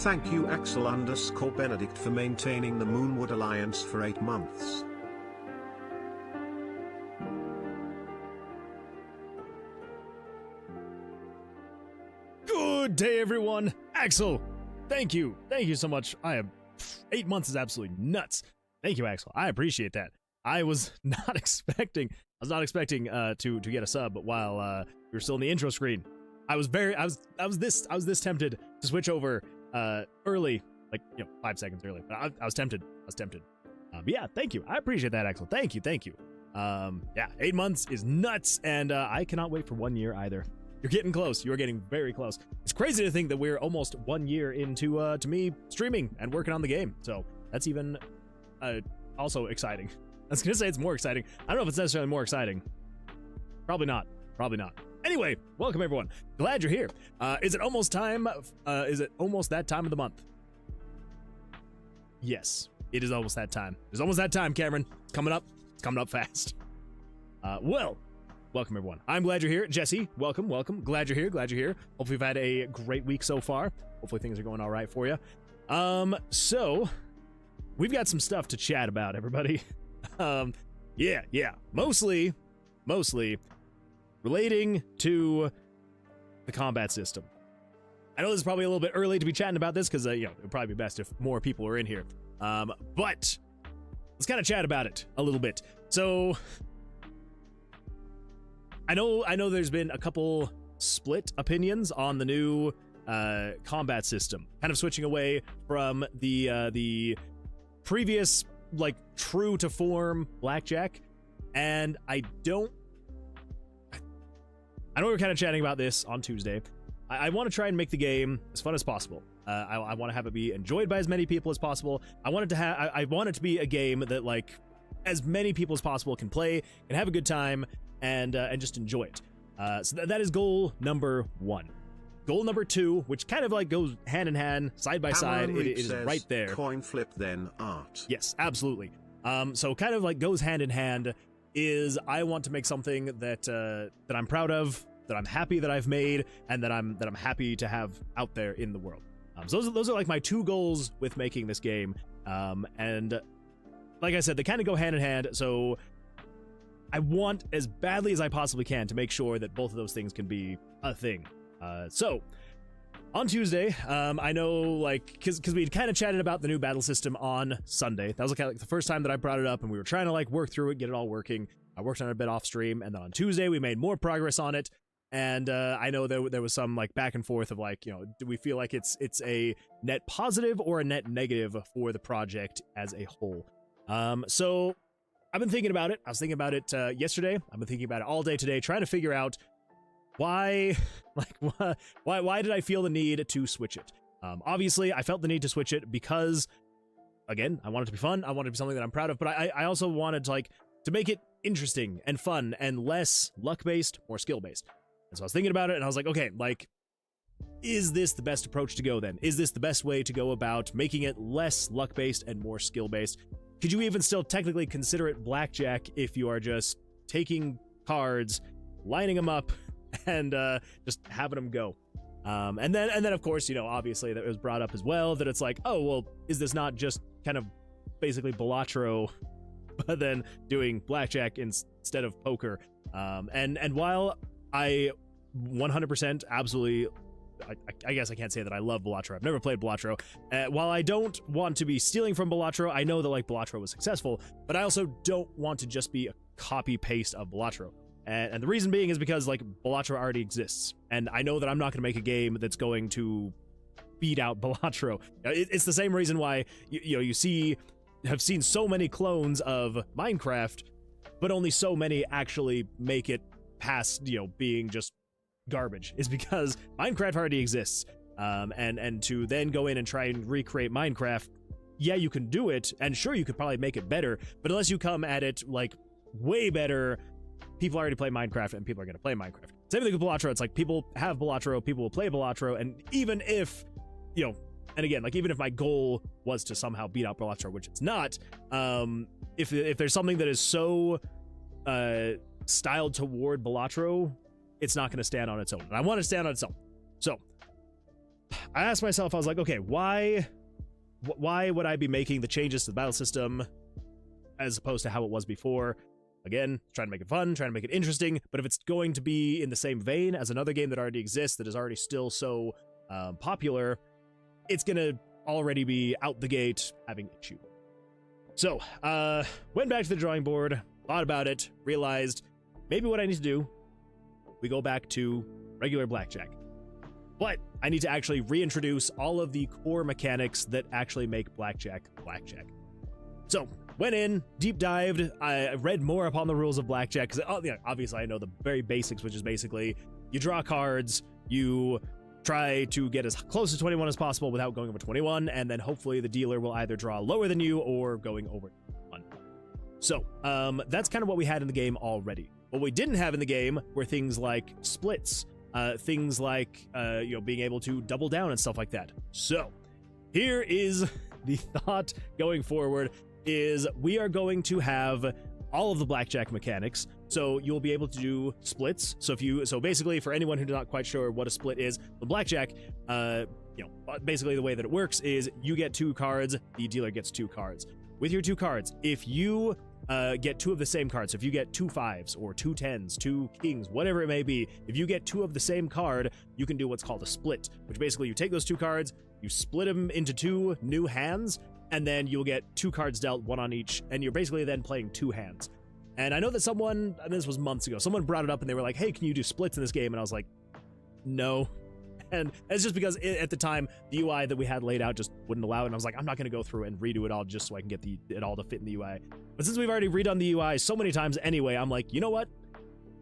Thank you Axel_Benedict for maintaining the Moonwood Alliance for 8 months. Good day, everyone. Axel, thank you. Thank you so much. 8 months is absolutely nuts. Thank you, Axel. I appreciate that. I was not expecting to get a sub while we were still in the intro screen. I was this tempted to switch over early, like 5 seconds early. But I was tempted. But yeah, thank you. I appreciate that, Axel. Thank you. Yeah, 8 months is nuts, and I cannot wait for 1 year either. You're getting close. You are getting very close. It's crazy to think that we're almost 1 year into to me streaming and working on the game. So that's even also exciting. I was gonna say it's more exciting. I don't know if it's necessarily more exciting. Probably not. Anyway, welcome everyone. Glad you're here. Is it almost time? Is it almost that time of the month? Yes, it is almost that time. It's almost that time, Cameron. It's coming up. It's coming up fast. Well, welcome everyone. I'm glad you're here. Jesse, welcome. Glad you're here. Hopefully you've had a great week so far. Hopefully things are going all right for you. So we've got some stuff to chat about, everybody. Yeah. Mostly relating to the combat system. I know this is probably a little bit early to be chatting about this because, it would probably be best if more people were in here. But let's kind of chat about it a little bit. So I know there's been a couple split opinions on the new combat system, kind of switching away from the previous true to form blackjack, and I know we were kind of chatting about this on Tuesday. I want to try and make the game as fun as possible. I want to have it be enjoyed by as many people as possible. I want it to be a game that as many people as possible can play and have a good time and just enjoy it. So that is goal number 1. Goal number 2, which kind of goes hand in hand, side by side, it is right there. Coin flip then art. Yes, absolutely. So kind of goes hand in hand is I want to make something that I'm proud of, that I'm happy that I've made, and that I'm happy to have out there in the world. So those are my 2 goals with making this game. And like I said, they kind of go hand in hand. So I want as badly as I possibly can to make sure that both of those things can be a thing. So on Tuesday, I know because we'd kind of chatted about the new battle system on Sunday. That was kind of the first time that I brought it up, and we were trying to work through it, get it all working. I worked on it a bit off stream, and then on Tuesday we made more progress on it. And I know there was some back and forth of do we feel like it's a net positive or a net negative for the project as a whole? So I've been thinking about it. I was thinking about it yesterday. I've been thinking about it all day today, trying to figure out why did I feel the need to switch it? Obviously, I felt the need to switch it because, again, I want it to be fun. I want it to be something that I'm proud of, but I also wanted to make it interesting and fun and less luck-based, more skill-based. And so I was thinking about it, and I was like, okay, is this the best approach to go then? Is this the best way to go about making it less luck-based and more skill-based? Could you even still technically consider it blackjack if you are just taking cards, lining them up, and just having them go? And then of course, obviously that was brought up as well, that it's oh, well, is this not just kind of basically Balatro, but then doing blackjack instead of poker? And while I 100% absolutely, I guess I can't say that I love Balatro. I've never played Balatro. While I don't want to be stealing from Balatro, I know that Balatro was successful, but I also don't want to just be a copy paste of Balatro. And the reason being is because Balatro already exists, and I know that I'm not going to make a game that's going to beat out Balatro. It's the same reason why you have seen so many clones of Minecraft, but only so many actually make it past being just garbage. Is because Minecraft already exists, and to then go in and try and recreate Minecraft, yeah, you can do it, and sure, you could probably make it better, but unless you come at it way better, people already play Minecraft, and people are going to play Minecraft. Same thing with Balatro. It's people have Balatro, people will play Balatro, and even if, and again, even if my goal was to somehow beat out Balatro, which it's not, if there's something that is so styled toward Balatro, it's not going to stand on its own. And I want to stand on its own. So I asked myself, I was like, okay, why would I be making the changes to the battle system as opposed to how it was before? Again, trying to make it fun, trying to make it interesting, but if it's going to be in the same vein as another game that already exists, that is already still so popular, it's gonna already be out the gate having issue. So, went back to the drawing board, thought about it, realized maybe what I need to do, we go back to regular blackjack. But I need to actually reintroduce all of the core mechanics that actually make blackjack blackjack. So, went in, deep dived, I read more upon the rules of blackjack, because obviously I know the very basics, which is basically you draw cards, you try to get as close to 21 as possible without going over 21, and then hopefully the dealer will either draw lower than you or going over 1. So, that's kind of what we had in the game already. What we didn't have in the game were things like splits, things like, being able to double down and stuff like that. So, here is the thought going forward, is we are going to have all of the blackjack mechanics. So you'll be able to do splits. So basically, for anyone who's not quite sure what a split is, the blackjack, basically the way that it works is you get 2 cards, the dealer gets 2 cards. With your 2 cards, if you get 2 of the same cards, so if you get 2 5s or 2 10s, 2 kings, whatever it may be, if you get 2 of the same card, you can do what's called a split, which basically you take those 2 cards, you split them into 2 new hands, and then you'll get 2 cards dealt, 1 on each, and you're basically then playing 2 hands. And I know that someone, and this was months ago, someone brought it up and they were like, hey, can you do splits in this game? And I was like, no. And it's just because at the time, the UI that we had laid out just wouldn't allow it. And I was like, I'm not going to go through and redo it all just so I can get it all to fit in the UI. But since we've already redone the UI so many times anyway, I'm like, you know what?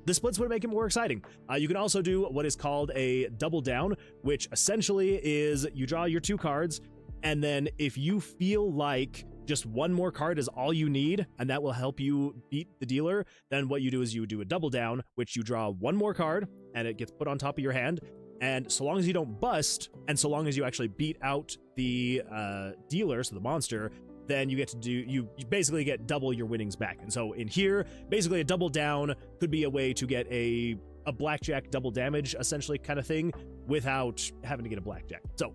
The splits would make it more exciting. You can also do what is called a double down, which essentially is you draw your 2 cards, and then if you feel like just 1 more card is all you need, and that will help you beat the dealer, then what you do is you do a double down, which you draw 1 more card, and it gets put on top of your hand. And so long as you don't bust, and so long as you actually beat out the dealer, so the monster, then you get to you basically get double your winnings back. And so in here, basically a double down could be a way to get a blackjack double damage, essentially, kind of thing, without having to get a blackjack. So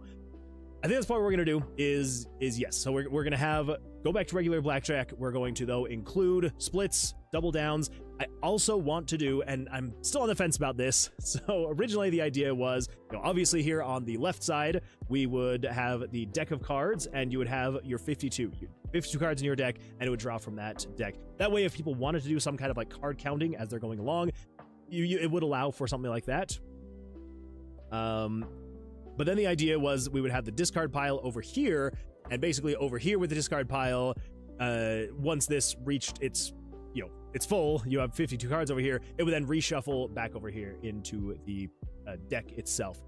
I think that's what we're going to do is yes. So we're going to go back to regular blackjack. We're going to, though, include splits, double downs. I also want to do, and I'm still on the fence about this. So originally the idea was, obviously here on the left side, we would have the deck of cards, and you would have your 52 cards in your deck, and it would draw from that deck. That way, if people wanted to do some kind of like card counting as they're going along, it would allow for something like that. But then the idea was we would have the discard pile over here, and basically over here with the discard pile, once this reached its full, you have 52 cards over here, it would then reshuffle back over here into the deck itself.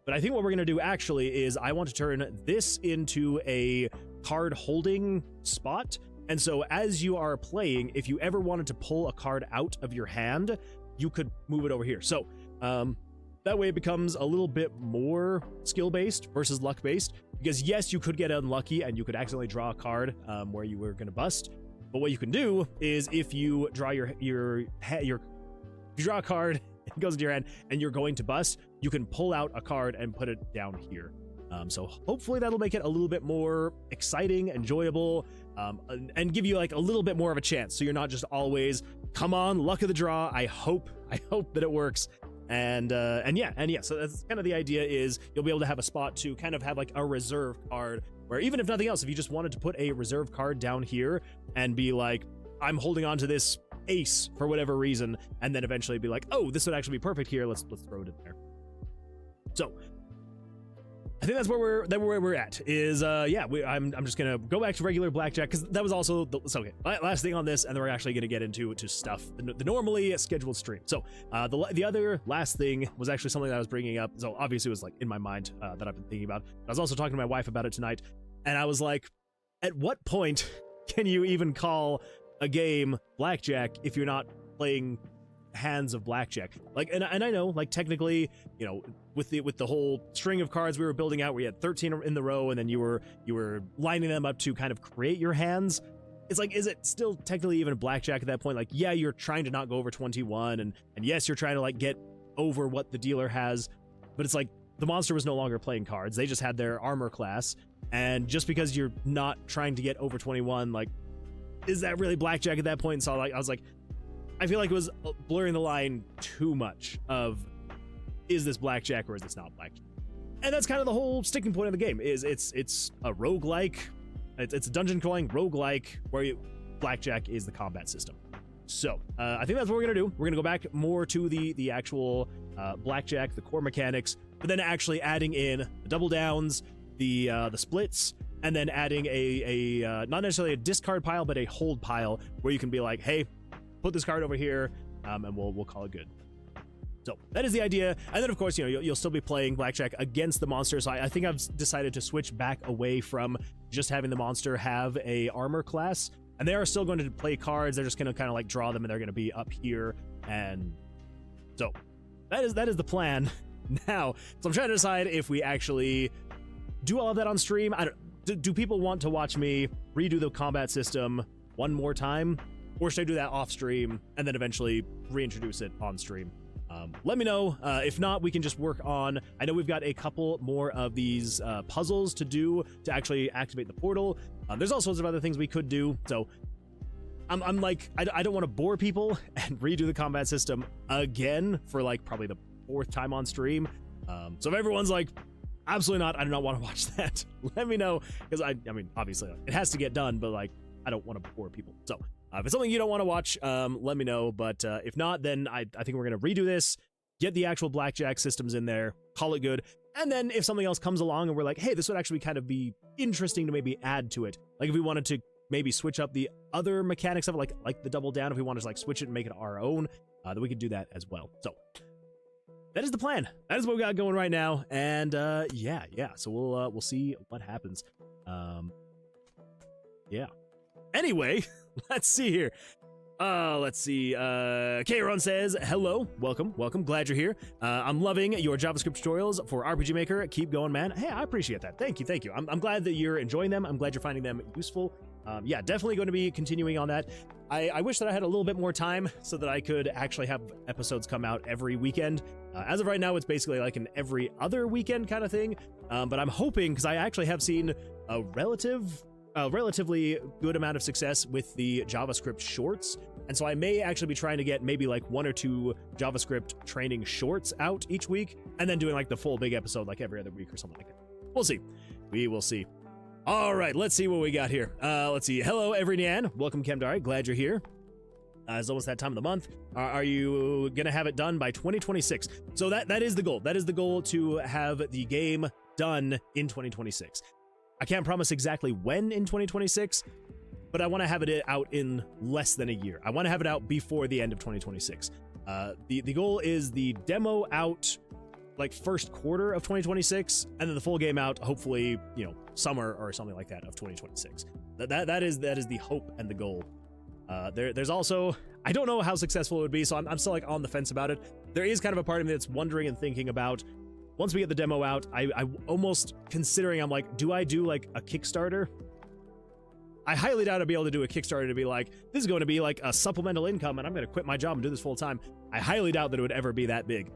But I think what we're going to do actually is I want to turn this into a card holding spot. And so as you are playing, if you ever wanted to pull a card out of your hand, you could move it over here. So that way it becomes a little bit more skill-based versus luck-based, because yes, you could get unlucky and you could accidentally draw a card where you were going to bust. But what you can do is if you draw if you draw a card, it goes into your hand, and you're going to bust, you can pull out a card and put it down here. So hopefully that'll make it a little bit more exciting, enjoyable, and give you like a little bit more of a chance. So you're not just always, come on, luck of the draw. I hope that it works. And yeah, so that's kind of the idea, is you'll be able to have a spot to kind of have like a reserve card, where even if nothing else, if you just wanted to put a reserve card down here and be like, I'm holding on to this ace for whatever reason, and then eventually be like, oh, this would actually be perfect here, let's throw it in there. So I think that's where we're at, is I'm just gonna go back to regular blackjack, because that was also okay, last thing on this, and then we're actually gonna get into stuff, the normally scheduled stream. So the other last thing was actually something that I was bringing up. So obviously it was like in my mind that I've been thinking about. I was also talking to my wife about it tonight, and I was like, at what point can you even call a game blackjack if you're not playing hands of blackjack? Like, and I know, like, technically, with the whole string of cards we were building out, where you had 13 in the row, and then you were lining them up to kind of create your hands. It's like, is it still technically even blackjack at that point? Like, yeah, you're trying to not go over 21, and yes, you're trying to like get over what the dealer has, but it's like the monster was no longer playing cards. They just had their armor class. And just because you're not trying to get over 21, like, is that really blackjack at that point? And so I was like, I feel like it was blurring the line too much of, is this blackjack or is this not blackjack? And that's kind of the whole sticking point of the game. Is it's a roguelike, it's a dungeon crawling roguelike where blackjack is the combat system. So I think that's what we're gonna do. We're gonna go back more to the actual blackjack, the core mechanics, but then actually adding in the double downs, the splits, and then adding a not necessarily a discard pile, but a hold pile where you can be like, hey, put this card over here, and we'll call it good. So that is the idea. And then of course, you'll still be playing blackjack against the monster. So I think I've decided to switch back away from just having the monster have a armor class, and they are still going to play cards. They're just going to kind of like draw them, and they're going to be up here. And so that is the plan now. So I'm trying to decide if we actually do all of that on stream. Do people want to watch me redo the combat system one more time, or should I do that off stream and then eventually reintroduce it on stream? Let me know. If not, we can just work on, I know we've got a couple more of these puzzles to do to actually activate the portal. There's all sorts of other things we could do. So I'm like, I don't want to bore people and redo the combat system again for like probably the 4th time on stream. So if everyone's like, absolutely not, I do not want to watch that, let me know, because I mean, obviously it has to get done, but like, I don't want to bore people. So if it's something you don't want to watch, let me know. But if not, then I think we're going to redo this, get the actual blackjack systems in there, call it good. And then if something else comes along and we're like, hey, this would actually kind of be interesting to maybe add to it. Like if we wanted to maybe switch up the other mechanics of it, like the double down, if we wanted to like switch it and make it our own, then we could do that as well. So that is the plan. That is what we got going right now. And yeah. So we'll see what happens. Yeah. Anyway, let's see here. Let's see. Kayron says, hello, welcome, glad you're here. I'm loving your JavaScript tutorials for RPG Maker. Keep going, man. Hey, I appreciate that. Thank you. I'm glad that you're enjoying them. I'm glad you're finding them useful. Yeah, definitely going to be continuing on that. I wish that I had a little bit more time so that I could actually have episodes come out every weekend. As of right now, it's basically like an every other weekend kind of thing. But I'm hoping, because I actually have seen a relatively good amount of success with the JavaScript shorts. And so I may actually be trying to get maybe like 1 or 2 JavaScript training shorts out each week, and then doing like the full big episode like every other week or something like that. We'll see. We will see. All right, let's see what we got here. Let's see. Hello, Everynyan. Welcome, Kemdari. Glad you're here. It's almost that time of the month. Are you going to have it done by 2026? So that is the goal. That is the goal, to have the game done in 2026. I can't promise exactly when in 2026, but I want to have it out in less than a year. I want to have it out before the end of 2026. The goal is the demo out like first quarter of 2026, and then the full game out hopefully, summer or something like that of 2026. That is the hope and the goal. There's also, I don't know how successful it would be, so I'm still like on the fence about it. There is kind of a part of me that's wondering and thinking about, once we get the demo out, I almost considering, I'm like, do I do like a Kickstarter? I highly doubt I'd be able to do a Kickstarter to be like, this is going to be like a supplemental income and I'm going to quit my job and do this full time. I highly doubt that it would ever be that big.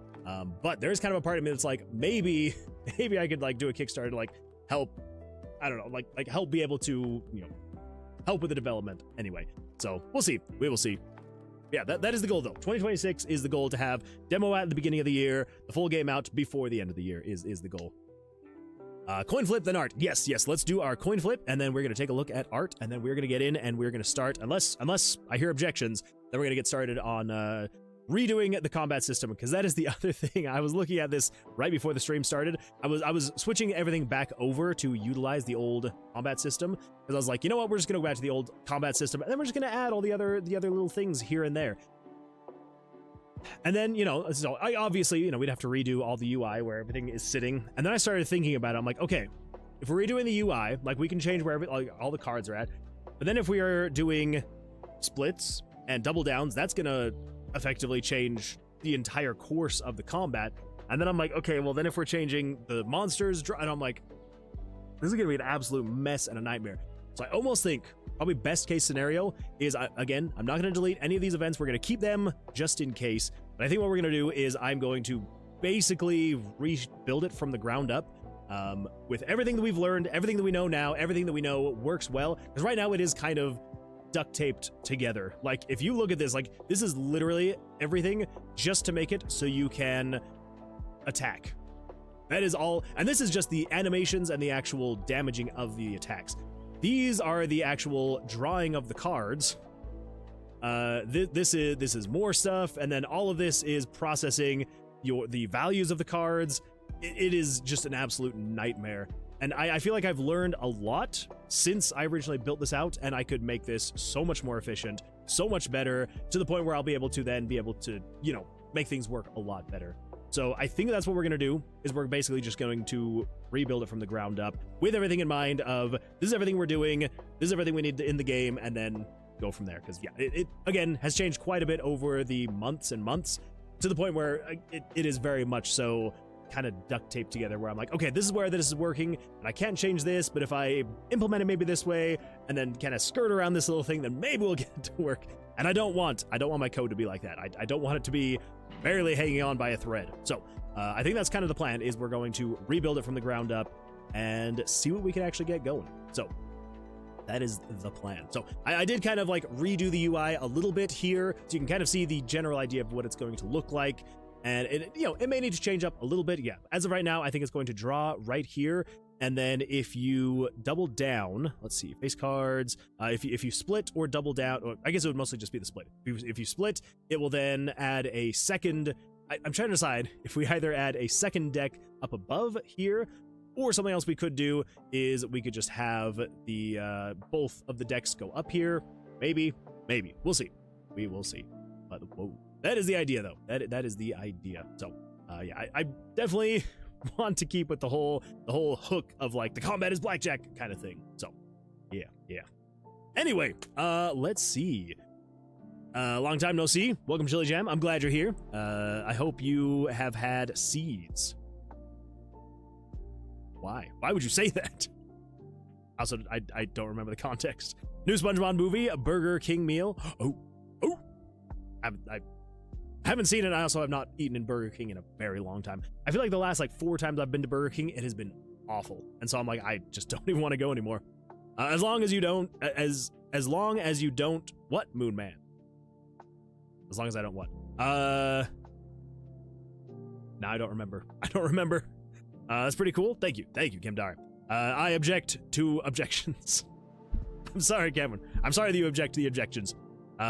But there's kind of a part of me that's like, maybe I could like do a Kickstarter to like help, I don't know, like help be able to, help with the development anyway. So we'll see. We will see. Yeah, that is the goal though. 2026 is the goal, to have demo out at the beginning of the year, the full game out before the end of the year is the goal. Coin flip, then art. Yes, let's do our coin flip, and then we're going to take a look at art, and then we're going to get in and we're going to start, unless I hear objections, then we're going to get started on redoing the combat system, because that is the other thing. I was looking at this right before the stream started. I was switching everything back over to utilize the old combat system, because I was like, you know what, we're just gonna go back to the old combat system, and then we're just gonna add all the other little things here and there. And then, so I obviously, we'd have to redo all the UI where everything is sitting. And then I started thinking about it. I'm like, okay, if we're redoing the UI, like we can change where all the cards are at. But then if we are doing splits and double downs, that's gonna effectively change the entire course of the combat. And then I'm like, okay, well then if we're changing the monsters, and I'm like, this is gonna be an absolute mess and a nightmare. So I almost think probably best case scenario is, again, I'm not gonna delete any of these events. We're gonna keep them just in case. But I think what we're gonna do is I'm going to basically rebuild it from the ground up. With everything that we've learned, everything that we know now, everything that we know works well. Because right now it is kind of duct taped together. Like, if you look at this, like, this is literally everything just to make it so you can attack. That is all. And this is just the animations and the actual damaging of the attacks. These are the actual drawing of the cards. This is more stuff, and then all of this is processing the values of the cards. It is just an absolute nightmare. And I feel like I've learned a lot since I originally built this out, and I could make this so much more efficient, so much better, to the point where I'll be able to, you know, make things work a lot better. So I think that's what we're going to do, is we're basically just going to rebuild it from the ground up with everything in mind of, this is everything we're doing, this is everything we need in the game, and then go from there. Because, yeah, it again, has changed quite a bit over the months and months, to the point where it is very much so kind of duct taped together, where I'm like, okay, this is where this is working, and I can't change this, but if I implement it maybe this way, and then kind of skirt around this little thing, then maybe we'll get it to work. And I don't want my code to be like that. I don't want it to be barely hanging on by a thread. So I think that's kind of the plan, is we're going to rebuild it from the ground up and see what we can actually get going. So that is the plan. So I did kind of like redo the UI a little bit here, so you can kind of see the general idea of what it's going to look like. And it may need to change up a little bit. Yeah, as of right now, I think it's going to draw right here. And then if you double down, let's see, face cards, if you split or double down, or I guess it would mostly just be the split. If you split, it will then add a second, I'm trying to decide if we either add a second deck up above here, or something else we could do is we could just have the both of the decks go up here. Maybe, we'll see. We will see. But whoa, that is the idea, though. That is the idea. So yeah, I definitely want to keep with the whole hook of like the combat is blackjack kind of thing. So yeah. Anyway, let's see. Long time no see. Welcome, Chili Jam. I'm glad you're here. I hope you have had seeds. Why would you say that? Also, I don't remember the context. New SpongeBob movie, a Burger King meal. Oh, I haven't seen it. I also have not eaten in Burger King in a very long time. I feel like the last 4 times I've been to Burger King, it has been awful. And so I'm like, I just don't even want to go anymore. As long as you don't, as long as you don't, what, Moon Man? As long as I don't what? No, I don't remember. That's pretty cool. Thank you, Kim Dar. I object to objections. I'm sorry, Cameron. I'm sorry that you object to the objections.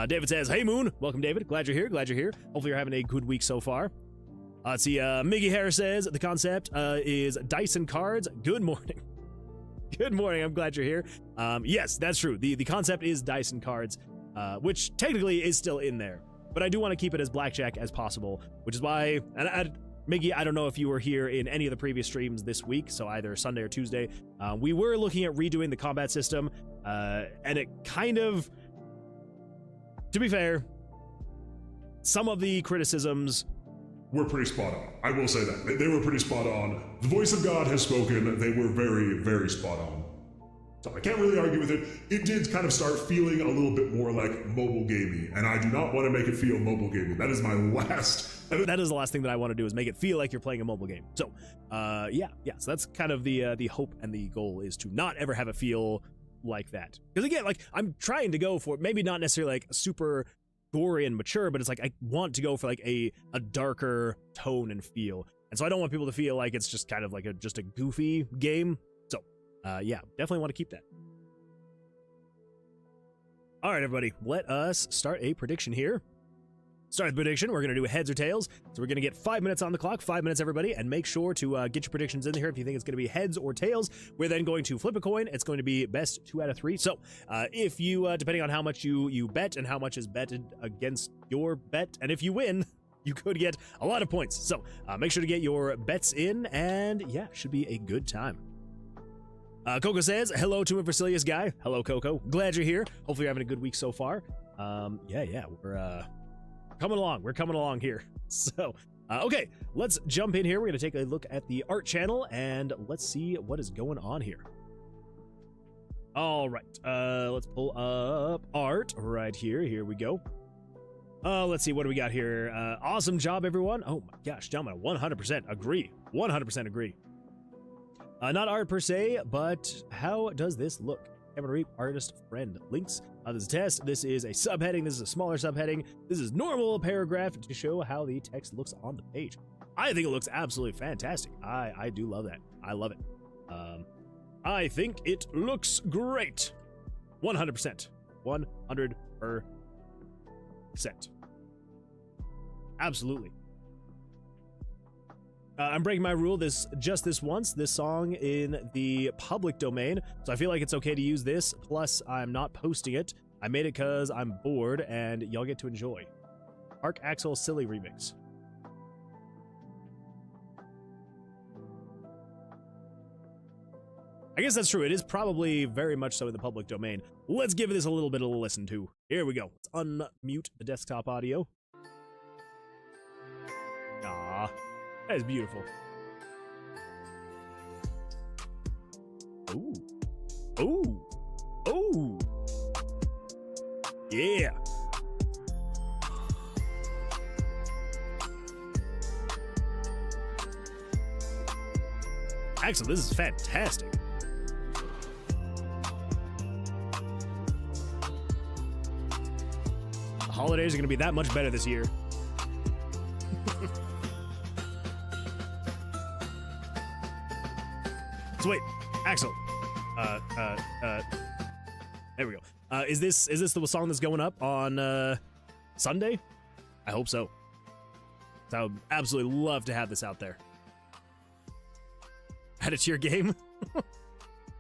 David says, hey, Moon. Welcome, David. Glad you're here. Hopefully you're having a good week so far. Let's see. Miggy Harris says, the concept is dice and cards. Good morning. Good morning. I'm glad you're here. Yes, that's true. The concept is dice and cards, which technically is still in there. But I do want to keep it as blackjack as possible, which is why... Miggy, I don't know if you were here in any of the previous streams this week, so either Sunday or Tuesday. We were looking at redoing the combat system, and it kind of... To be fair, some of the criticisms were pretty spot on. I will say that. They were pretty spot on. The voice of God has spoken. They were very, very spot on. So I can't really argue with it. It did kind of start feeling a little bit more like mobile gaming, and I do not want to make it feel mobile gaming. That is my last... That is the last thing that I want to do, is make it feel like you're playing a mobile game. So, yeah. So that's kind of the hope and the goal, is to not ever have it feel like that. Because again, I'm trying to go for maybe not necessarily super gory and mature, but it's I want to go for a darker tone and feel. And so I don't want people to feel like it's just kind of just a goofy game. So, yeah, definitely want to keep that. All right, everybody, let us start a prediction here. Start the prediction. We're going to do heads or tails. So we're going to get 5 minutes on the clock. 5 minutes, everybody. And make sure to get your predictions in here if you think it's going to be heads or tails. We're then going to flip a coin. It's going to be best 2 out of 3. So if you, depending on how much you bet and how much is betted against your bet, and if you win, you could get a lot of points. So make sure to get your bets in, and yeah, should be a good time. Coco says, hello, Tomb of Vercilias guy. Hello, Coco. Glad you're here. Hopefully you're having a good week so far. Yeah, we're coming along. We're coming along here. So, okay, let's jump in here. We're going to take a look at the art channel, and let's see what is going on here. All right, let's pull up art right here. Here we go. Let's see, what do we got here? Awesome job, everyone. Oh my gosh, gentlemen, 100% agree. 100% agree. Not art per se, but how does this look? Kevin Reap, artist friend. Links. This is a test. This is a subheading. This is a smaller subheading. This is normal paragraph to show how the text looks on the page. I think it looks absolutely fantastic. I do love that. I love it. I think it looks great. 100%. 100%. Absolutely. I'm breaking my rule this once. This song in the public domain, so I feel like it's okay to use this. Plus, I'm not posting it. I made it because I'm bored, and y'all get to enjoy. Arc Axel Silly Remix. I guess that's true. It is probably very much so in the public domain. Let's give this a little bit of a listen to. Here we go. Let's unmute the desktop audio. Ah, that is beautiful. Ooh. Ooh. Ooh. Yeah. Axel, this is fantastic. The holidays are going to be that much better this year. So wait, Axel. There we go. Is this the song that's going up on Sunday? I hope so. I would absolutely love to have this out there. Add it to your game.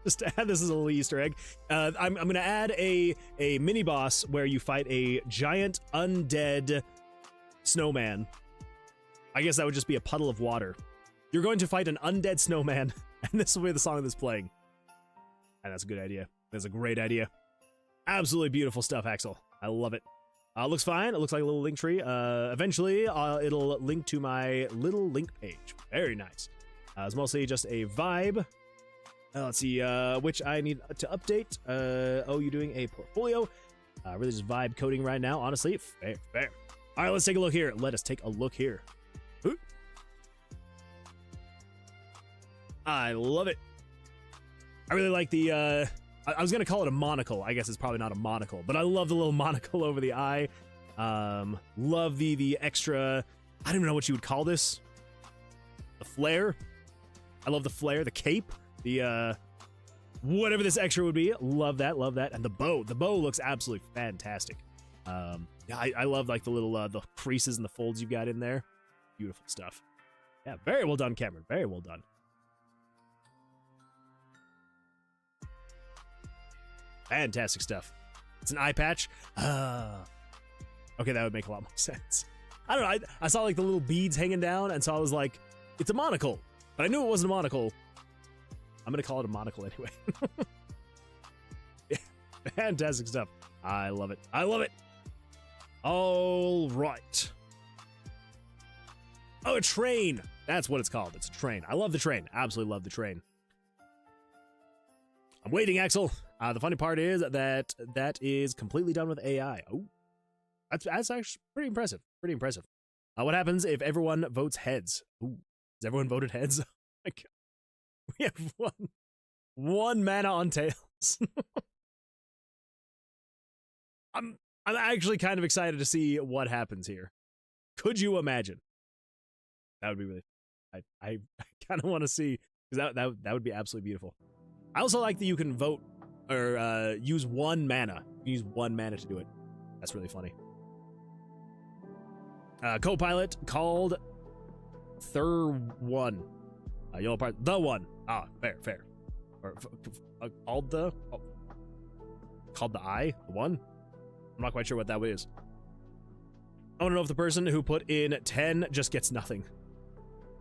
Just to add this as a little Easter egg. I'm gonna add a mini boss where you fight a giant undead snowman. I guess that would just be a puddle of water. You're going to fight an undead snowman, and this will be the song that's playing. And that's a good idea. That's a great idea. Absolutely beautiful stuff, Axel. I love it. Looks fine. It looks like a little link tree. Eventually, it'll link to my little link page. Very nice. It's mostly just a vibe. Let's see, which I need to update. Oh, you're doing a portfolio. Really just vibe coding right now, honestly. Fair, fair. All right, let's take a look here. Let us take a look here. Ooh. I love it. I really like the, I was going to call it a monocle. I guess it's probably not a monocle, but I love the little monocle over the eye. Love the extra, I don't even know what you would call this. The flare. I love the flare, the cape, the, whatever this extra would be. Love that, love that. And the bow. The bow looks absolutely fantastic. Yeah, I love like the little, the creases and the folds you got in there. Beautiful stuff. Yeah, very well done, Cameron. Very well done. Fantastic stuff. It's an eye patch. Okay, that would make a lot more sense. I don't know. I saw like the little beads hanging down, and so I was like, it's a monocle. But I knew it wasn't a monocle. I'm going to call it a monocle anyway. Yeah, fantastic stuff. I love it. I love it. All right. Oh, a train. That's what it's called. It's a train. I love the train. Absolutely love the train. I'm waiting, Axel. The funny part is that is completely done with AI. Oh, that's actually pretty impressive. Pretty impressive. What happens if everyone votes heads? Ooh, has everyone voted heads? Oh my God. We have one mana on tails. I'm actually kind of excited to see what happens here. Could you imagine? That would be really. I kind of want to see, because that would be absolutely beautiful. I also like that you can vote or use one mana. You can use one mana to do it. That's really funny. Co-pilot called Thur1. Yellow part the one. Ah, fair. Or called the eye, the one. I'm not quite sure what that is. I want to know if the person who put in 10 just gets nothing.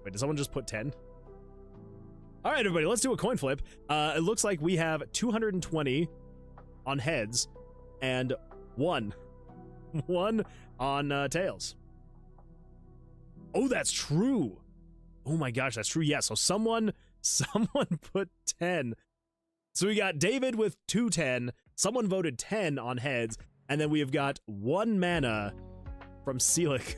Wait, did someone just put 10? All right, everybody, let's do a coin flip. It looks like we have 220 on heads and one on tails. Oh, that's true. Oh my gosh, that's true. Yeah, so someone put 10. So we got David with 210. Someone voted 10 on heads, and then we have got 1 mana from Seelick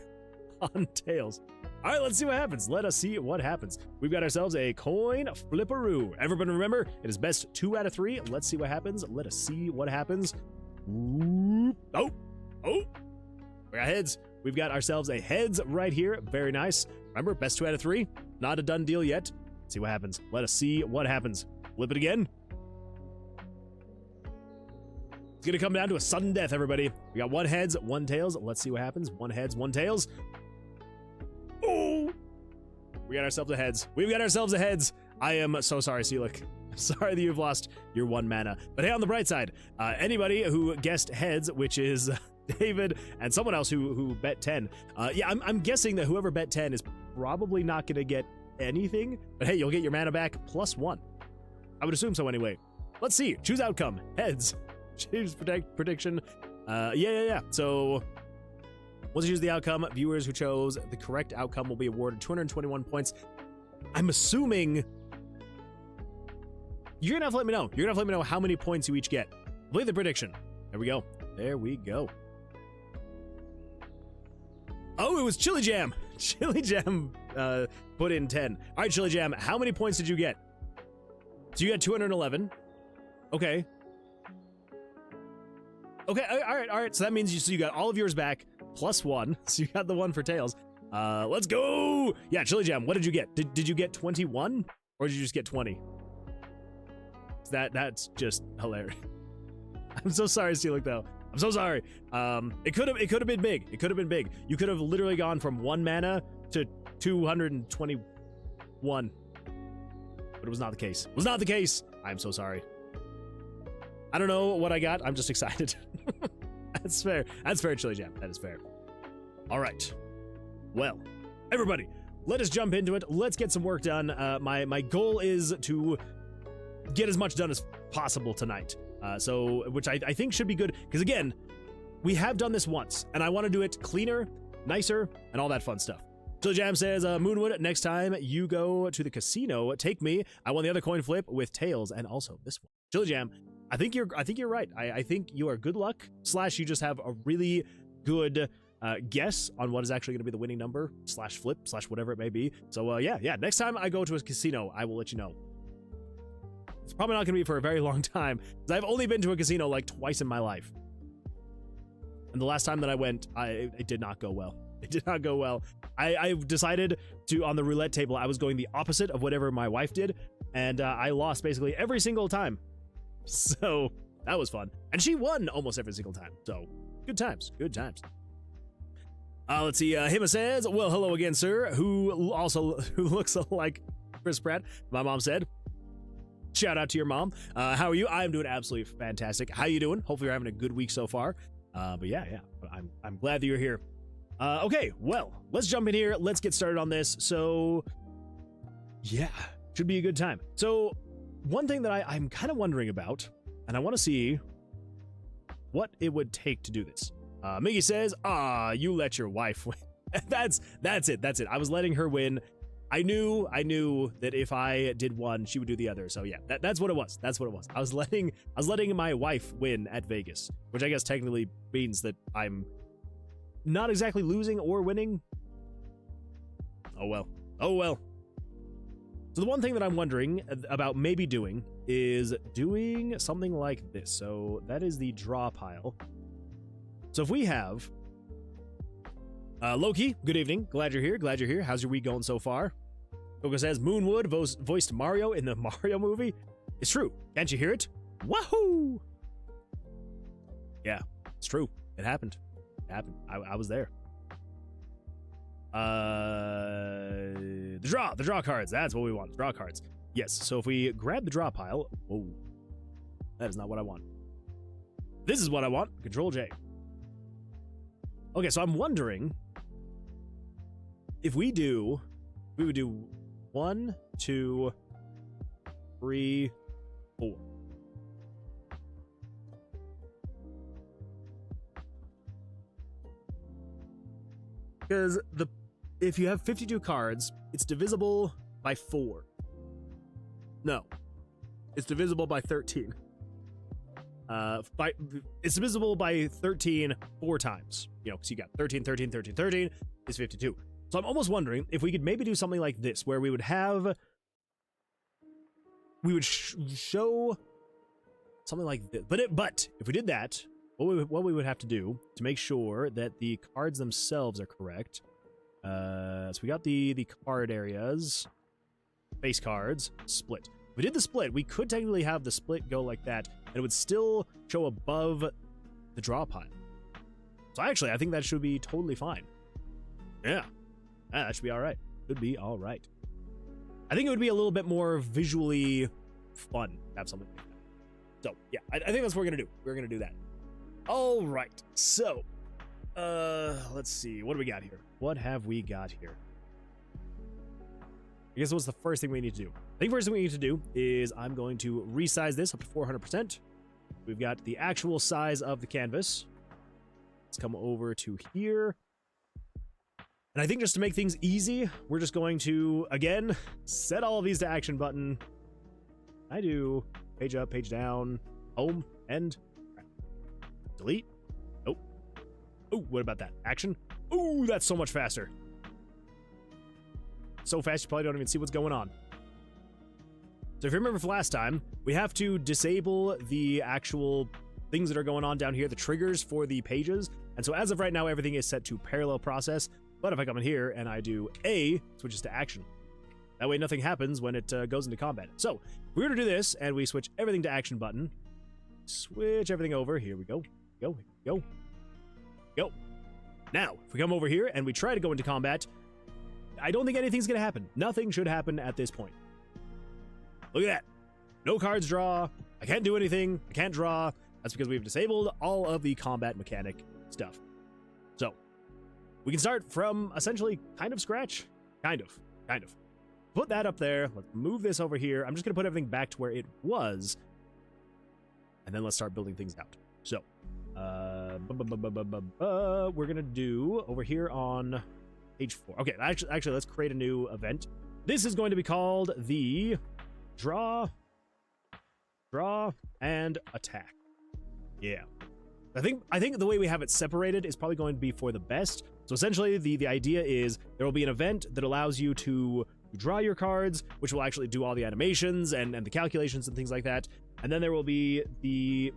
on tails. All right, let's see what happens. Let us see what happens. We've got ourselves a coin flipperoo. Everybody remember, it is best 2 out of 3. Let's see what happens. Let us see what happens. Ooh. Oh, we got heads. We've got ourselves a heads right here. Very nice. Remember, best 2 out of 3. Not a done deal yet. Let's see what happens. Let us see what happens. Flip it again. It's gonna come down to a sudden death, everybody. We got 1 heads, 1 tails. Let's see what happens. 1 heads, 1 tails. Oh! We got ourselves a heads. We've got ourselves a heads. I am so sorry, Seelick. I'm sorry that you've lost your 1 mana. But hey, on the bright side, anybody who guessed heads, which is David and someone else who bet 10. Yeah, I'm guessing that whoever bet 10 is probably not gonna get anything. But hey, you'll get your mana back +1. I would assume so anyway. Let's see. Choose outcome. Heads. Choose prediction. Yeah. So once you choose the outcome, viewers who chose the correct outcome will be awarded 221 points. I'm assuming you're gonna have to let me know. You're gonna have to let me know how many points you each get. Play the prediction. There we go. There we go. Oh, it was Chili Jam. Chili Jam put in 10. All right, Chili Jam, how many points did you get? So you got 211. Okay. Okay, all right. So that means you got all of yours back +1. So you got the 1 for tails. Let's go. Yeah, Chili Jam, what did you get? Did you get 21 or did you just get 20? That's just hilarious. I'm so sorry, Steelick, though. I'm so sorry. It could have been big. It could have been big. You could have literally gone from 1 mana to 221. But it was not the case. It was not the case. I'm so sorry. I don't know what I got. I'm just excited. That's fair. That's fair, Chili Jam. That is fair. All right. Well, everybody, let us jump into it. Let's get some work done. My goal is to get as much done as possible tonight. Which I think should be good. Because again, we have done this once, and I want to do it cleaner, nicer, and all that fun stuff. Chili Jam says, Moonwood, next time you go to the casino, take me. I won the other coin flip with tails, and also this one. Chili Jam, I think you're right. I think you are good luck, / you just have a really good guess on what is actually going to be the winning number, / flip, / whatever it may be. So yeah, next time I go to a casino, I will let you know. It's probably not going to be for a very long time, because I've only been to a casino like twice in my life. And the last time that I went, it did not go well. It did not go well. I decided to, on the roulette table, I was going the opposite of whatever my wife did, and I lost basically every single time. So that was fun. And she won almost every single time. So good times, good times. Let's see, Hima says, well, hello again, sir, who looks like Chris Pratt, my mom said. Shout out to your mom. How are you? I'm doing absolutely fantastic. How you doing? Hopefully you're having a good week so far. But yeah, I'm glad that you're here. Okay, well, let's jump in here. Let's get started on this. So yeah, should be a good time. So one thing that I'm kind of wondering about, and I want to see what it would take to do this. Miggy says, you let your wife win. That's it. I was letting her win. I knew that if I did one, she would do the other. So yeah, that's what it was. That's what it was. I was letting my wife win at Vegas, which I guess technically means that I'm not exactly losing or winning. Oh well. So the one thing that I'm wondering about maybe doing is doing something like this. So that is the draw pile. So if we have Loki, good evening. Glad you're here. How's your week going so far? Coco says, Moonwood voiced Mario in the Mario movie. It's true. Can't you hear it? Wahoo! Yeah, it's true. It happened. I was there. The draw cards. That's what we want. Draw cards. Yes, so if we grab the draw pile. Whoa. That is not what I want. This is what I want. Control J. Okay, so I'm wondering if we would do 1, 2, 3, 4. Because if you have 52 cards, it's divisible by 4. No, it's divisible by 13. It's divisible by 13 4 times. You know, so you got 13, 13, 13, 13 is 52. So I'm almost wondering if we could maybe do something like this, where we would have, show something like this. But if we did that, what we would have to do to make sure that the cards themselves are correct. So we got the card areas, face cards, split. If we did the split, we could technically have the split go like that, and it would still show above the draw pile. So actually, I think that should be totally fine. Yeah, that should be all right. Could be all right. I think it would be a little bit more visually fun to have something like that. So yeah, I think that's what we're gonna do. We're gonna do that. All right. So, let's see. What do we got here? What have we got here? I guess what's the first thing we need to do? I think first thing we need to do is I'm going to resize this up to 400%. We've got the actual size of the canvas. Let's come over to here. And I think just to make things easy, we're just going to, again, set all of these to action button. I do page up, page down, home, end, delete. Nope. Oh, what about that? Action. Ooh, that's so much faster. So fast you probably don't even see what's going on. So if you remember from last time, we have to disable the actual things that are going on down here, the triggers for the pages. And so as of right now, everything is set to parallel process. But if I come in here and I do A, it switches to action. That way nothing happens when it goes into combat. So we're going to do this, and we switch everything to action button. Switch everything over. Here we go. Go. Go. Now, if we come over here and we try to go into combat, I don't think anything's going to happen. Nothing should happen at this point. Look at that. No cards draw. I can't do anything. I can't draw. That's because we've disabled all of the combat mechanic stuff. So we can start from essentially kind of scratch. Kind of. Put that up there. Let's move this over here. I'm just going to put everything back to where it was. And then let's start building things out. So we're going to do over here on page 4. Okay, actually, let's create a new event. This is going to be called the draw and attack. Yeah. I think the way we have it separated is probably going to be for the best. So essentially, the idea is there will be an event that allows you to draw your cards, which will actually do all the animations and the calculations and things like that. And then there will be the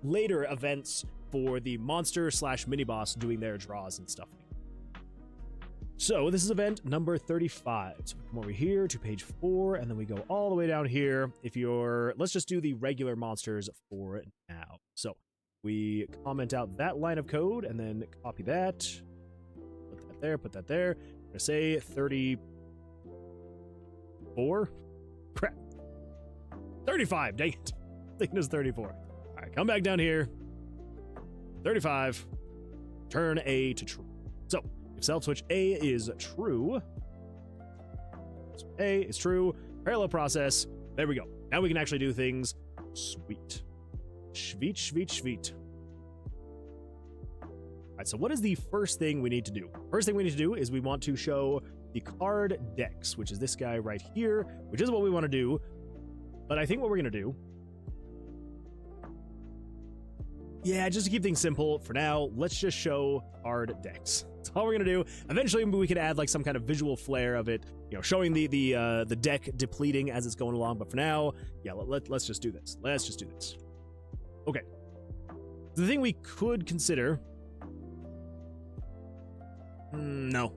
later events for the monster / mini boss doing their draws and stuff. So this is event number 35. So we come over here to page 4, and then we go all the way down here. Let's just do the regular monsters for now. So we comment out that line of code, and then copy that. Put that there. I'm gonna say 34. Crap. 35, dang it. I think it was 34. All right, come back down here. 35. Turn A to true. So if self switch A is true, A is true, parallel process, there we go. Now we can actually do things. Sweet. Sweet. All right, so what is the first thing we need to do? First thing we need to do is we want to show the card decks, which is this guy right here, which is what we want to do. But I think what we're going to do, yeah, just to keep things simple for now, let's just show card decks. That's all we're going to do. Eventually, we could add like some kind of visual flair of it, you know, showing the deck depleting as it's going along. But for now, yeah, let's just do this. Let's just do this. Okay. The thing we could consider... No.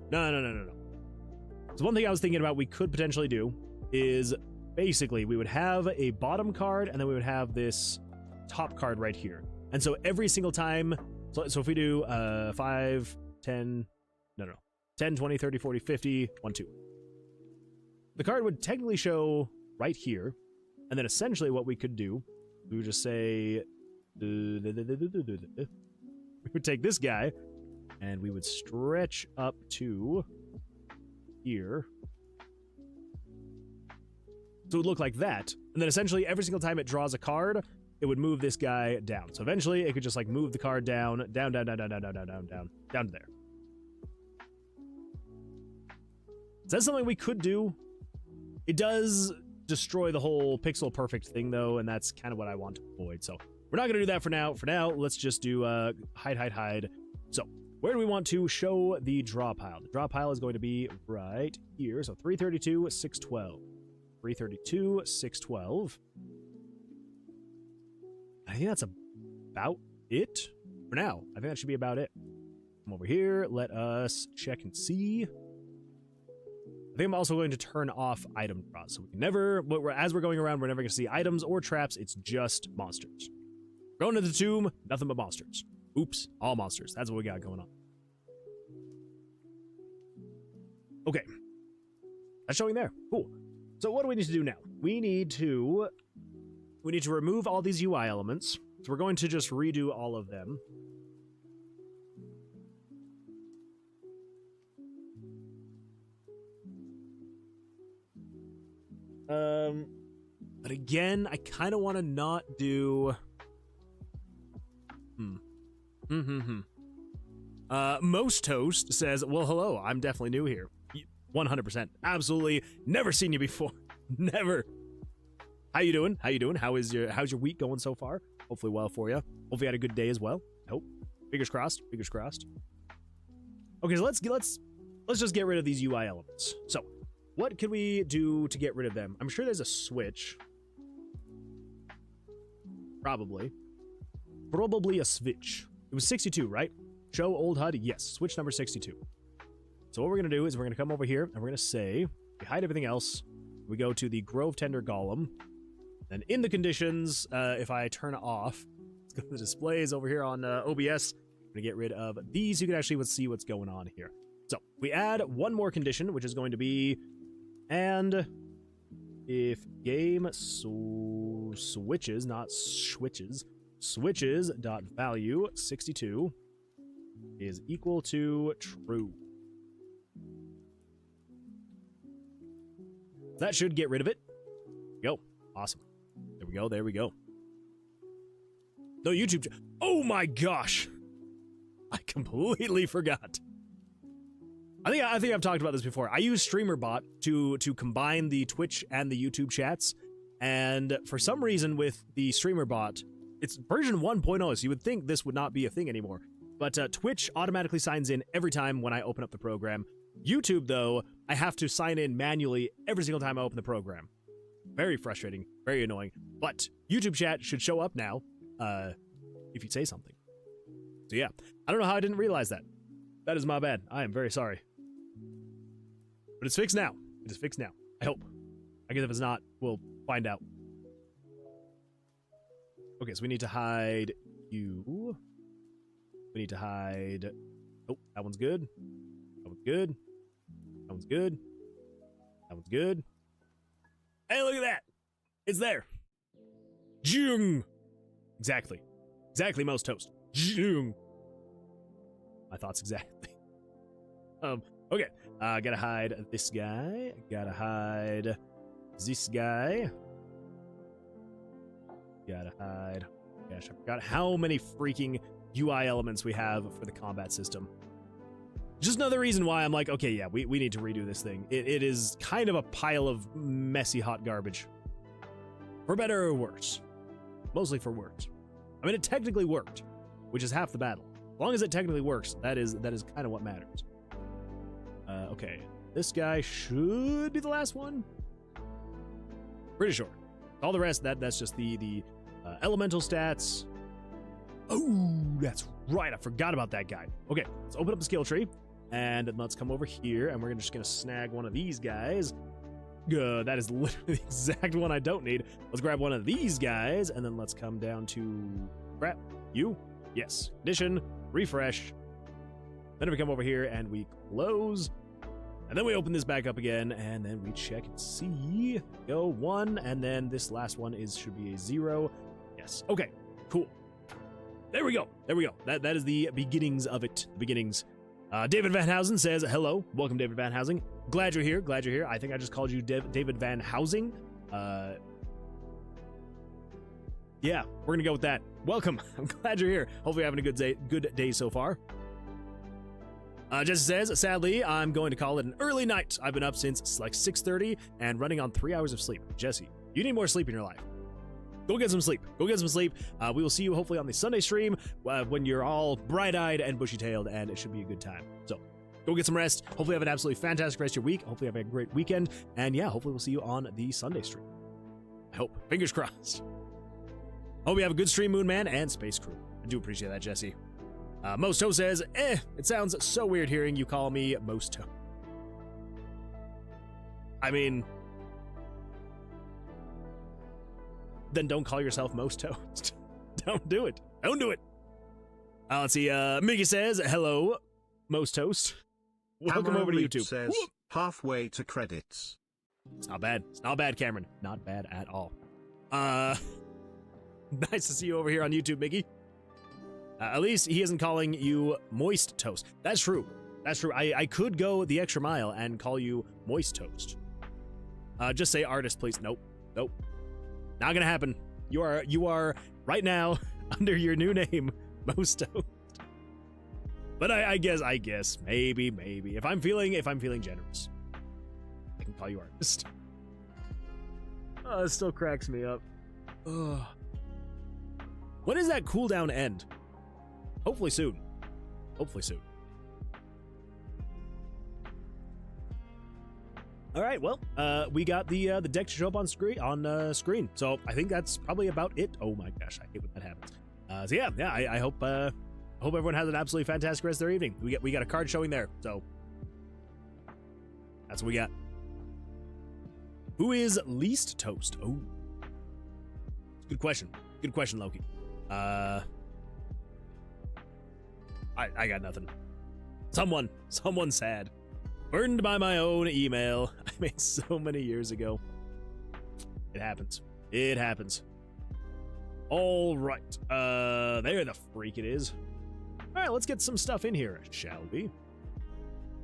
So one thing I was thinking about we could potentially do is basically we would have a bottom card and then we would have this top card right here. And so every single time, so if we do 5, 10, 10, 20, 30, 40, 50, 1, 2. The card would technically show right here. And then essentially what we could do, we would just say, we would take this guy and we would stretch up to here. So it would look like that. And then essentially every single time it draws a card, it would move this guy down. So eventually it could just like move the card down to there. Is that something we could do? It does destroy the whole pixel perfect thing though, and that's kind of what I want to avoid. So we're not going to do that for now. For now, let's just do hide. So where do we want to show the draw pile? The draw pile is going to be right here. So 332, 612. 332, 612. I think that's about it for now. I think that should be about it. Come over here. Let us check and see. I think I'm also going to turn off item draws. So we can never, as we're going around, we're never going to see items or traps. It's just monsters. Going to the tomb, nothing but monsters. Oops, all monsters. That's what we got going on. Okay. That's showing there. Cool. So what do we need to do now? We need to remove all these UI elements. So we're going to just redo all of them. But again, I kind of want to not do... Most Toast says, well, hello, I'm definitely new here. 100%. Absolutely. Never seen you before. Never. How you doing? How's your week going so far? Hopefully well for you. Hopefully you had a good day as well. I hope. Fingers crossed. Okay, so let's just get rid of these UI elements. So, what can we do to get rid of them? I'm sure there's a switch. Probably a switch. It was 62, right? Show old HUD? Yes. Switch number 62. So what we're going to do is we're going to come over here and we're going to say, we hide everything else. We go to the Grove Tender Golem. And in the conditions, if I turn off, let's go to the displays over here on OBS. I'm going to get rid of these. You can actually see what's going on here. So we add one more condition, which is going to be, and if game switches, not switches, switches.value 62 is equal to true. That should get rid of it. Go. Awesome. There we go. No YouTube. Oh my gosh. I completely forgot. I think I've talked about this before. I use StreamerBot to combine the Twitch and the YouTube chats, and for some reason with the StreamerBot, it's version 1.0, so you would think this would not be a thing anymore. But Twitch automatically signs in every time when I open up the program. YouTube, though, I have to sign in manually every single time I open the program. Very frustrating, very annoying. But YouTube chat should show up now if you say something. So yeah, I don't know how I didn't realize that. That is my bad. I am very sorry. But it's fixed now. It is fixed now. I hope. I guess if it's not, we'll find out. Okay, so we need to hide you. We need to hide... Oh, that one's good. That one's good. That one's good. That one's good. Hey, look at that! It's there. Jung. Exactly. Exactly, Most Toast. Jung. My thoughts exactly. Okay. Gotta hide this guy. Gotta hide this guy. Gotta hide. Gosh, I forgot how many freaking UI elements we have for the combat system. Just another reason why I'm like, okay, yeah, we need to redo this thing. It is kind of a pile of messy hot garbage. For better or worse. Mostly for worse. I mean, it technically worked, which is half the battle. As long as it technically works, that is kind of what matters. Okay, this guy should be the last one. Pretty sure. All the rest, that's just the elemental stats. Oh, that's right. I forgot about that guy. Okay, let's open up the skill tree, and let's come over here, and we're just gonna snag one of these guys. Good. That is literally the exact one I don't need. Let's grab one of these guys, and then let's come down to crap. You? Yes. Condition. Refresh. Then we come over here and we close. And then we open this back up again, and then we check and see. Go 1, and then this last one should be a 0. Yes. Okay. Cool. There we go. There we go. That is the beginnings of it. The beginnings. David Van Housen says, hello. Welcome, David Van Housen. Glad you're here. Glad you're here. I think I just called you David Van Housing. Yeah, we're going to go with that. Welcome. I'm glad you're here. Hopefully you're having a good day so far. Jesse says, sadly, I'm going to call it an early night. I've been up since like 6:30 and running on 3 hours of sleep. Jesse, you need more sleep in your life. go get some sleep. Go get some sleep. We will see you hopefully on the Sunday stream when you're all bright-eyed and bushy-tailed, and it should be a good time. So go get some rest. Hopefully have an absolutely fantastic rest of your week. Hopefully have a great weekend. And yeah, hopefully we'll see you on the Sunday stream. I hope. Fingers crossed. Hope you have a good stream, Moon Man and Space Crew. I do appreciate that, Jesse. Mosto says, it sounds so weird hearing you call me Mosto. I mean, then don't call yourself Most Toast. Don't do it. Don't do it. Let's see. Mickey says, hello, Most Toast. Welcome over to YouTube. Says, halfway to credits. It's not bad. It's not bad, Cameron. Not bad at all. Nice to see you over here on YouTube, Mickey. At least he isn't calling you Moist Toast. That's true. That's true. I could go the extra mile and call you Moist Toast. Just say artist, please. Nope. Nope. Not gonna happen. You are right now under your new name, Most Toast. But I guess maybe if I'm feeling generous, I can call you artist. Oh, it still cracks me up. Ugh. When does that cooldown end? Hopefully soon. Hopefully soon. All right, well, we got the deck to show up on screen. So I think that's probably about it. Oh my gosh, I hate when that happens. So yeah, I hope everyone has an absolutely fantastic rest of their evening. We got a card showing there, so that's what we got. Who is least toast? Oh, good question. Good question, Loki. I got nothing. Someone sad. Burned by my own email I made so many years ago. It happens. It happens. All right. There the freak it is. All right, let's get some stuff in here, shall we?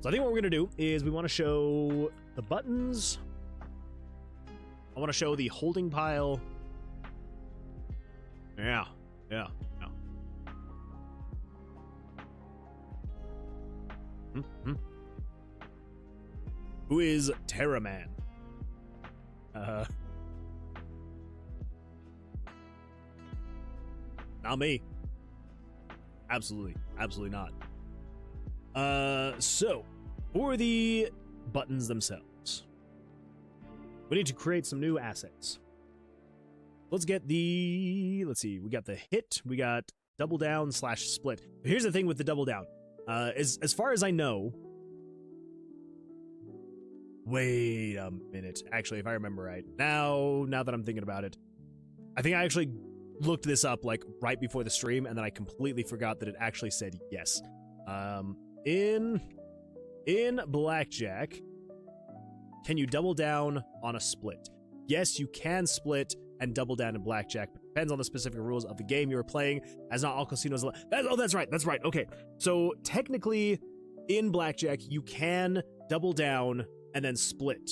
So I think what we're going to do is we want to show the buttons. I want to show the holding pile. Yeah. Who is Terraman? Not me. Absolutely not. So, for the buttons themselves, we need to create some new assets. Let's see, we got the hit, we got double down / split. Here's the thing with the double down. As far as I know, wait a minute. Actually, if I remember right, now that I'm thinking about it, I think I actually looked this up like right before the stream, and then I completely forgot that it actually said yes. In blackjack, can you double down on a split? Yes, you can split and double down in blackjack, but depends on the specific rules of the game you are playing, as not all casinos allow. That's right. Okay, so technically, in blackjack, you can double down and then split.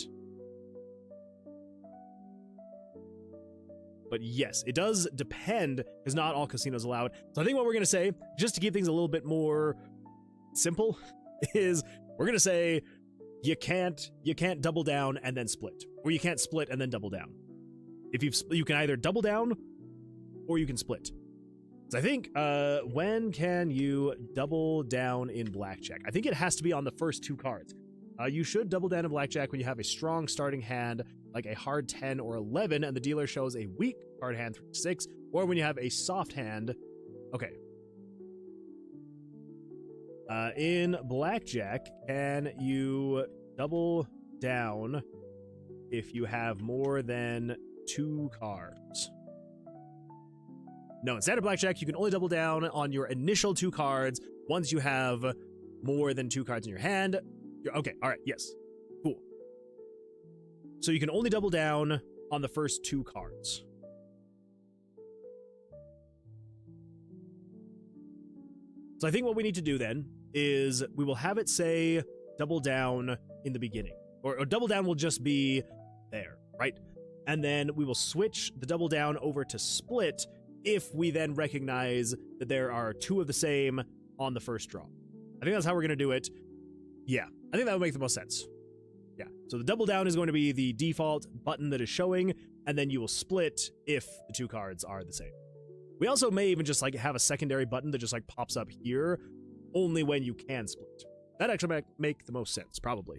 But yes, it does depend, because not all casinos allow it. So I think what we're going to say, just to keep things a little bit more simple, is we're going to say you can't double down and then split, or you can't split and then double down. If you can either double down or you can split. So I think when can you double down in blackjack? I think it has to be on the first two cards. You should double down in blackjack when you have a strong starting hand, like a hard 10 or 11, and the dealer shows a weak hard hand 3-6, or when you have a soft hand. Okay. In blackjack, can you double down if you have more than 2 cards? No, in standard blackjack, you can only double down on your initial 2 cards once you have more than 2 cards in your hand. Okay, all right, yes. Cool. So you can only double down on the first 2 cards. So I think what we need to do then is we will have it say double down in the beginning. Or double down will just be there, right? And then we will switch the double down over to split if we then recognize that there are 2 of the same on the first draw. I think that's how we're going to do it. Yeah, I think that would make the most sense. Yeah, so the double down is going to be the default button that is showing, and then you will split if the two cards are the same. We also may even just like have a secondary button that just like pops up here only when you can split. That actually might make the most sense, probably.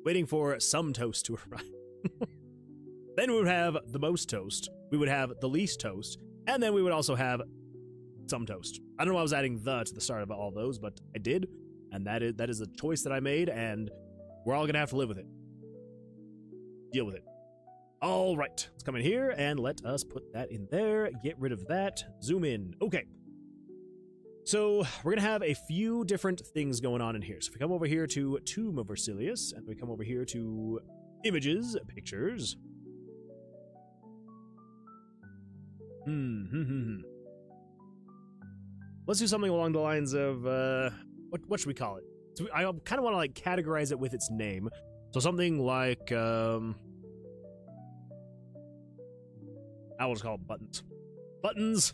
Waiting for some toast to arrive. Then we would have the most toast, we would have the least toast, and then we would also have some toast. I don't know why I was adding the to the start of all those, but I did, and that is a choice that I made, and we're all gonna have to live with it. Deal with it. All right, let's come in here and let us put that in there. Get rid of that. Zoom in. Okay. So we're gonna have a few different things going on in here. So if we come over here to Tomb of Vercilias, and we come over here to images, pictures. Let's do something along the lines of what should we call it? So I kind of want to like categorize it with its name. So something like I will just call it buttons. Buttons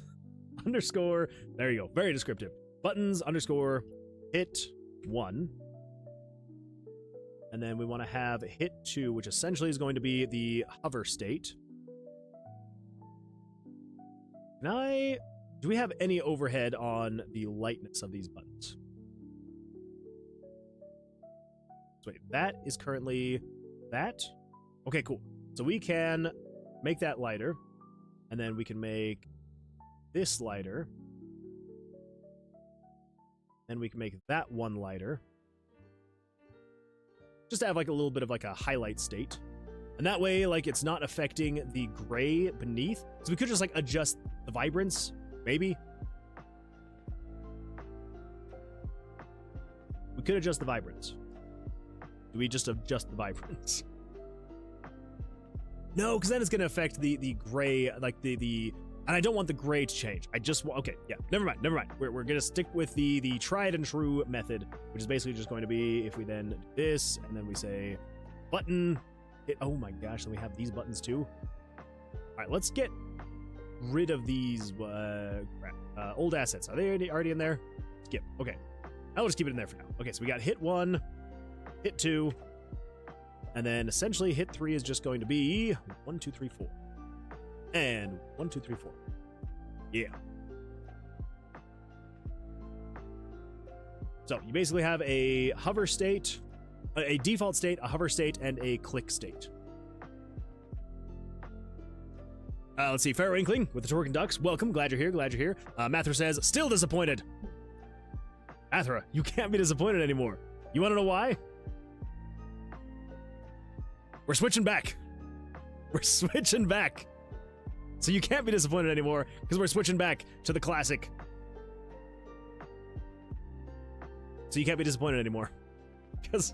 underscore, there you go, very descriptive. Buttons underscore hit 1. And then we want to have hit 2, which essentially is going to be the hover state. Do we have any overhead on the lightness of these buttons? So wait, that is currently that? Okay, cool. So we can make that lighter, and then we can make this lighter, and we can make that one lighter. Just to have like a little bit of like a highlight state. And that way, like, it's not affecting the gray beneath. So we could just like adjust the vibrance, maybe. We could adjust the vibrance. Do we just adjust the vibrance? No, because then it's going to affect the gray, like the and I don't want the gray to change. I just want, okay, yeah, never mind. We're going to stick with the tried and true method, which is basically just going to be if we then do this, and then we say button, hit, oh my gosh, then we have these buttons too. All right, let's get rid of these old assets. Are they already in there? Skip, okay. I'll just keep it in there for now. Okay, so we got hit 1, hit 2, and then essentially hit 3 is just going to be 1, 2, 3, 4. And 1, 2, 3, 4. Yeah. So you basically have a hover state, a default state, a hover state, and a click state. Let's see, Pharaoh Inkling with the Twerking Ducks. Welcome, glad you're here, Mathra says, still disappointed. Mathra, you can't be disappointed anymore. You want to know why? We're switching back. So you can't be disappointed anymore because we're switching back to the classic. So you can't be disappointed anymore. Because,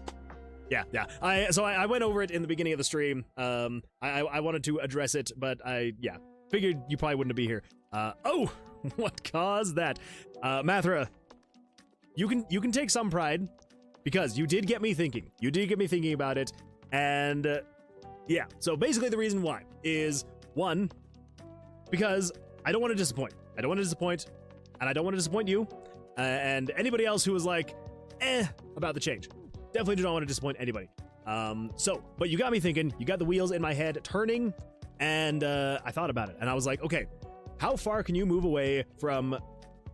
yeah. I went over it in the beginning of the stream. I wanted to address it, but figured you probably wouldn't be here. Oh, what caused that? Mathra, you can take some pride because you did get me thinking. You did get me thinking about it, and yeah. So basically, the reason why is 1. Because I don't want to disappoint. And I don't want to disappoint you. And anybody else who was like, about the change. Definitely do not want to disappoint anybody. But you got me thinking. You got the wheels in my head turning. And I thought about it. And I was like, okay, how far can you move away from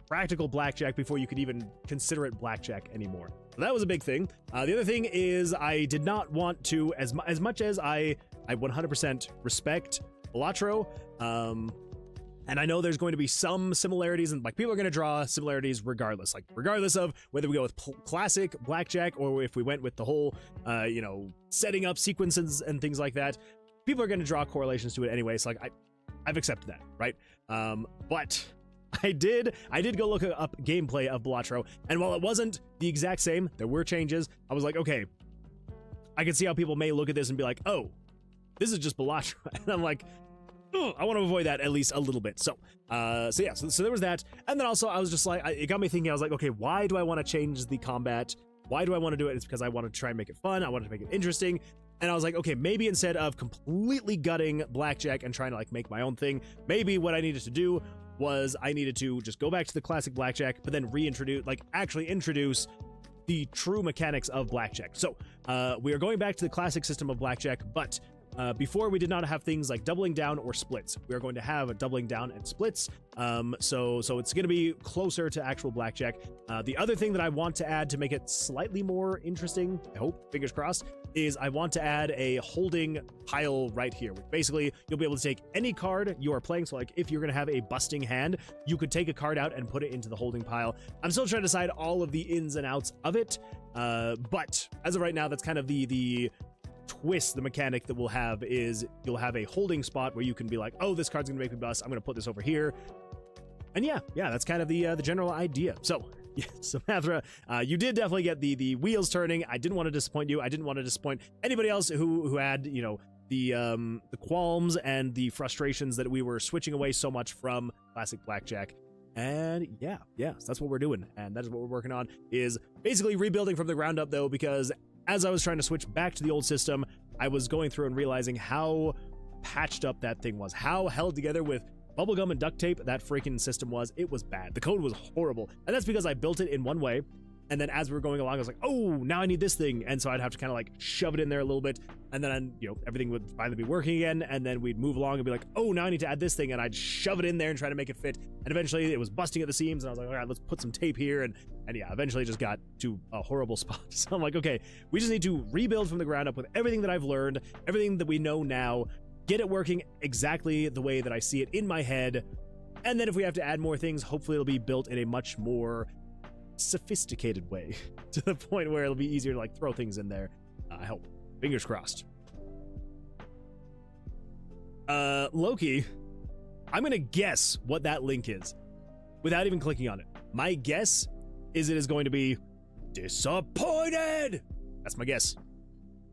practical blackjack before you could even consider it blackjack anymore? So that was a big thing. The other thing is I did not want to, as much as I 100% respect Balatro, and I know there's going to be some similarities, and like people are going to draw similarities regardless of whether we go with classic blackjack or if we went with the whole, setting up sequences and things like that. People are going to draw correlations to it anyway. So like I've accepted that, right? But I did go look up gameplay of Balatro, and while it wasn't the exact same, there were changes. I was like, okay, I can see how people may look at this and be like, oh, this is just Balatro, and I'm like, I want to avoid that at least a little bit. So there was that. And then also I was just like, it got me thinking, I was like, okay, why do I want to change the combat? Why do I want to do it? It's because I want to try and make it fun. I wanted to make it interesting. And I was like, okay, maybe instead of completely gutting blackjack and trying to like make my own thing, maybe what I needed to do was I needed to just go back to the classic blackjack, but then actually introduce the true mechanics of blackjack. So we are going back to the classic system of blackjack, but before we did not have things like doubling down or splits. We are going to have a doubling down and splits. So it's going to be closer to actual blackjack. The other thing that I want to add to make it slightly more interesting, I hope, fingers crossed, is I want to add a holding pile right here. Basically, you'll be able to take any card you are playing. So like if you're going to have a busting hand, you could take a card out and put it into the holding pile. I'm still trying to decide all of the ins and outs of it. But as of right now, that's kind of the twist. The mechanic that we'll have is you'll have a holding spot where you can be like, oh, this card's gonna make me bust, I'm gonna put this over here. And yeah, that's kind of the general idea. So yeah, so Mathra, you did definitely get the wheels turning. I didn't want to disappoint you. I didn't want to disappoint anybody else who had, you know, the qualms and the frustrations that we were switching away so much from classic blackjack. And yeah, so that's what we're doing, and that is what we're working on, is basically rebuilding from the ground up, though, because as I was trying to switch back to the old system, I was going through and realizing how patched up that thing was, how held together with bubblegum and duct tape that freaking system was. It was bad. The code was horrible. And that's because I built it in one way, and then as we were going along, I was like, oh, now I need this thing. And so I'd have to kind of like shove it in there a little bit, and then, you know, everything would finally be working again, and then we'd move along and be like, oh, now I need to add this thing, and I'd shove it in there and try to make it fit. And eventually it was busting at the seams, and I was like, all right, let's put some tape here. And yeah, eventually it just got to a horrible spot. So I'm like, okay, we just need to rebuild from the ground up with everything that I've learned, everything that we know now, get it working exactly the way that I see it in my head. And then if we have to add more things, hopefully it'll be built in a much more sophisticated way to the point where it'll be easier to like throw things in there. I hope. Fingers crossed. Loki, I'm gonna guess what that link is without even clicking on it. My guess is it is going to be disappointed. That's my guess.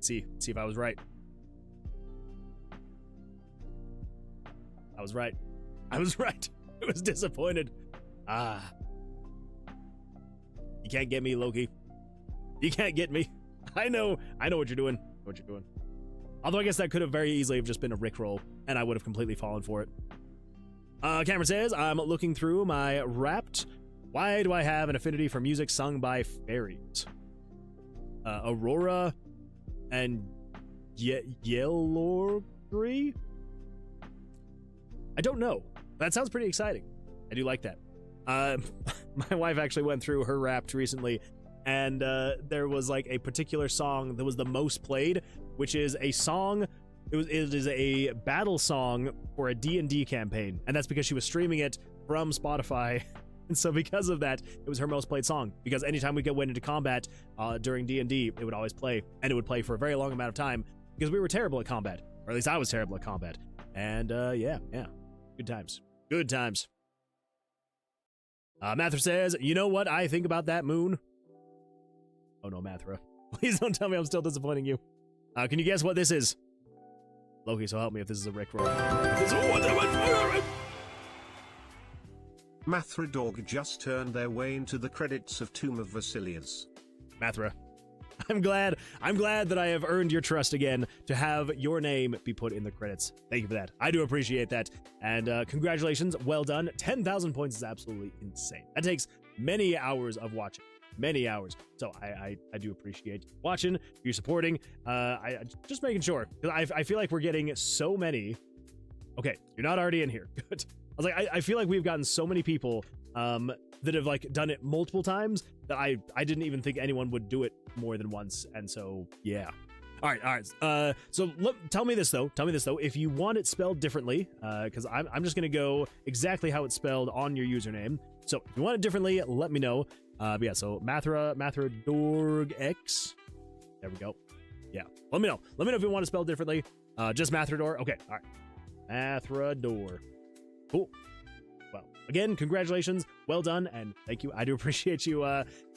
See if I was right. I was right. It was disappointed. You can't get me, Loki. You can't get me. I know what you're doing. Although I guess that could have very easily have just been a rickroll, and I would have completely fallen for it. Cameron says, I'm looking through my Wrapped. Why do I have an affinity for music sung by fairies? Aurora and Yellorgree? I don't know. That sounds pretty exciting. I do like that. My wife actually went through her Wrapped recently, and there was like a particular song that was the most played, which is a song. It is a battle song for a D&D campaign, and that's because she was streaming it from Spotify. And so because of that, it was her most played song, because anytime we went into combat during D&D, it would always play, and it would play for a very long amount of time because we were terrible at combat, or at least I was terrible at combat. And yeah, good times. Mathra says, you know what I think about that moon? Oh no, Mathra. Please don't tell me I'm still disappointing you. Can you guess what this is? Loki, so help me if this is a rickroll. Mathra Dog just turned their way into the credits of Tomb of Vercilias. Mathra, I'm glad that I have earned your trust again to have your name be put in the credits. Thank you for that. I do appreciate that. And congratulations, well done. 10,000 points is absolutely insane. That takes many hours of watching. Many hours. So I do appreciate you watching, you supporting. I just making sure, because I feel like we're getting so many. Okay, you're not already in here. Good. I was like, I feel like we've gotten so many people that have like done it multiple times that I didn't even think anyone would do it more than once. And so yeah. All right. So tell me this though. If you want it spelled differently, because I'm just gonna go exactly how it's spelled on your username. So if you want it differently, let me know. But yeah, so Mathra Dorg X. There we go. Yeah, let me know. Let me know if you want to spell differently. Just Mathrador. Okay, all right. Mathrador. Cool. Well, again, congratulations. Well done, and thank you. I do appreciate you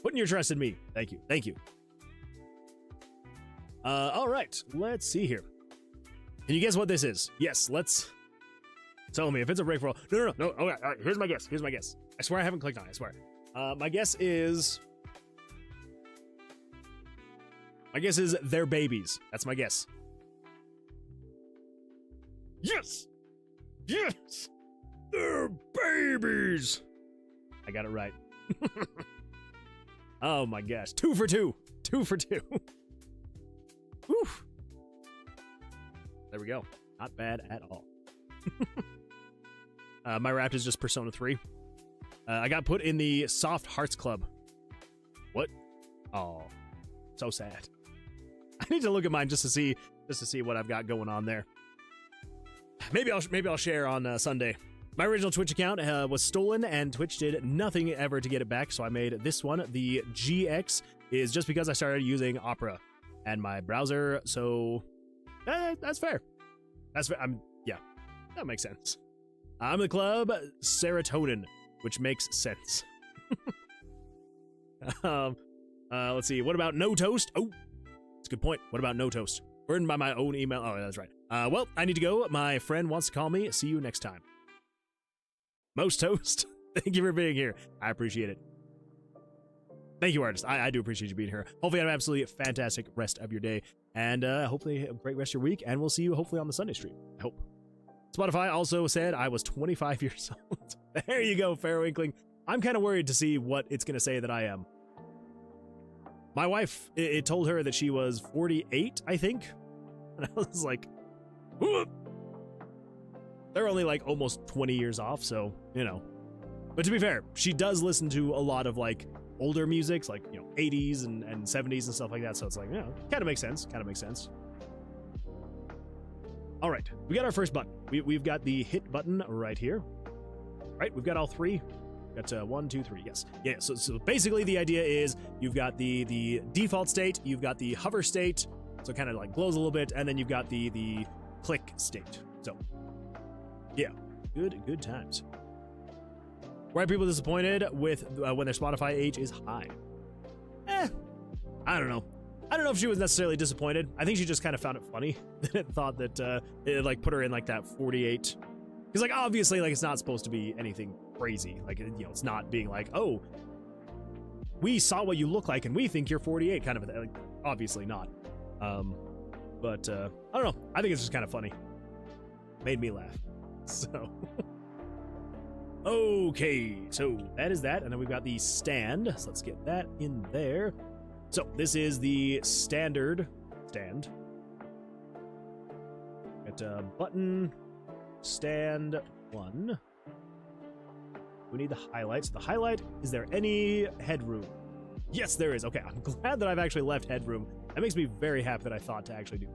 putting your trust in me. Thank you. All right, let's see here. Can you guess what this is? Yes, let's. Tell me if it's a rickroll. No. All right, here's my guess. I swear I haven't clicked on it. I swear. My guess is they're babies. That's my guess. Yes! They're babies! I got it right. Oh my gosh. 2 for 2. 2 for 2. Whew. There we go. Not bad at all. My wrap is just Persona 3. I got put in the Soft Hearts Club. What? Oh, so sad. I need to look at mine just to see what I've got going on there. Maybe I'll share on Sunday. My original Twitch account was stolen, and Twitch did nothing ever to get it back, so I made this one. The GX is just because I started using Opera and my browser, so that's fair. That's fair. Yeah, that makes sense. I'm the club Serotonin, which makes sense. Let's see. What about No Toast? Oh, that's a good point. What about No Toast? Burned by my own email. Oh, that's right. Well, I need to go. My friend wants to call me. See you next time. Most Toast, thank you for being here. I appreciate it. Thank you, artist. I do appreciate you being here. Hopefully, you have an absolutely fantastic rest of your day, and hopefully a great rest of your week, and we'll see you hopefully on the Sunday stream. I hope. Spotify also said I was 25 years old. There you go, Fairwinkling. I'm kind of worried to see what it's going to say that I am. My wife, it told her that she was 48, I think. And I was like, whoop. They're only like almost 20 years off, so, you know. But to be fair, she does listen to a lot of like older musics, like, you know, 80s and 70s and stuff like that. So it's like, you know, kind of makes sense. Kind of makes sense. All right, we got our first button. We've got the hit button right here. Right, we've got all three. Got 1, 2, 3. Yes. Yeah. So basically, the idea is you've got the default state, you've got the hover state, so it kind of like glows a little bit, and then you've got the click state. So yeah, good times. Why are people disappointed with when their Spotify age is high? I don't know. I don't know if she was necessarily disappointed. I think she just kind of found it funny that it thought that it like put her in like that 48. Because like obviously like it's not supposed to be anything crazy. Like, you know, it's not being like, oh, we saw what you look like and we think you're 48 kind of like, obviously not. But I don't know. I think it's just kind of funny. Made me laugh. So okay, so that is that, and then we've got the stand. So let's get that in there. So this is the standard stand. Got button, stand 1. We need the highlights. The highlight, is there any headroom? Yes, there is. Okay, I'm glad that I've actually left headroom. That makes me very happy that I thought to actually do.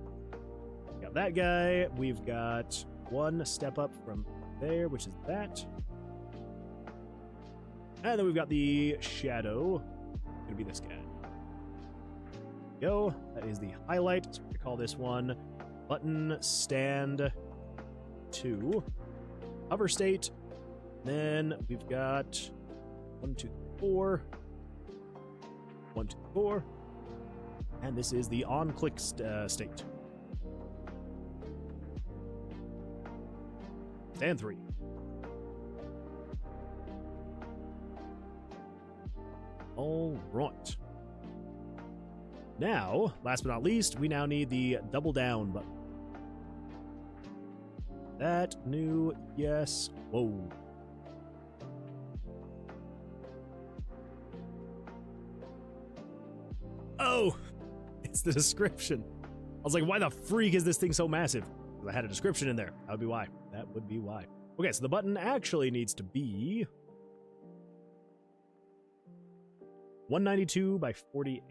Got that guy. We've got 1 step up from there, which is that. And then we've got the shadow. It's gonna be this guy. Go. That is the highlight. So we're gonna call this one button stand 2. Hover state. Then we've got 1, 2, 4. 1, 2, 4. And this is the on click state. Stand 3. All right. Now, last but not least, we now need the double down button. That new, yes. Whoa. Oh, it's the description. I was like, why the freak is this thing so massive? Because I had a description in there. That would be why. That would be why. Okay, so the button actually needs to be 192 by 48.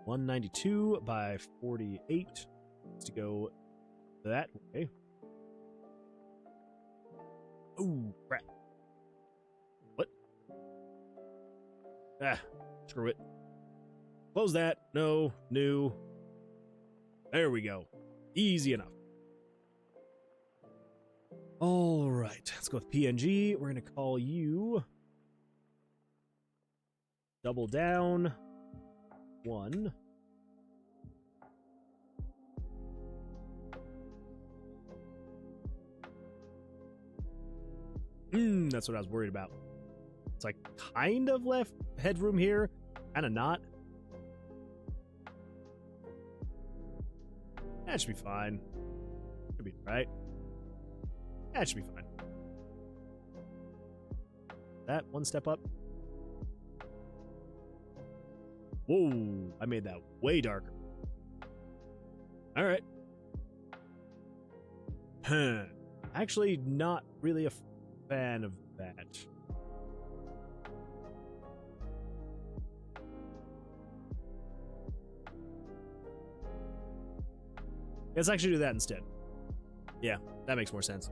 192 by 48. Needs to go that way. Ooh, crap. What? Ah, screw it. Close that. No, new. There we go. Easy enough. All right, let's go with PNG. We're going to call you double down 1. That's what I was worried about. It's like kind of left headroom here, kind of not. That should be fine. Should be right. That should be fine. That 1 step up. Whoa, I made that way darker. All right. Actually, not really a fan of that. Let's actually do that instead. Yeah, that makes more sense.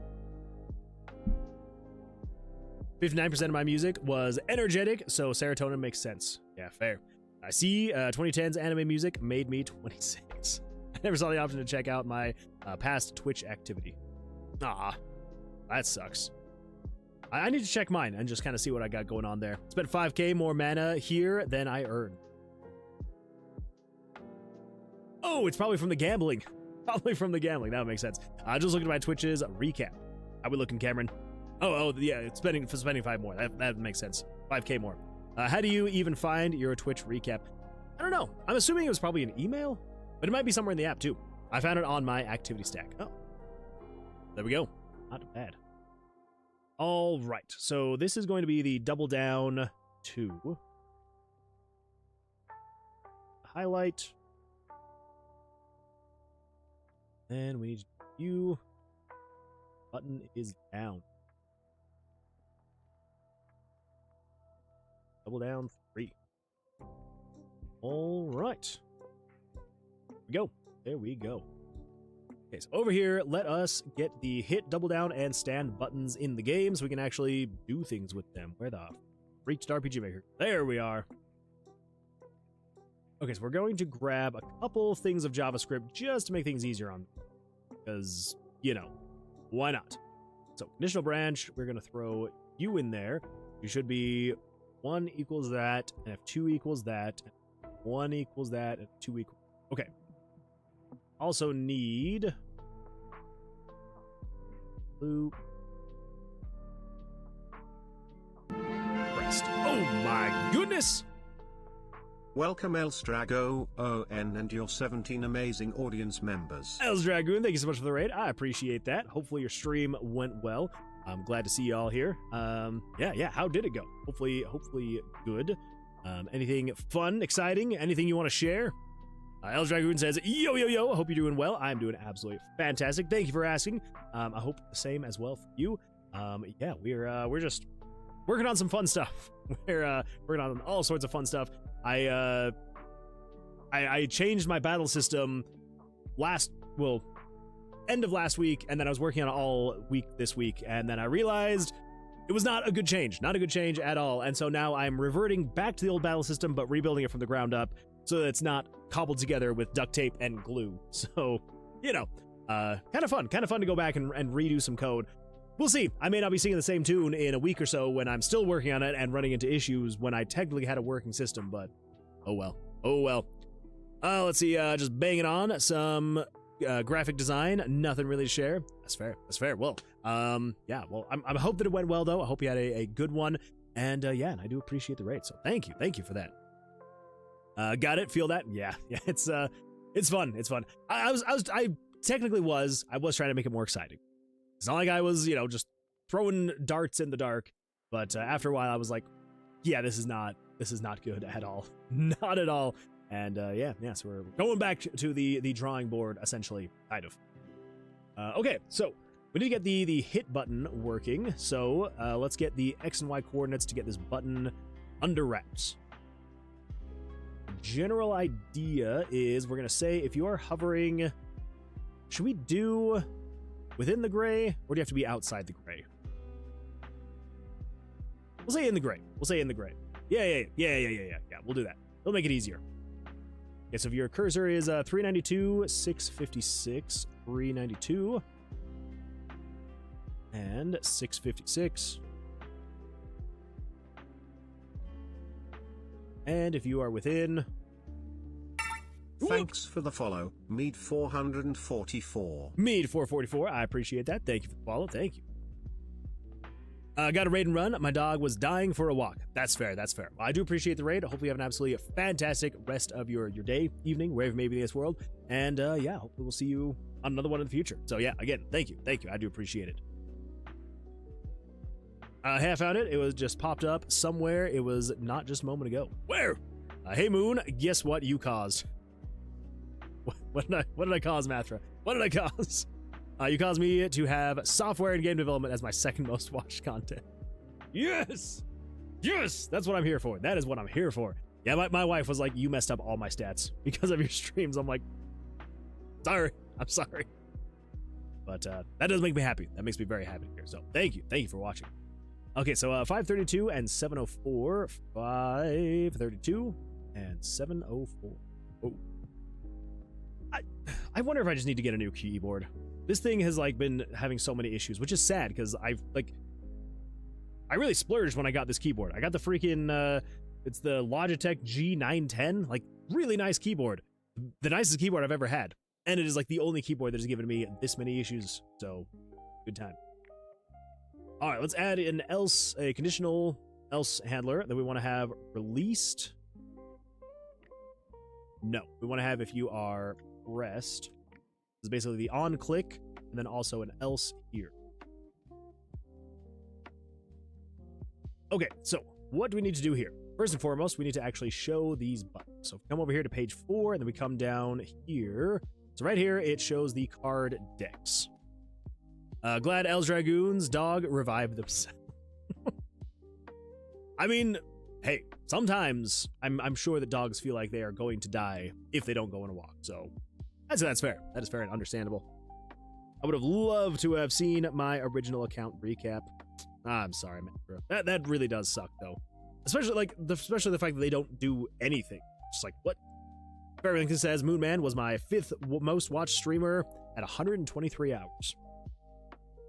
59% of my music was energetic, so serotonin makes sense. Yeah, fair. I see 2010's anime music made me 26. I never saw the option to check out my past Twitch activity. Ah, that sucks. I need to check mine and just kind of see what I got going on there. Spent 5k more mana here than I earned. Oh, it's probably from the gambling. Probably from the gambling. That would make sense. Just looking at my Twitch's recap. How we looking, Cameron? Oh, yeah, it's spending 5 more. That makes sense. 5k more. How do you even find your Twitch recap? I don't know. I'm assuming it was probably an email, but it might be somewhere in the app too. I found it on my activity stack. Oh, there we go. Not bad. All right, so this is going to be the double down 2. Highlight. Then we need you. Button is down. Double down 3. All right. There we go. Okay, so over here, let us get the hit, double down, and stand buttons in the game so we can actually do things with them. Where the freak did RPG Maker? There we are. Okay, so we're going to grab a couple things of JavaScript just to make things easier on, because, you know, why not? So, conditional branch, we're going to throw you in there. You should be 1 equals that, and if 2 equals that, and 1 equals that, and 2 equals... Okay. Also need... Blue. Rest. Oh my goodness! Welcome Elsdrago, ON, and your 17 amazing audience members. Elsdragoon, thank you so much for the raid. I appreciate that. Hopefully your stream went well. I'm glad to see y'all here. Yeah, how did it go? Hopefully good. Anything fun, exciting? Anything you want to share? Elsdragoon says, yo, I hope you're doing well. I'm doing absolutely fantastic. Thank you for asking. I hope the same as well for you. Yeah, we're just working on some fun stuff. We're working on all sorts of fun stuff. I changed my battle system end of last week, and then I was working on it all week this week, and then I realized it was not a good change at all, and so now I'm reverting back to the old battle system, but rebuilding it from the ground up, so that it's not cobbled together with duct tape and glue. So, you know, kind of fun to go back and redo some code. We'll see. I may not be singing the same tune in a week or so when I'm still working on it and running into issues when I technically had a working system, but oh well. Let's see, just banging on some graphic design. Nothing really to share. That's fair. Well, yeah, well, I hope that it went well, though. I hope you had a good one, and yeah, and I do appreciate the raid, so thank you for that. Got it? Feel that? Yeah, it's fun. I technically was trying to make it more exciting. It's not like I was, you know, just throwing darts in the dark, but after a while I was like, yeah, this is not good at all. Not at all. And yeah, so we're going back to the drawing board, essentially, kind of. Okay, so we need to get the hit button working, so let's get the X and Y coordinates to get this button under wraps. General idea is we're going to say if you are hovering, should we do within the gray, or do you have to be outside the gray? We'll say in the gray. Yeah, we'll do that. It'll make it easier. Okay, so if your cursor is 392, 656, 392, and 656. And if you are within... Thanks for the follow, Mead 444. Mead 444, I appreciate that. Thank you for the follow. Thank you. Got a raid and run. My dog was dying for a walk. That's fair. Well, I do appreciate the raid. Hopefully you have an absolutely fantastic rest of your day, evening, wherever you may be in this world. And yeah, hopefully we'll see you on another one in the future. So yeah, again, thank you. I do appreciate it. Hey, I found it. It was just popped up somewhere. It was not just a moment ago. Where? Hey Moon, guess what you caused? What did I cause, Mathra? What did I cause? You caused me to have software and game development as my second most watched content. Yes! Yes! That's what I'm here for. That is what I'm here for. Yeah, my wife was like, you messed up all my stats because of your streams. I'm like, sorry. I'm sorry. But that does make me happy. That makes me very happy here. So thank you. Thank you for watching. Okay, so 532 and 704. 532 and 704. Oh. I wonder if I just need to get a new keyboard. This thing has like been having so many issues, which is sad because I really splurged when I got this keyboard. I got the freaking it's the Logitech G910, like really nice keyboard. The nicest keyboard I've ever had. And it is like the only keyboard that has given me this many issues. So good time. All right, let's add an else, a conditional else handler that we want to have released. No, we want to have if you are pressed. This is basically the on click and then also an else here. Okay, so what do we need to do here? First and foremost, we need to actually show these buttons. So come over here to page 4 and then we come down here. So right here, it shows the card decks. Glad Els Dragoon's dog revived themselves. I mean, hey, sometimes I'm sure that dogs feel like they are going to die if they don't go on a walk. So that's fair. That is fair and understandable. I would have loved to have seen my original account recap. I'm sorry, man. That really does suck, though. Especially the fact that they don't do anything. Just like, what? Fairwinkling says, Moonman was my 5th most watched streamer at 123 hours.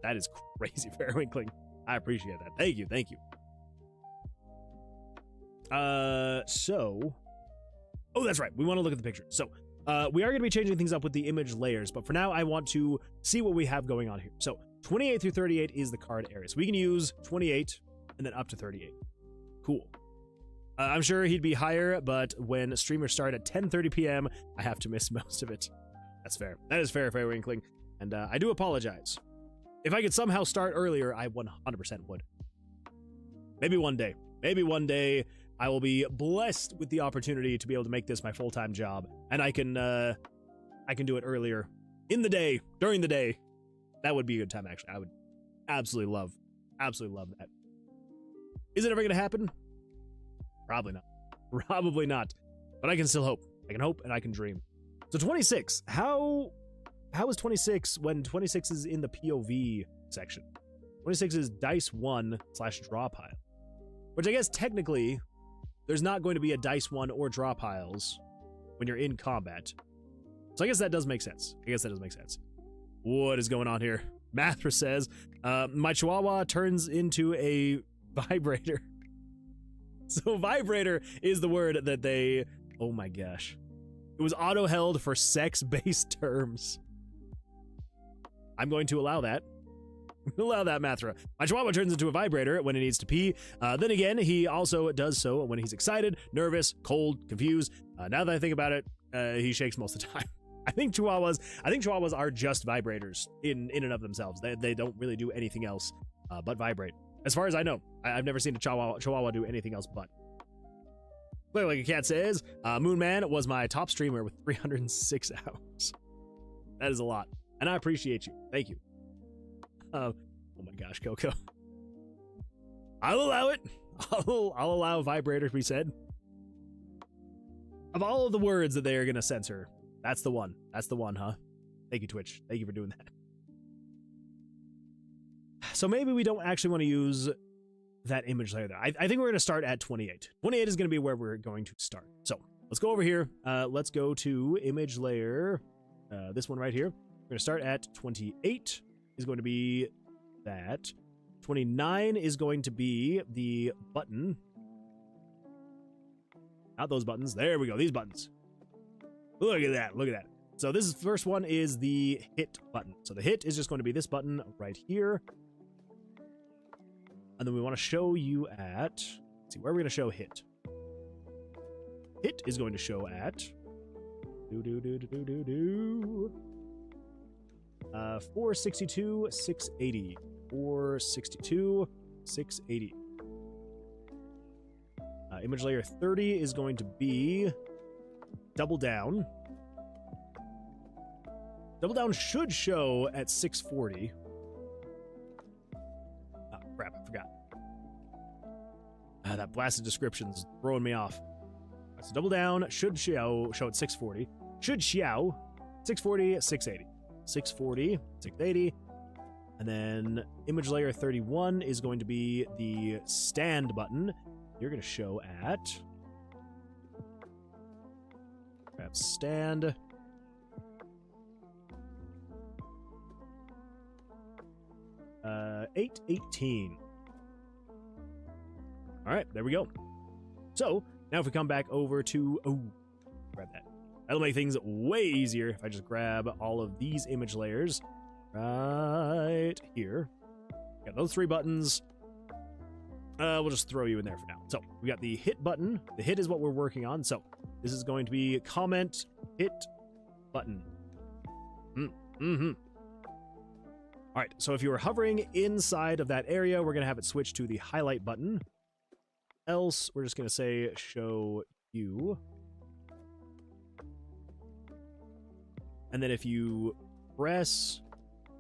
That is crazy, Fairwinkling. I appreciate that. Thank you, thank you. Oh, that's right. We want to look at the picture. So, we are going to be changing things up with the image layers, but for now, I want to see what we have going on here. So, 28 through 38 is the card area. So we can use 28 and then up to 38. Cool. I'm sure he'd be higher, but when streamers start at 10:30 p.m., I have to miss most of it. That's fair. That is fair, Fairwinkling. And I do apologize. If I could somehow start earlier, I 100% would. Maybe one day. Maybe one day I will be blessed with the opportunity to be able to make this my full-time job, and I can do it earlier in the day, during the day. That would be a good time, actually. I would absolutely love that. Is it ever going to happen? Probably not. Probably not. But I can still hope. I can hope and I can dream. So 26. How is 26 when 26 is in the POV section? 26 is dice 1/draw pile. Which I guess technically there's not going to be a dice 1 or draw piles when you're in combat. So I guess that does make sense. What is going on here? Mathra says, my chihuahua turns into a vibrator. So vibrator is the word that they, oh my gosh. It was auto-held for sex-based terms. I'm going to allow that. Allow that, Mathra. My chihuahua turns into a vibrator when it needs to pee. Then again, he also does so when he's excited, nervous, cold, confused. Now that I think about it, he shakes most of the time. I think chihuahuas are just vibrators in and of themselves. They don't really do anything else but vibrate. As far as I know, I've never seen a chihuahua do anything else but. Like a cat says, Moonman was my top streamer with 306 hours. That is a lot. And I appreciate you. Thank you. Oh my gosh, Coco. I'll allow it. I'll allow vibrator to be said. Of all of the words that they are going to censor, that's the one. That's the one, huh? Thank you, Twitch. Thank you for doing that. So maybe we don't actually want to use that image layer there. I think we're going to start at 28. 28 is going to be where we're going to start. So let's go over here. Let's go to image layer. This one right here. We're going to start at 28 is going to be that. 29 is going to be the button. Not those buttons. There we go. These buttons. Look at that. Look at that. So this first one is the hit button. So the hit is just going to be this button right here. And then we want to show you at, let's see, where are we going to show hit? Hit is going to show at 462, 680. 462, 680. Image layer 30 is going to be double down. Double down should show at 640. Oh, crap, I forgot. That blasted description's throwing me off. So double down should show at 640. Should show 640, 680. 640, 680. And then image layer 31 is going to be the stand button. You're going to show at... Grab stand. Uh, 818. All right, there we go. So now if we come back over to... Oh, grab that. That'll make things way easier if I just grab all of these image layers right here. Got those 3 buttons. We'll just throw you in there for now. So we got the hit button. The hit is what we're working on. So this is going to be comment hit button. All right, so if you were hovering inside of that area, we're going to have it switch to the highlight button. Else, we're just going to say show you. And then if you press,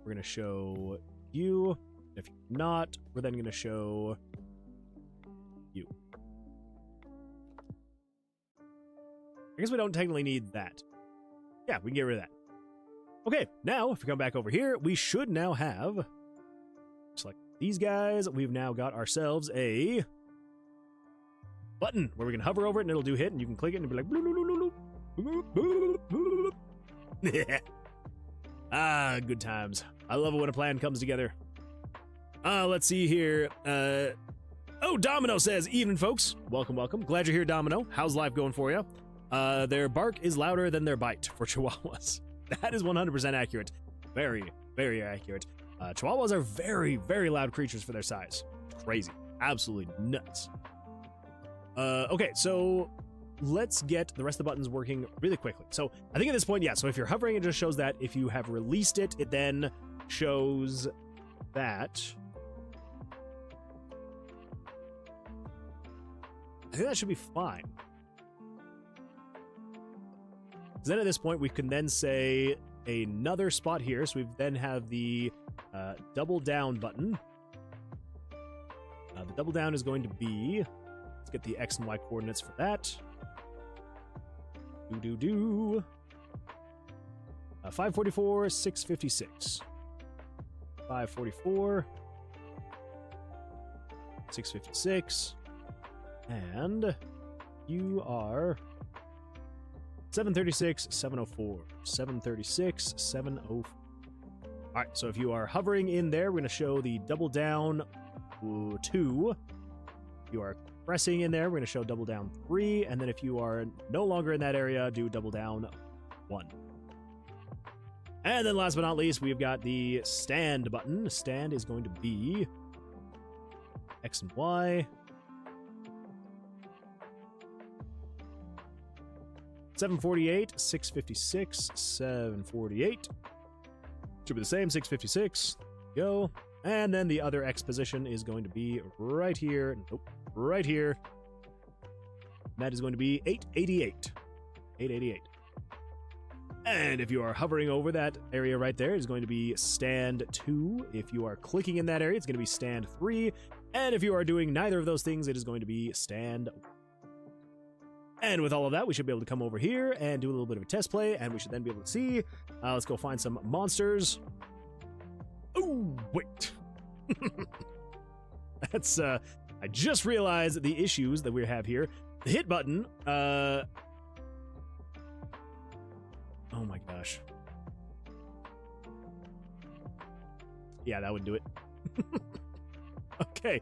we're going to show you. If you're not, we're then going to show you. I guess we don't technically need that. Yeah, we can get rid of that. Okay, now if we come back over here, we should now have, select these guys, we've now got ourselves a button where we can hover over it and it'll do hit, and you can click it and it'll be like, ah, good times. I love it when a plan comes together. Let's see here. Oh, Domino says, evening, folks. Welcome, welcome. Glad you're here, Domino. How's life going for you? Their bark is louder than their bite for Chihuahuas. That is 100% accurate. Very, very accurate. Chihuahuas are very, very loud creatures for their size. Crazy. Absolutely nuts. Okay, so let's get the rest of the buttons working really quickly. So I think at this point, yeah, so if you're hovering, it just shows that. If you have released it, it then shows that. I think that should be fine. Then at this point, we can then say another spot here. So we then have the double down button. The double down is going to be, let's get the X and Y coordinates for that. 544, 656. 544, 656. And you are 736, 704. 736, 704. All right, so if you are hovering in there, we're going to show the double down 2. If you are pressing in there, we're going to show double down 3. And then if you are no longer in that area, do double down 1. And then last but not least, we've got the stand button. Stand is going to be X and Y. 748, 656, 748. Should be the same, 656. Go. And then the other X position is going to be right here. Nope, right here. That is going to be 888. 888. And if you are hovering over that area right there, it's going to be stand 2. If you are clicking in that area, it's going to be stand 3. And if you are doing neither of those things, it is going to be stand 1. And with all of that, we should be able to come over here and do a little bit of a test play, and we should then be able to see. Let's go find some monsters. Oh, wait. That's, I just realized the issues that we have here. The hit button, oh my gosh. Yeah, that would do it. Okay.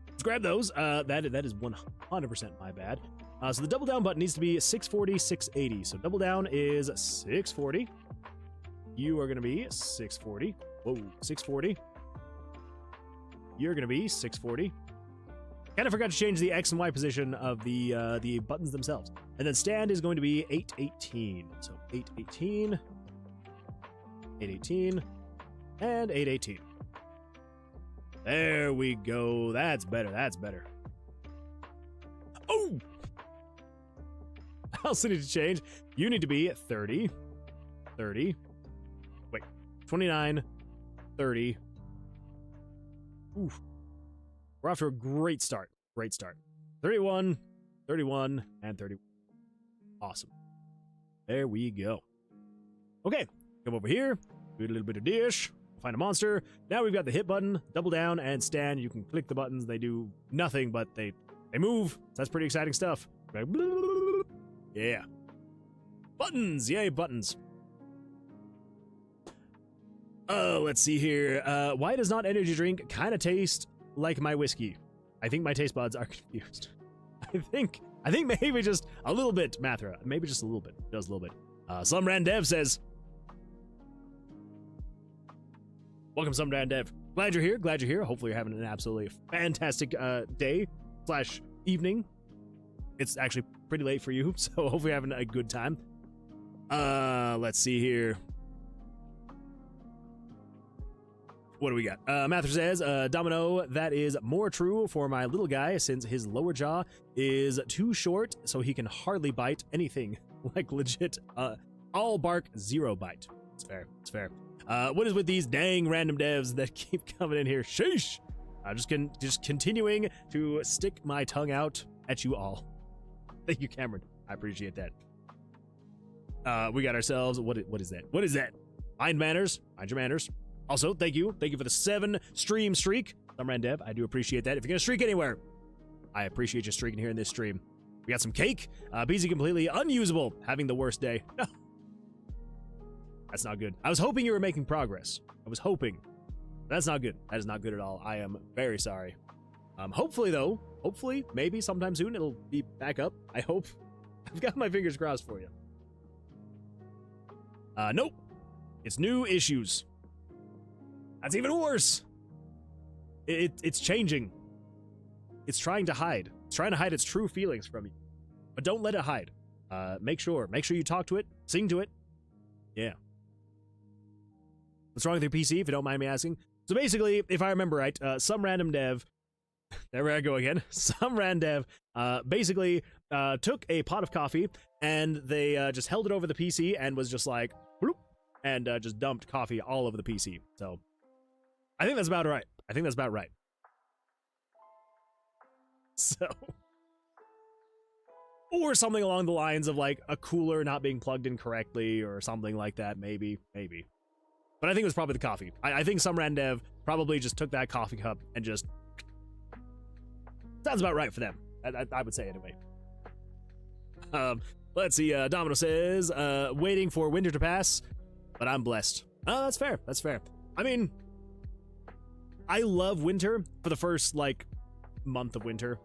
Let's grab those. That is 100% my bad. So the double down button needs to be 640, 680. So double down is 640. You are going to be 640. Whoa, 640. You're going to be 640. Kind of forgot to change the X and Y position of the buttons themselves. And then stand is going to be 818. So 818, 818, and 818. There we go. That's better. That's better. Oh, I also need to change. You need to be 30. 30. Wait. 29. 30. Oof. We're off to a great start. Great start. 31. 31. And 31. Awesome. There we go. Okay. Come over here. Do a little bit of dish. Find a monster. Now we've got the hit button, double down, and stand. You can click the buttons. They do nothing, but they move. So that's pretty exciting stuff. Yeah. Buttons. Yay, buttons. Oh, let's see here. Why does not energy drink kind of taste like my whiskey? I think my taste buds are confused. I think maybe just a little bit, Mathra. Maybe just a little bit. Just a little bit. Some Randev says, welcome, Some Randev. Glad you're here. Glad you're here. Hopefully you're having an absolutely fantastic day / evening. It's actually pretty late for you, so hopefully you're having a good time. Let's see here. What do we got? Mather says, Domino, that is more true for my little guy since his lower jaw is too short so he can hardly bite anything. Like legit, all bark, zero bite. It's fair. It's fair. What is with these dang random devs that keep coming in here? Sheesh! Just continuing to stick my tongue out at you all. Thank you, Cameron. I appreciate that. We got ourselves, what is that? What is that? Mind manners. Mind your manners. Also, thank you. Thank you for the 7 stream streak. Some Randev, I do appreciate that. If you're going to streak anywhere, I appreciate you streaking here in this stream. We got some cake. BZ completely unusable. Having the worst day. No. That's not good. I was hoping you were making progress. I was hoping. That's not good. That is not good at all. I am very sorry. Hopefully, though, maybe sometime soon, it'll be back up. I hope. I've got my fingers crossed for you. Nope. It's new issues. That's even worse. It's changing. It's trying to hide. It's trying to hide its true feelings from you. But don't let it hide. Make sure you talk to it, sing to it. Yeah. What's wrong with your PC, if you don't mind me asking? So basically, if I remember right, some random dev, there we go again, some random dev basically took a pot of coffee and they just held it over the PC and was just like, bloop, and just dumped coffee all over the PC. So I think that's about right. I think that's about right. So, or something along the lines of like a cooler not being plugged in correctly or something like that. Maybe. But I think it was probably the coffee. I think some Randev probably just took that coffee cup and just... Sounds about right for them. I would say anyway. Let's see. Domino says, waiting for winter to pass, but I'm blessed. Oh, that's fair. That's fair. I mean, I love winter for the first, like, month of winter.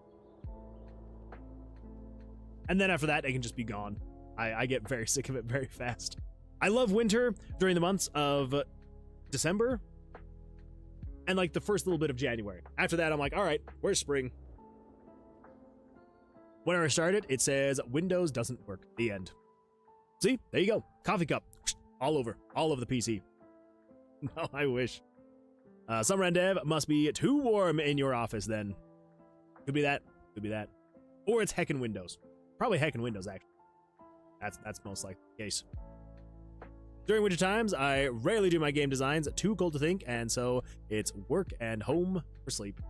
And then after that, it can just be gone. I get very sick of it very fast. I love winter during the months of December and like the first little bit of January. After that, I'm like, all right, where's spring? Whenever I started, it says Windows doesn't work. The end. See, there you go. Coffee cup all over the PC. No, I wish. Some Randev must be too warm in your office then. Could be that. Could be that. Or it's heckin' Windows. Probably heckin' Windows, actually. That's most likely the case. During winter times, I rarely do my game designs. Too cold to think, and so it's work and home for sleep.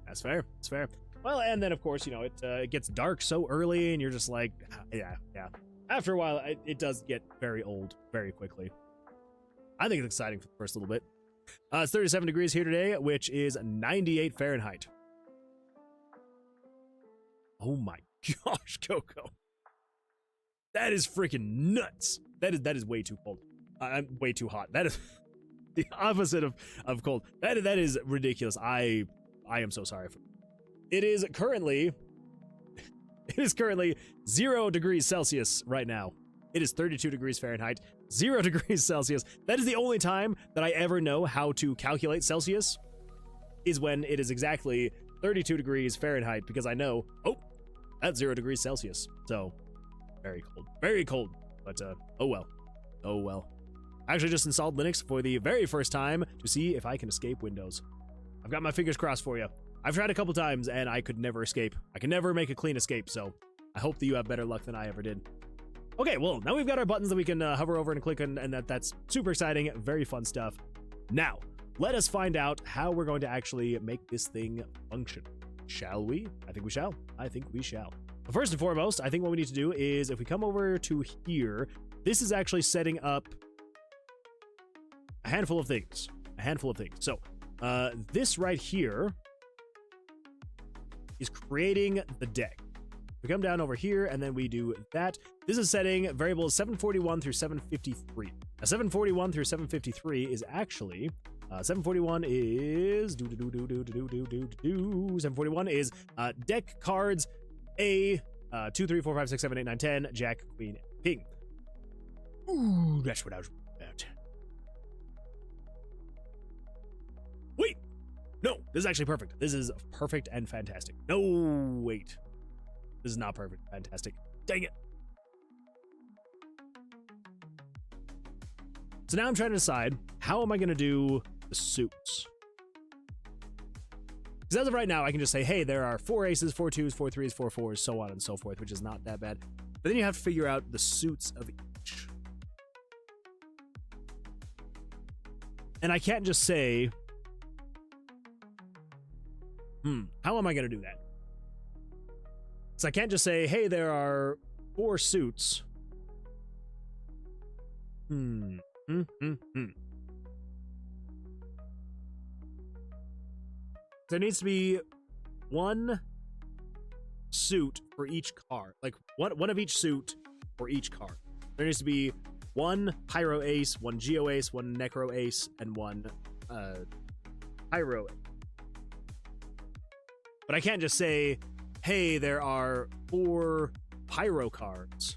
That's fair. That's fair. Well, and then, of course, you know, it gets dark so early, and you're just like, yeah. After a while, it does get very old very quickly. I think it's exciting for the first little bit. It's 37 degrees here today, which is 98 Fahrenheit. Oh my gosh, Coco. That is freaking nuts. That is way too cold. I'm way too hot. That is the opposite of cold. That is ridiculous. I am so sorry. It is currently 0 degrees Celsius right now. It is 32 degrees Fahrenheit, 0 degrees Celsius. That is the only time that I ever know how to calculate Celsius, is when it is exactly 32 degrees Fahrenheit, because I know, oh, that's 0 degrees Celsius. So, very cold. Very cold. But, oh well. Oh well. I actually just installed Linux for the very first time to see if I can escape Windows. I've got my fingers crossed for you. I've tried a couple times and I could never escape. I can never make a clean escape, so I hope that you have better luck than I ever did. Okay, well, now we've got our buttons that we can hover over and click on, and that's super exciting, very fun stuff. Now, let us find out how we're going to actually make this thing function. Shall we? I think we shall. I think we shall. But first and foremost, I think what we need to do is, if we come over to here, this is actually setting up a handful of things. So, this right here is creating the deck. We come down over here, and then we do that. This is setting variables 741 through 753. Now, 741 through 753 is actually 741 is 741 is deck cards A 2, 3, 4, 5, 6, 7, 8, 9, 10, Jack, Queen, King. Ooh, that's what I was about. Wait, no, this is actually perfect. This is perfect and fantastic. No, wait. This is not perfect. Fantastic. Dang it. So now I'm trying to decide, how am I going to do the suits? Because as of right now, I can just say, hey, there are 4 aces, 4 twos, 4 threes, 4 fours, so on and so forth, which is not that bad. But then you have to figure out the suits of each. And I can't just say, how am I going to do that? So I can't just say, hey, there are 4 suits. There needs to be 1 suit for each card. Like, one of each suit for each card. There needs to be 1 Pyro Ace, 1 Geo Ace, 1 Necro Ace, and 1 Pyro Ace. But I can't just say, hey, there are 4 Pyro cards.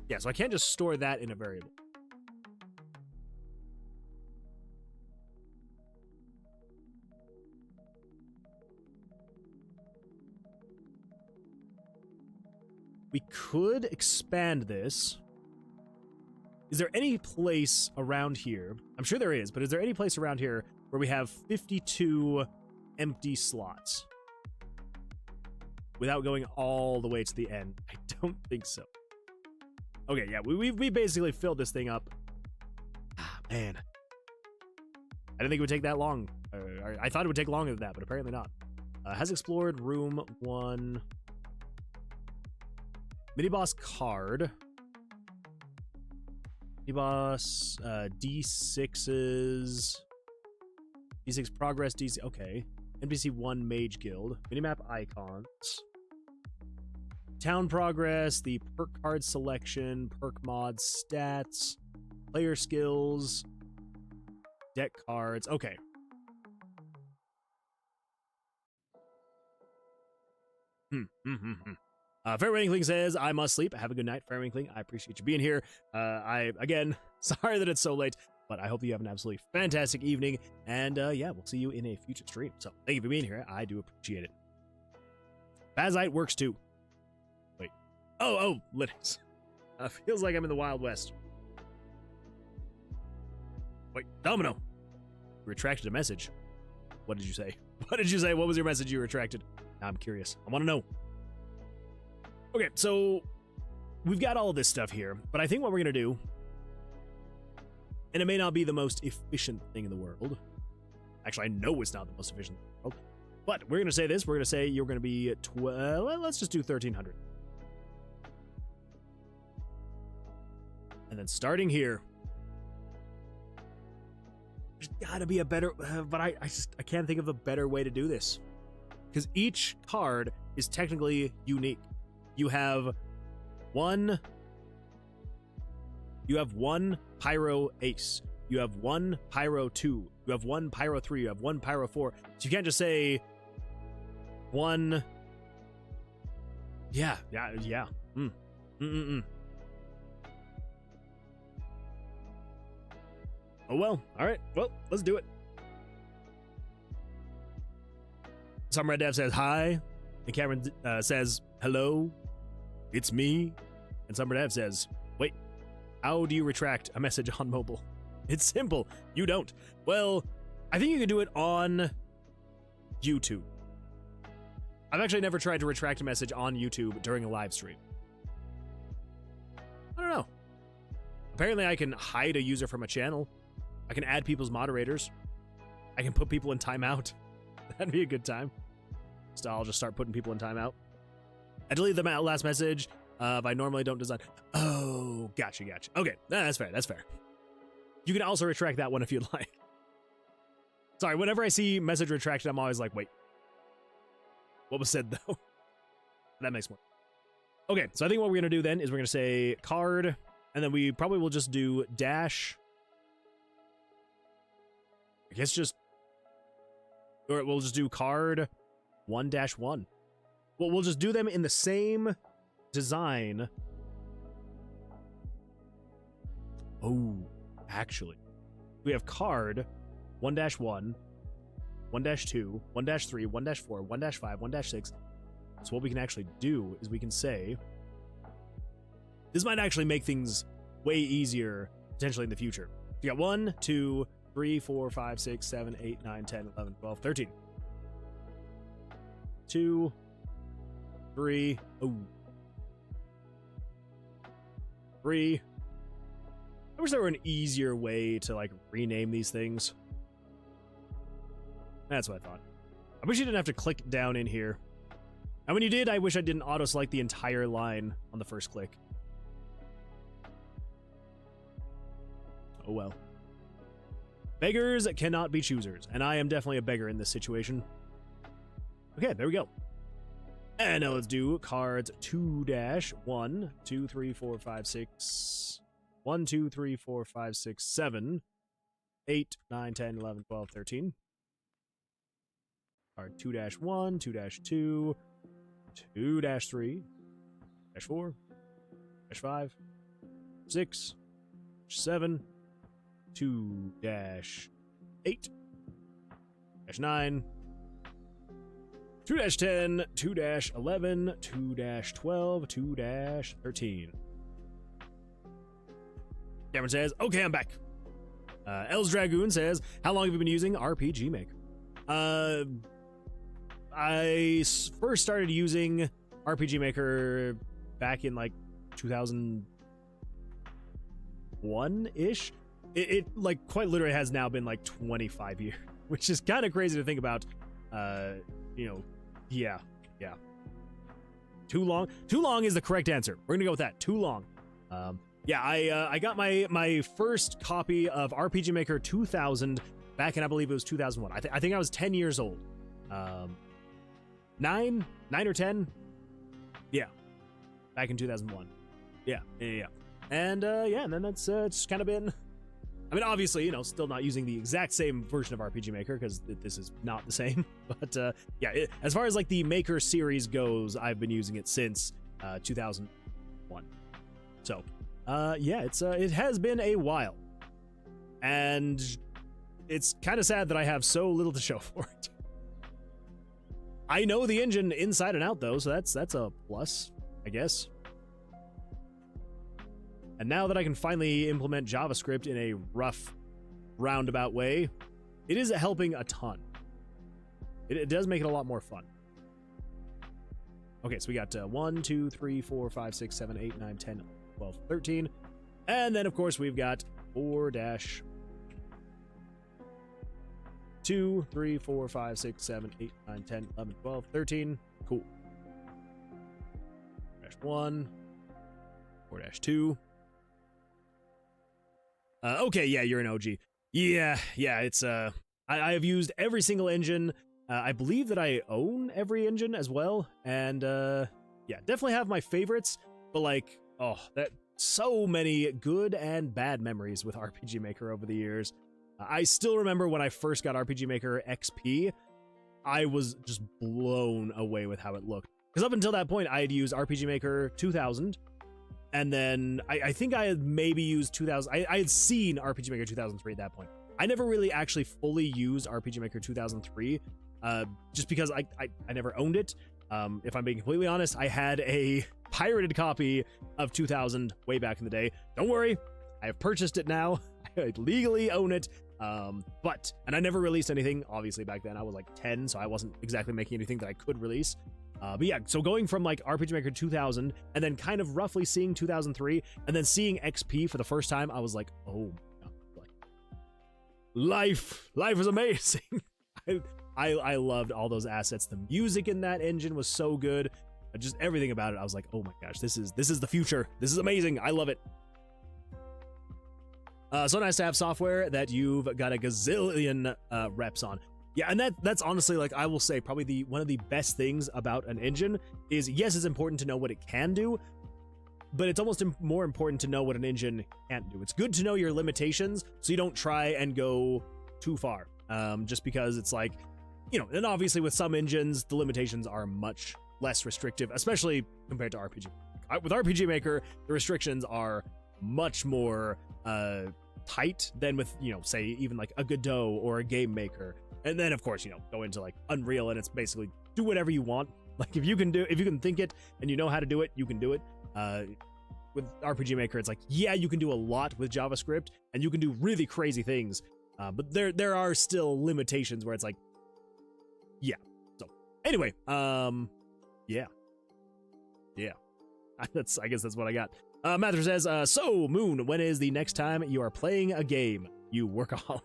Yeah, so I can't just store that in a variable. We could expand this. Is there any place around here? I'm sure there is, but is there any place around here where we have 52 empty slots without going all the way to the end? I don't think so. Okay, yeah, we basically filled this thing up. Ah, man. I didn't think it would take that long. I thought it would take longer than that, but apparently not. Has explored room 1. Mini-boss card. Mini-boss, D6s. D6 progress, D6, okay. NPC 1 Mage Guild. Minimap icons. Town progress, the perk card selection, perk mod stats, player skills, deck cards. Okay. Fairwinkling says, I must sleep. Have a good night, Fairwinkling. I appreciate you being here. Again, sorry that it's so late, but I hope you have an absolutely fantastic evening. And yeah, we'll see you in a future stream. So thank you for being here. I do appreciate it. Bazite works too. Wait. Oh, Linux. Feels like I'm in the Wild West. Wait, Domino. You retracted a message. What did you say? What did you say? What was your message you retracted? I'm curious. I want to know. Okay, so we've got all of this stuff here, but I think what we're going to do, and it may not be the most efficient thing in the world. Actually, I know it's not the most efficient thing in the world. But we're going to say this. We're going to say you're going to be 12. Let's just do 1,300. And then starting here. There's got to be a better... but I can't think of a better way to do this. Because each card is technically unique. You have one Pyro Ace. You have 1 Pyro 2. You have 1 Pyro 3. You have 1 Pyro 4. So you can't just say 1. Yeah. Oh well. All right. Well, let's do it. Some Red Dev says hi, and Cameron says hello. It's me. And some Red Dev says, wait, how do you retract a message on mobile? It's simple. You don't. Well, I think you can do it on YouTube. I've actually never tried to retract a message on YouTube during a live stream. I don't know. Apparently I can hide a user from a channel. I can add people's moderators. I can put people in timeout. That'd be a good time. So I'll just start putting people in timeout. I deleted the last message. I normally don't design. Oh, gotcha. Okay, that's fair. You can also retract that one if you'd like. Sorry, whenever I see message retracted, I'm always like, wait. What was said, though? That makes more. Okay, so I think what we're going to do then is we're going to say card, and then we probably will just do dash. I guess just... Or we'll just do card 1-1. Well, we'll just do them in the same design. Oh, actually. We have card 1-1, 1-2, 1-3, 1-4, 1-5, 1-6. So what we can actually do is we can say... This might actually make things way easier, potentially in the future. You got 1, 2, 3, 4, 5, 6, 7, 8, 9, 10, 11, 12, 13. 2, 3, oh. 3. I wish there were an easier way to, like, rename these things. That's what I thought. I wish you didn't have to click down in here. And when you did, I wish I didn't auto-select the entire line on the first click. Oh well. Beggars cannot be choosers, and I am definitely a beggar in this situation. Okay, there we go. And now let's do cards 2-1, 2, 3, 4, 5, 6, 1, 2, 3, 4, 5, 6, 7, 8, 9, 10, 11, 12, 13. Card 2-1, 2-2, 2-3, 4, 5, 6, 7, 2-8, 2-9, 2-10, 2-11, 2-12, 2-13. Cameron says, okay, I'm back. Els Dragoon says, how long have you been using RPG Maker? I first started using RPG Maker back in like 2001-ish. It like quite literally has now been like 25 years, which is kind of crazy to think about. You know, yeah. Too long is the correct answer. We're gonna go with that. Too long. Yeah, I got my first copy of RPG Maker 2000 back in, I believe it was 2001. I think I was 10 years old. 9 or 10. Yeah, back in 2001. Yeah. And and then that's it's kind of been. I mean, obviously, you know, still not using the exact same version of RPG Maker because this is not the same. But yeah, as far as like the Maker series goes, I've been using it since 2001. So yeah, it has been a while, and it's kind of sad that I have so little to show for it. I know the engine inside and out though, so that's a plus, I guess. And now that I can finally implement JavaScript in a rough, roundabout way, it is helping a ton. It does make it a lot more fun. Okay, so we got 1, 2, 3, 4, 5, 6, 7, 8, 9, 10, 12, 13. And then, of course, we've got 4-2, 3, 4, 5, 6, 7, 8, 9, 10, 11, 12, 13. Cool. 4-1, 4-2. Okay, yeah, you're an OG. Yeah, it's, I have used every single engine. I believe that I own every engine as well. And, yeah, definitely have my favorites. But, like, oh, that so many good and bad memories with RPG Maker over the years. I still remember when I first got RPG Maker XP, I was just blown away with how it looked. Because up until that point, I had used RPG Maker 2000. And then I think I had maybe used 2000. I had seen RPG Maker 2003 at that point. I never really actually fully used RPG Maker 2003 just because I never owned it. If I'm being completely honest, I had a pirated copy of 2000 way back in the day. Don't worry, I have purchased it now. I legally own it. And I never released anything. Obviously, back then I was like 10, so I wasn't exactly making anything that I could release. But yeah, so going from like RPG Maker 2000 and then kind of roughly seeing 2003 and then seeing XP for the first time, I was like, oh my God, like, life is amazing. I loved all those assets. The music in that engine was so good. Just everything about it, I was like, oh my gosh, this is the future. This is amazing. I love it. So nice to have software that you've got a gazillion reps on. Yeah, and that's honestly, like, I will say probably one of the best things about an engine is, yes, it's important to know what it can do, but it's almost more important to know what an engine can't do. It's good to know your limitations so you don't try and go too far. Just because it's like, you know, and obviously with some engines, the limitations are much less restrictive, especially compared to RPG. With RPG Maker, the restrictions are much more tight than with, you know, say even like a Godot or a Game Maker. And then of course, you know, go into like Unreal and it's basically do whatever you want. Like if you can think it and you know how to do it, you can do it. With RPG Maker, it's like, yeah, you can do a lot with JavaScript and you can do really crazy things. But there are still limitations where it's like, yeah. So anyway, yeah. I guess that's what I got. Mather says, so Moon, when is the next time you are playing a game, you workaholic?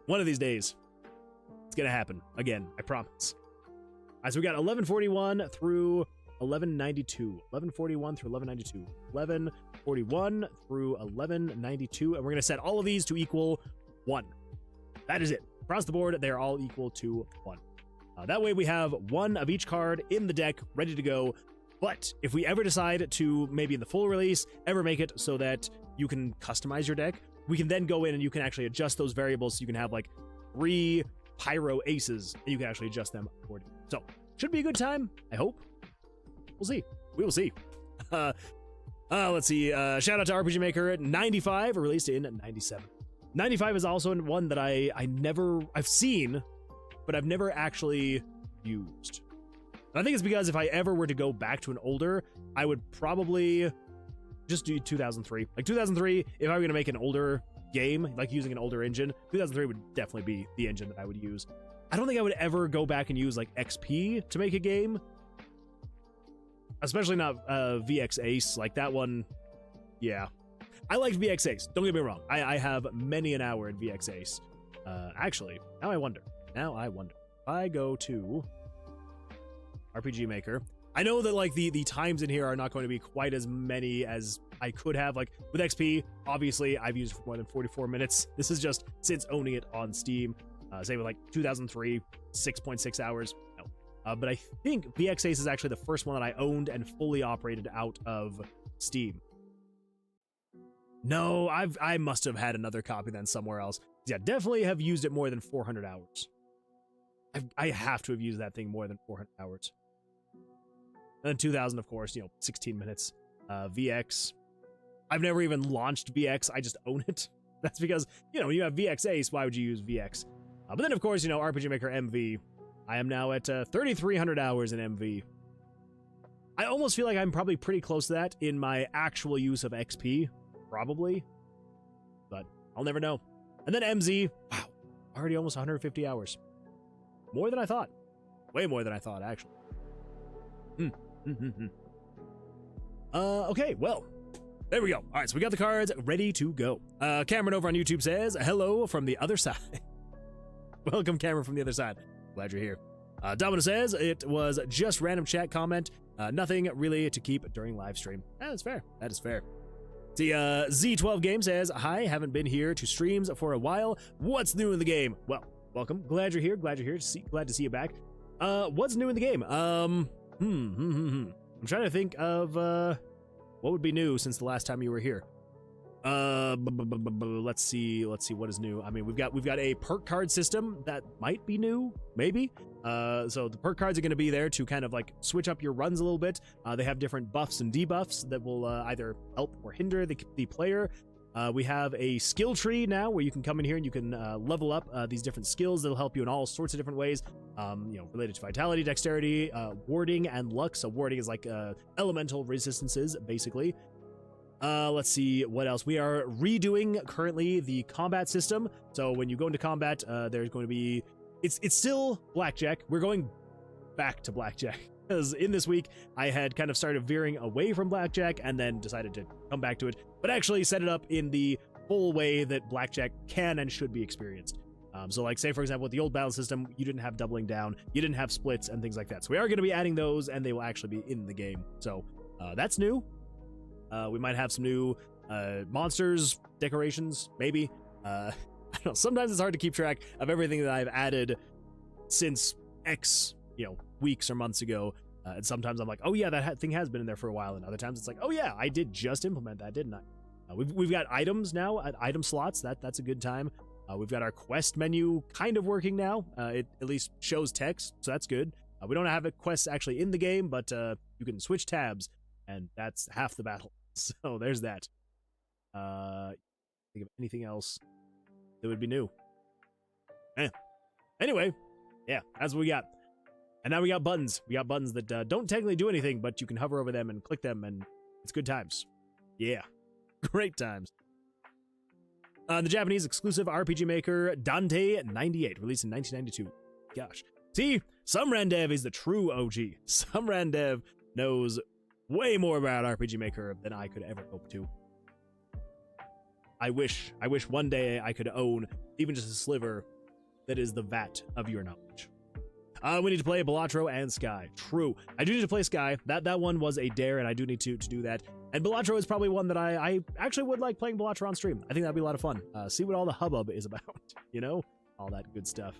One of these days, it's gonna happen again. I promise. All right, so we got 1141 through 1192, 1141 through 1192, 1141 through 1192, and we're gonna set all of these to equal 1. That is it. Across the board, they are all equal to 1. That way we have 1 of each card in the deck ready to go. But if we ever decide to, maybe in the full release, ever make it so that you can customize your deck, we can then go in and you can actually adjust those variables so you can have like 3 pyro aces and you can actually adjust them accordingly. So, should be a good time, I hope. We'll see. We will see. Let's see. Shout out to RPG Maker 95, released in 97. 95 is also one that I've seen, but I've never actually used. And I think it's because if I ever were to go back to an older, I would probably just do 2003. Like 2003, if I were going to make an older game, like using an older engine, 2003 would definitely be the engine that I would use. I don't think I would ever go back and use like XP to make a game. Especially not VX Ace. Like that one, yeah. I liked VX Ace, don't get me wrong. I have many an hour in VX Ace. Actually, now I wonder. If I go to RPG Maker, I know that like the times in here are not going to be quite as many as I could have. Like with XP, obviously I've used for more than 44 minutes. This is just since owning it on Steam. Same with like 2003, 6.6 hours. No. But I think VX Ace is actually the first one that I owned and fully operated out of Steam. No, I must have had another copy then somewhere else. Yeah, definitely have used it more than 400 hours. I have to have used that thing more than 400 hours. And then 2000, of course, 16 minutes. VX. I've never even launched VX. I just own it. That's because, when you have VX Ace, why would you use VX? But then, of course, RPG Maker MV. I am now at 3,300 hours in MV. I almost feel like I'm probably pretty close to that in my actual use of XP. Probably. But I'll never know. And then MZ. Wow. Already almost 150 hours. More than I thought. Way more than I thought, actually. Okay, well. There we go. All right, so we got the cards ready to go. Cameron over on YouTube says, hello from the other side. Welcome, Cameron from the other side. Glad you're here. Domino says, it was just random chat comment. Nothing really to keep during live stream. That's fair. That is fair. See, Z12 Game says, hi, haven't been here to streams for a while. What's new in the game? Well, welcome. Glad you're here. Glad you're here. Glad to see you back. What's new in the game? I'm trying to think of what would be new since the last time you were here. Let's see what is new. I mean, we've got a perk card system that might be new, maybe. So the perk cards are going to be there to kind of like switch up your runs a little bit. They have different buffs and debuffs that will either help or hinder the player. We have a skill tree now where you can come in here and you can level up these different skills that'll help you in all sorts of different ways, related to vitality, dexterity, warding, and luck. So warding is like elemental resistances, basically. Let's see what else. We are redoing currently the combat system. So when you go into combat, there's going to be... It's still blackjack. We're going back to blackjack. Because in this week, I had kind of started veering away from blackjack and then decided to come back to it, but actually set it up in the full way that blackjack can and should be experienced. So like, say, for example, with the old battle system, you didn't have doubling down, you didn't have splits and things like that. So we are going to be adding those, and they will actually be in the game. So that's new. We might have some new monsters, decorations, maybe. I don't know. Sometimes it's hard to keep track of everything that I've added since X, weeks or months ago. And sometimes I'm like, oh yeah, that thing has been in there for a while. And other times it's like, oh yeah, I did just implement that, didn't I? We've got items now, item slots. That's a good time. We've got our quest menu kind of working now. It at least shows text, so that's good. We don't have a quest actually in the game, but you can switch tabs, and that's half the battle. So there's that. Think of anything else that would be new. Anyway, yeah, that's what we got. And now we got buttons. We got buttons that don't technically do anything, but you can hover over them and click them, and it's good times. Yeah, great times. The Japanese exclusive RPG maker Dante 98, released in 1992. Gosh. See, some Randev is the true OG. Some Randev knows way more about RPG Maker than I could ever hope to. I wish one day I could own even just a sliver that is the vat of your knowledge. We need to play Balatro and Sky. True. I do need to play Sky. That one was a dare, and I do need to do that. And Balatro is probably one that I actually would like playing Balatro on stream. I think that'd be a lot of fun. See what all the hubbub is about, all that good stuff.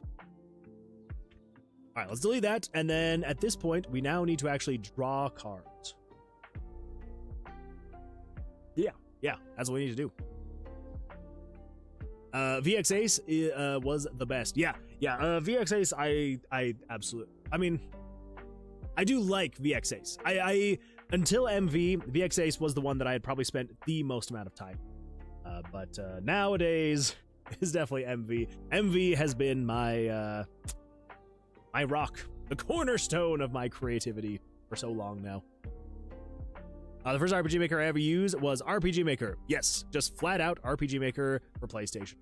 All right, let's delete that. And then at this point, we now need to actually draw cards. Yeah, that's what we need to do. VX Ace was the best. Yeah. VX Ace, I absolutely. I mean, I do like VX Ace. I until MV, VX Ace was the one that I had probably spent the most amount of time. But nowadays, it's definitely MV. MV has been my my rock, the cornerstone of my creativity for so long now. The first RPG Maker I ever used was RPG Maker. Yes, just flat out RPG Maker for PlayStation.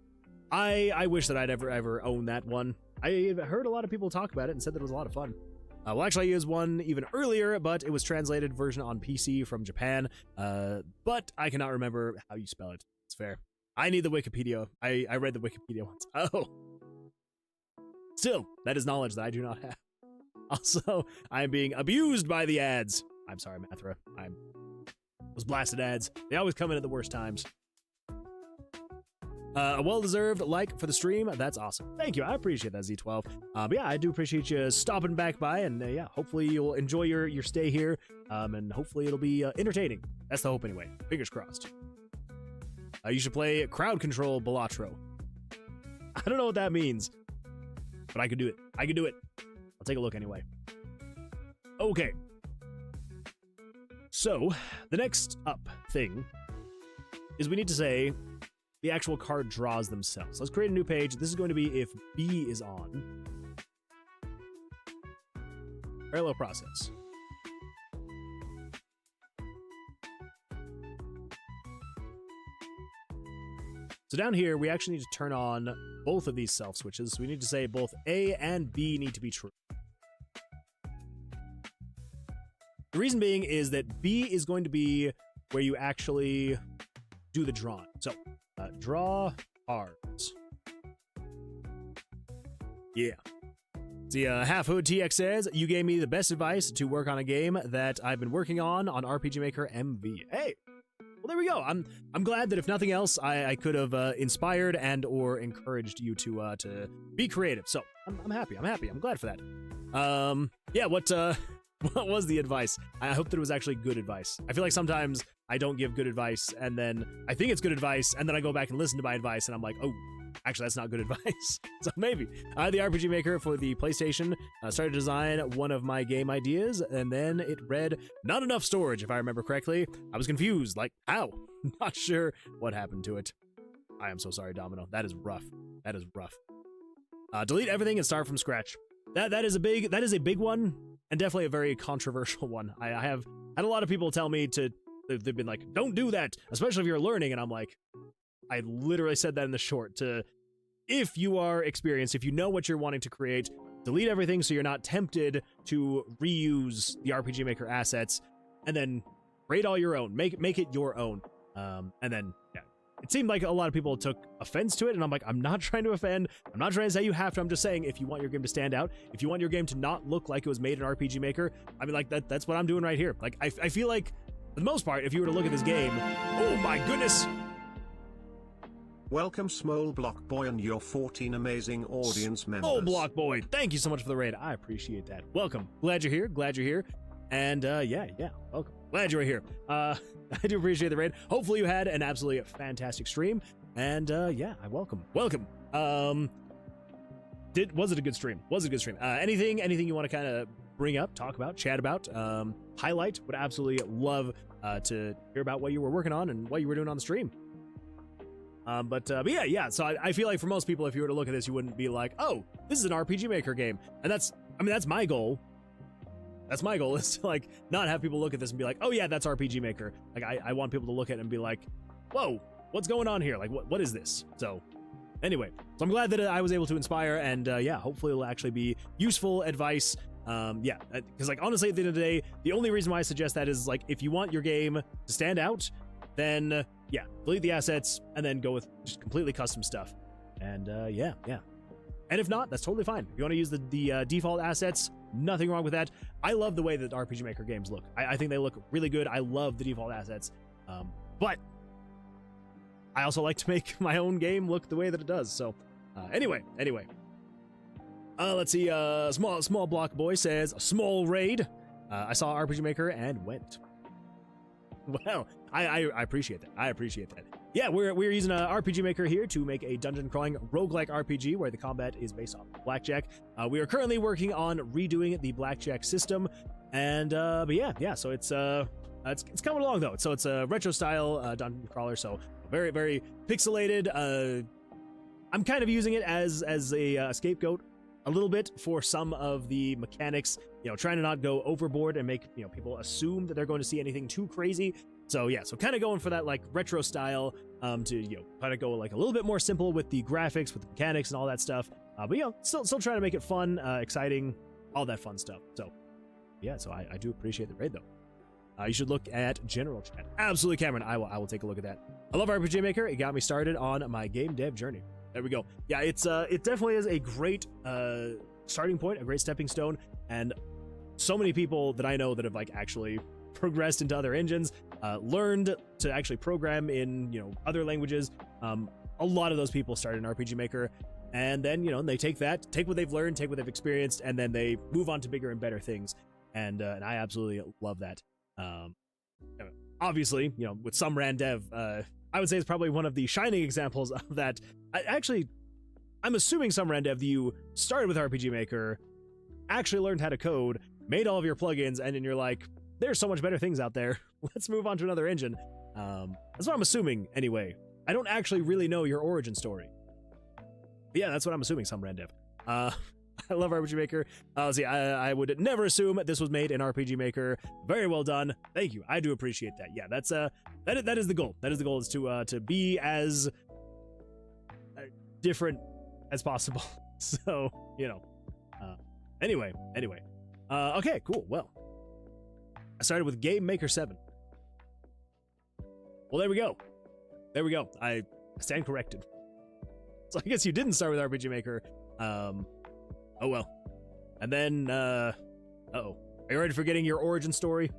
I wish that I'd ever owned that one. I heard a lot of people talk about it and said that it was a lot of fun. Well, actually, I used one even earlier, but it was translated version on PC from Japan. But I cannot remember how you spell it. It's fair. I need the Wikipedia. I read the Wikipedia once. Oh. Still, that is knowledge that I do not have. Also, I'm being abused by the ads. I'm sorry, Mathra. Those blasted ads. They always come in at the worst times. A well-deserved like for the stream. That's awesome. Thank you. I appreciate that, Z12. But yeah, I do appreciate you stopping back by, and yeah, hopefully you'll enjoy your stay here, and hopefully it'll be entertaining. That's the hope anyway. Fingers crossed. You should play Crowd Control Balatro. I don't know what that means, but I could do it. I'll take a look anyway. Okay. So, the next up thing is we need to say the actual card draws themselves. Let's create a new page. This is going to be if B is on. Parallel process. So down here, we actually need to turn on both of these self switches. We need to say both A and B need to be true. The reason being is that B is going to be where you actually do the drawing. So, draw cards. Yeah. See, Half Hood TX says, you gave me the best advice to work on a game that I've been working on RPG Maker MV. Hey, well, there we go. I'm glad that if nothing else, I could have inspired and or encouraged you to be creative. So I'm happy. I'm glad for that. Yeah. What was the advice? I hope that it was actually good advice. I feel like sometimes I don't give good advice, and then I think it's good advice, and then I go back and listen to my advice, and I'm like, oh, actually, that's not good advice. So maybe. The RPG Maker for the PlayStation started to design one of my game ideas, and then it read, not enough storage, if I remember correctly. I was confused, like, how? Not sure what happened to it. I am so sorry, Domino. That is rough. Delete everything and start from scratch. That is a big one, and definitely a very controversial one. I have had a lot of people tell me they've been like, don't do that, especially if you're learning, and I'm like, I literally said that in the short if you are experienced, if you know what you're wanting to create, delete everything so you're not tempted to reuse the RPG Maker assets, and then create all your own, make it your own. And then, yeah, it seemed like a lot of people took offense to it, and I'm like, I'm not trying to offend, I'm not trying to say you have to, I'm just saying if you want your game to stand out, if you want your game to not look like it was made in RPG Maker, I mean, like, that's what I'm doing right here. Like, I feel like, for the most part, if you were to look at this game, oh my goodness! Welcome Small Block Boy and your 14 amazing audience members. Small Block Boy, thank you so much for the raid, I appreciate that. Welcome, glad you're here, and yeah, welcome. Glad you're here. I do appreciate the raid. Hopefully you had an absolutely fantastic stream. And yeah, I welcome. Was it a good stream? Anything you want to kind of bring up, talk about, chat about, highlight? Would absolutely love to hear about what you were working on and what you were doing on the stream. But yeah. So I feel like for most people, if you were to look at this, you wouldn't be like, oh, this is an RPG Maker game. And that's my goal. That's my goal, is to like not have people look at this and be like, oh yeah, that's RPG Maker. Like I want people to look at it and be like, whoa, what's going on here? Like what is this? So anyway, so I'm glad that I was able to inspire, and yeah, hopefully it'll actually be useful advice. Yeah, because like honestly, at the end of the day, the only reason why I suggest that is like if you want your game to stand out, then yeah, delete the assets and then go with just completely custom stuff. And yeah. And if not, that's totally fine. If you want to use the default assets, nothing wrong with that. I love the way that RPG Maker games look. I think they look really good. I love the default assets. But I also like to make my own game look the way that it does. So anyway. Let's see. Small Block Boy says, small raid. I saw RPG Maker and went. Well, I appreciate that. Yeah, we're using a RPG Maker here to make a dungeon crawling roguelike RPG where the combat is based off blackjack. We are currently working on redoing the blackjack system, and but yeah. So it's coming along though. So it's a retro style dungeon crawler. So very, very pixelated. I'm kind of using it as a scapegoat a little bit for some of the mechanics, trying to not go overboard and make, people assume that they're going to see anything too crazy. So yeah, so kind of going for that like retro style, to, kind of go like a little bit more simple with the graphics, with the mechanics and all that stuff. But still trying to make it fun, exciting, all that fun stuff. So yeah, so I do appreciate the raid though. You should look at general chat. Absolutely, Cameron. I will take a look at that. I love RPG Maker. It got me started on my game dev journey. There we go. Yeah, it definitely is a great starting point, a great stepping stone, and so many people that I know that have like actually progressed into other engines, learned to actually program in other languages. A lot of those people started in RPG Maker, and then they take what they've learned, take what they've experienced, and then they move on to bigger and better things. And I absolutely love that. Obviously, with some ran dev, I would say it's probably one of the shining examples of that. I'm assuming some ran dev that you started with RPG Maker, actually learned how to code, made all of your plugins, and then you're like, there's so much better things out there. Let's move on to another engine. That's what I'm assuming anyway. I don't actually really know your origin story. But yeah, that's what I'm assuming, some ran dev. I love RPG Maker. See, I would never assume this was made in RPG Maker. Very well done. Thank you. I do appreciate that. Yeah, that's that is the goal. That is the goal, is to be as different as possible. So, anyway. Okay, cool. Well, I started with Game Maker 7. Well, there we go. I stand corrected. So I guess you didn't start with RPG Maker. Oh well. And then, uh-oh. Are you ready for getting your origin story?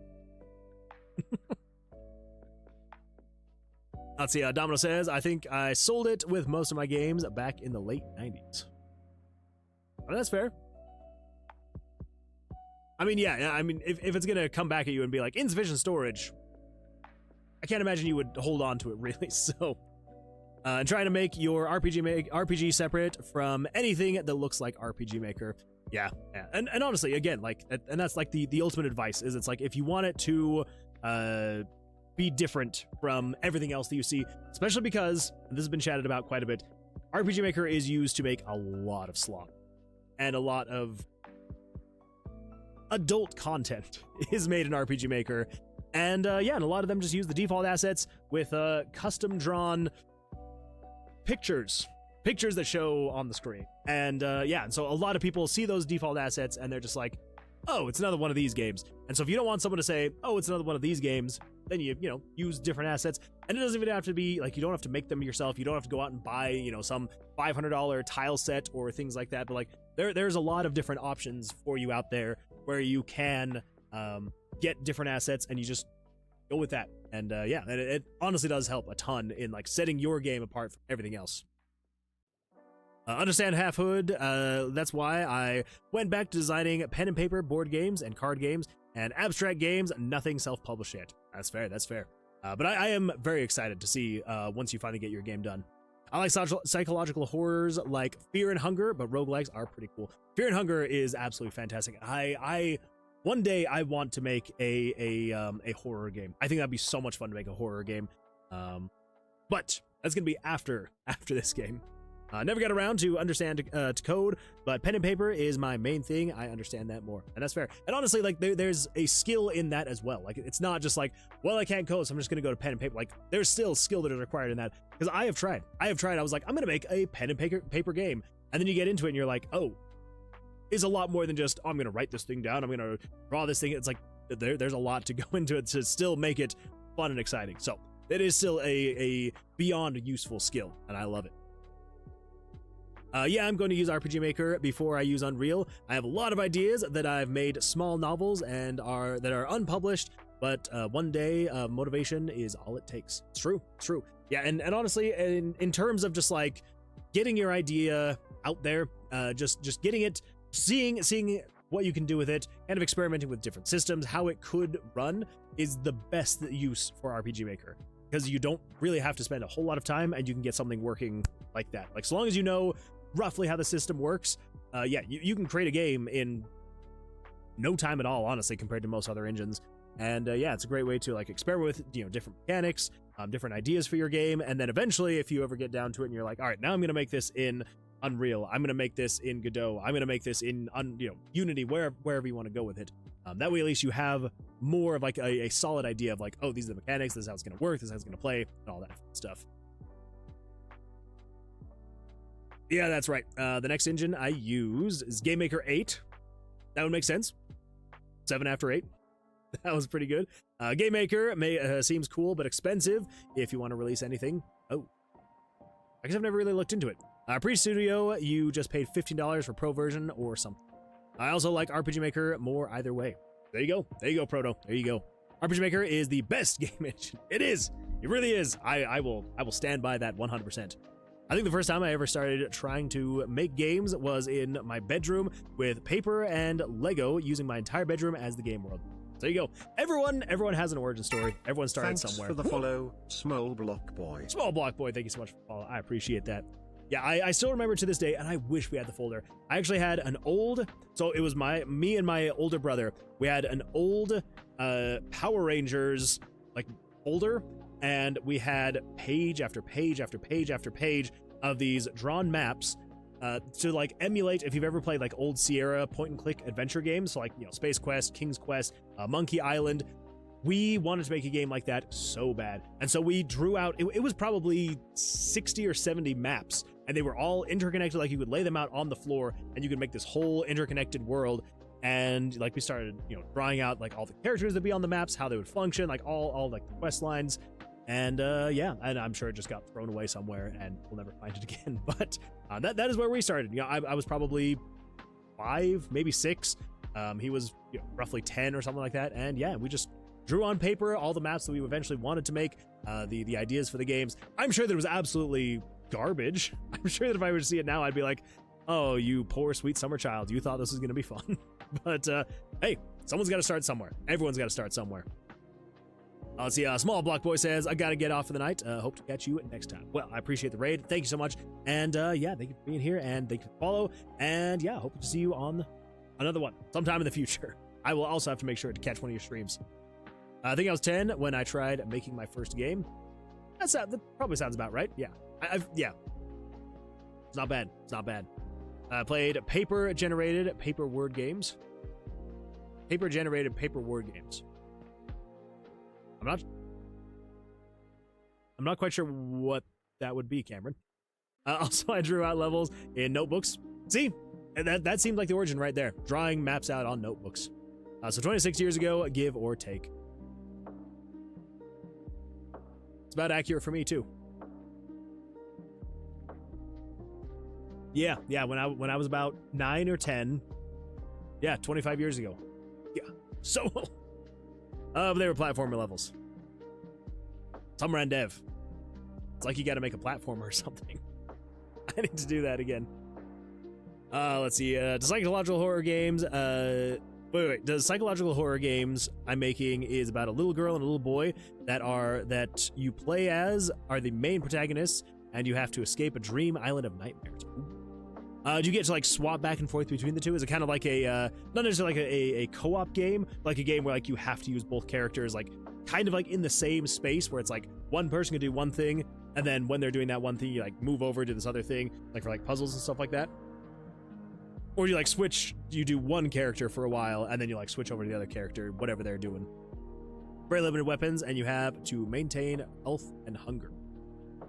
Let's see, Domino says, I think I sold it with most of my games back in the late 90s. Well, that's fair. I mean, yeah, I mean, if it's gonna come back at you and be like, insufficient storage, I can't imagine you would hold on to it, really, so... and trying to make your RPG separate from anything that looks like RPG Maker. Yeah. And honestly, again, like, and that's like the ultimate advice, is it's like, if you want it to be different from everything else that you see, especially because, and this has been chatted about quite a bit, RPG Maker is used to make a lot of slop. And a lot of adult content is made in RPG Maker. And yeah, and a lot of them just use the default assets with custom drawn pictures pictures that show on the screen. And yeah, and so a lot of people see those default assets and they're just like, oh, it's another one of these games. And so if you don't want someone to say, oh, it's another one of these games, then you know, use different assets. And it doesn't even have to be like, you don't have to make them yourself. You don't have to go out and buy, you know, some $500 tile set or things like that. But like there's a lot of different options for you out there where you can get different assets and you just go with that. And yeah, it honestly does help a ton in like setting your game apart from everything else. Understand Half Hood, that's why I went back to designing pen and paper board games and card games and abstract games, nothing self-published yet. That's fair, that's fair. But I am very excited to see once you finally get your game done. I like psychological horrors like Fear and Hunger, but roguelikes are pretty cool. Fear and Hunger is absolutely fantastic. One day I want to make a horror game. I think that'd be so much fun to make a horror game. But that's gonna be after this game. Never got around to understand to code, but pen and paper is my main thing. I understand that more, and that's fair. And honestly, like there's a skill in that as well. Like it's not just like, well, I can't code, so I'm just gonna go to pen and paper. Like there's still skill that is required in that, because I have tried. I was like, I'm gonna make a pen and paper game, and then you get into it and you're like, oh, it's a lot more than just, oh, I'm gonna write this thing down, I'm gonna draw this thing. It's like there's a lot to go into it to still make it fun and exciting. So it is still a beyond useful skill, and I love it. Yeah, I'm going to use RPG Maker before I use Unreal. I have a lot of ideas that I've made small novels and that are unpublished, but one day motivation is all it takes. It's true, it's true. Yeah, and honestly, in terms of just like getting your idea out there, just getting it, seeing what you can do with it, kind of experimenting with different systems, how it could run is the best use for RPG Maker, because you don't really have to spend a whole lot of time and you can get something working like that. Like, so long as you know roughly how the system works, yeah, you can create a game in no time at all, honestly, compared to most other engines. And yeah, it's a great way to like experiment with, you know, different mechanics, different ideas for your game. And then eventually, if you ever get down to it and you're like, all right, now I'm going to make this in Unreal, I'm going to make this in Godot, I'm going to make this in Unity, wherever you want to go with it. That way, at least you have more of like a solid idea of like, oh, these are the mechanics, this is how it's going to work, this is how it's going to play, and all that stuff. Yeah, that's right. The next engine I used is GameMaker 8. That would make sense. 7 after 8. That was pretty good. GameMaker seems cool, but expensive if you want to release anything. Oh. I guess I've never really looked into it. Pre-studio, you just paid $15 for pro version or something. I also like RPG Maker more either way. There you go. There you go, Proto. There you go. RPG Maker is the best game engine. It is. It really is. I will stand by that 100%. I think the first time I ever started trying to make games was in my bedroom with paper and Lego, using my entire bedroom as the game world. So there you go. Everyone has an origin story. Everyone started somewhere. Thanks for the follow, Small Block Boy. Small Block Boy, thank you so much for the follow. I appreciate that. Yeah, I still remember to this day, and I wish we had the folder. I actually had an old, so it was me and my older brother. We had an old Power Rangers like folder, and we had page after page after page after page of these drawn maps to like emulate, if you've ever played like old Sierra point-and-click adventure games, so like, you know, Space Quest, King's Quest, Monkey Island. We wanted to make a game like that so bad, and so we drew out, it was probably 60 or 70 maps, and they were all interconnected. Like, you could lay them out on the floor and you could make this whole interconnected world. And like, we started, you know, drawing out like all the characters that be on the maps, how they would function, like all like the quest lines. And yeah, and I'm sure it just got thrown away somewhere and we'll never find it again. But that is where we started. You know, I was probably 5, maybe 6. He was, you know, roughly 10 or something like that. And yeah, we just drew on paper all the maps that we eventually wanted to make, the ideas for the games. I'm sure that it was absolutely garbage. I'm sure that if I were to see it now, I'd be like, oh, you poor sweet summer child, you thought this was going to be fun. But hey, someone's got to start somewhere. Everyone's got to start somewhere. Let's see, Small Block Boy says, I gotta get off for the night. Hope to catch you next time. Well, I appreciate the raid. Thank you so much. And yeah, thank you for being here, and thank you for follow. And yeah, hope to see you on another one sometime in the future. I will also have to make sure to catch one of your streams. I think I was 10 when I tried making my first game. That probably sounds about right. Yeah. Yeah. It's not bad. It's not bad. I played paper-generated paper word games. Paper-generated paper word games. I'm not quite sure what that would be, Cameron. Also, I drew out levels in notebooks. See, that seemed like the origin right there. Drawing maps out on notebooks. So 26 years ago, give or take. It's about accurate for me too. Yeah, when I was about 9 or 10. Yeah, 25 years ago. Yeah, so but they were platformer levels. Some ran dev. It's like you got to make a platformer or something. I need to do that again. Let's see. The psychological horror games. Wait. The psychological horror games I'm making is about a little girl and a little boy that you play as are the main protagonists, and you have to escape a dream island of nightmares. Do you get to like swap back and forth between the two? Is it kind of like a not necessarily like a co-op game, like a game where like you have to use both characters, like kind of like in the same space where it's like one person can do one thing, and then when they're doing that one thing, you like move over to this other thing, like for like puzzles and stuff like that? Or you like switch, you do one character for a while, and then you like switch over to the other character, whatever they're doing. Very limited weapons, and you have to maintain health and hunger.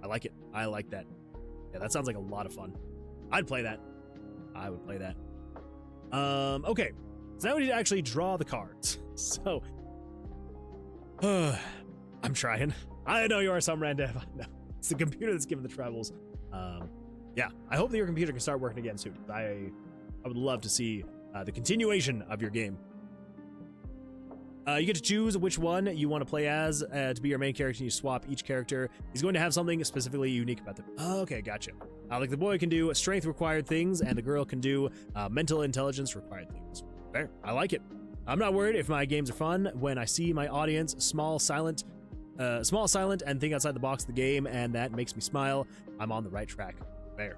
I like it. I like that. Yeah, that sounds like a lot of fun. I'd play that. I would play that. Okay. So now we need to actually draw the cards. So, I'm trying. I know you are some random. No, it's the computer that's giving the troubles. Yeah, I hope that your computer can start working again soon. I would love to see the continuation of your game. You get to choose which one you want to play as to be your main character, and you swap each character. He's going to have something specifically unique about them. Okay, gotcha. Like the boy can do strength required things, and the girl can do mental intelligence required things. There, I like it. I'm not worried if my games are fun when I see my audience small, silent, and think outside the box of the game, and that makes me smile. I'm on the right track. Fair,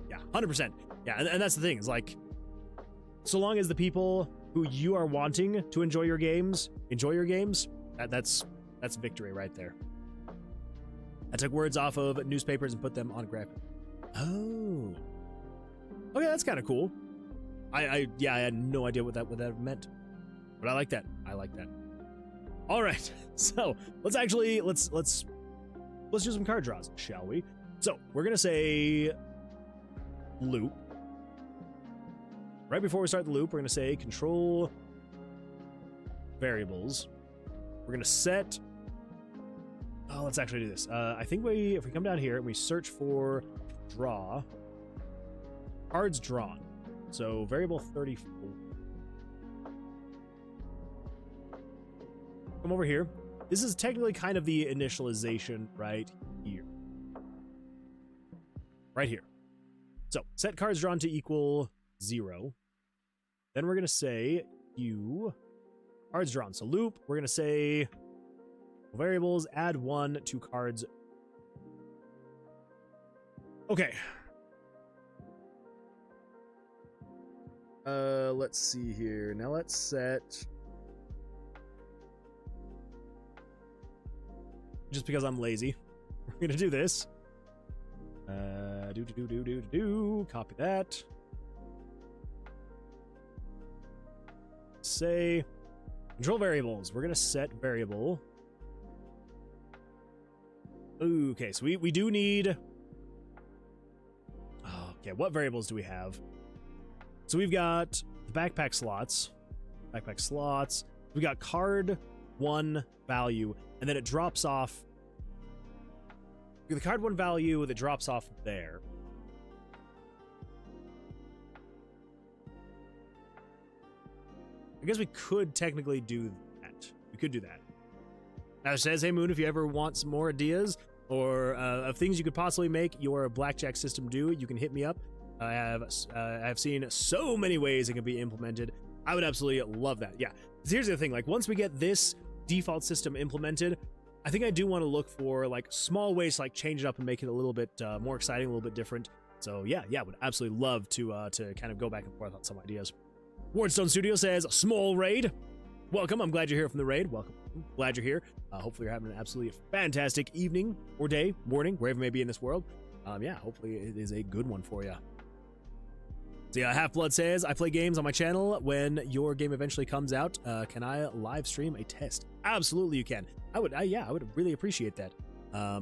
yeah, 100%. Yeah, and that's the thing, is like, so long as the people who you are wanting to enjoy your games, that's victory right there. I took words off of newspapers and put them on a graphic. Oh. Okay, that's kind of cool. I had no idea what that meant. But I like that. All right. So, let's do some card draws, shall we? So, we're going to say loop. Right before we start the loop, we're going to say control variables. We're going to set... Oh, let's actually do this. I think if we come down here and we search for draw, cards drawn. So variable 34. Come over here. This is technically kind of the initialization right here. Right here. So set cards drawn to equal 0. Then we're going to say cards drawn. So loop, we're going to say variables, add 1 to cards. Okay. Let's see here. Now let's set, just because I'm lazy, we're going to do this. Copy that. Say control variables. We're going to set variable. Okay, so we do need... Okay, what variables do we have? So we've got the backpack slots. We got card 1 value, and then it drops off. The card 1 value that drops off there. I guess we could technically do that. Now it says, hey Moon, if you ever want some more ideas or of things you could possibly make your blackjack system do, you can hit me up. I have seen so many ways it can be implemented. I would absolutely love that. Yeah. Here's the thing, like once we get this default system implemented, I think I do want to look for like small ways to like change it up and make it a little bit more exciting, a little bit different. So yeah, would absolutely love to kind of go back and forth on some ideas. Wardstone Studio says, small raid. Welcome. I'm glad you're here from the raid. Welcome. Glad you're here. Hopefully you're having an absolutely fantastic evening or day, morning, wherever you may be in this world. Yeah, hopefully it is a good one for you. So yeah, Half-Blood says, I play games on my channel. When your game eventually comes out, can I live stream a test? Absolutely you can. I would really appreciate that.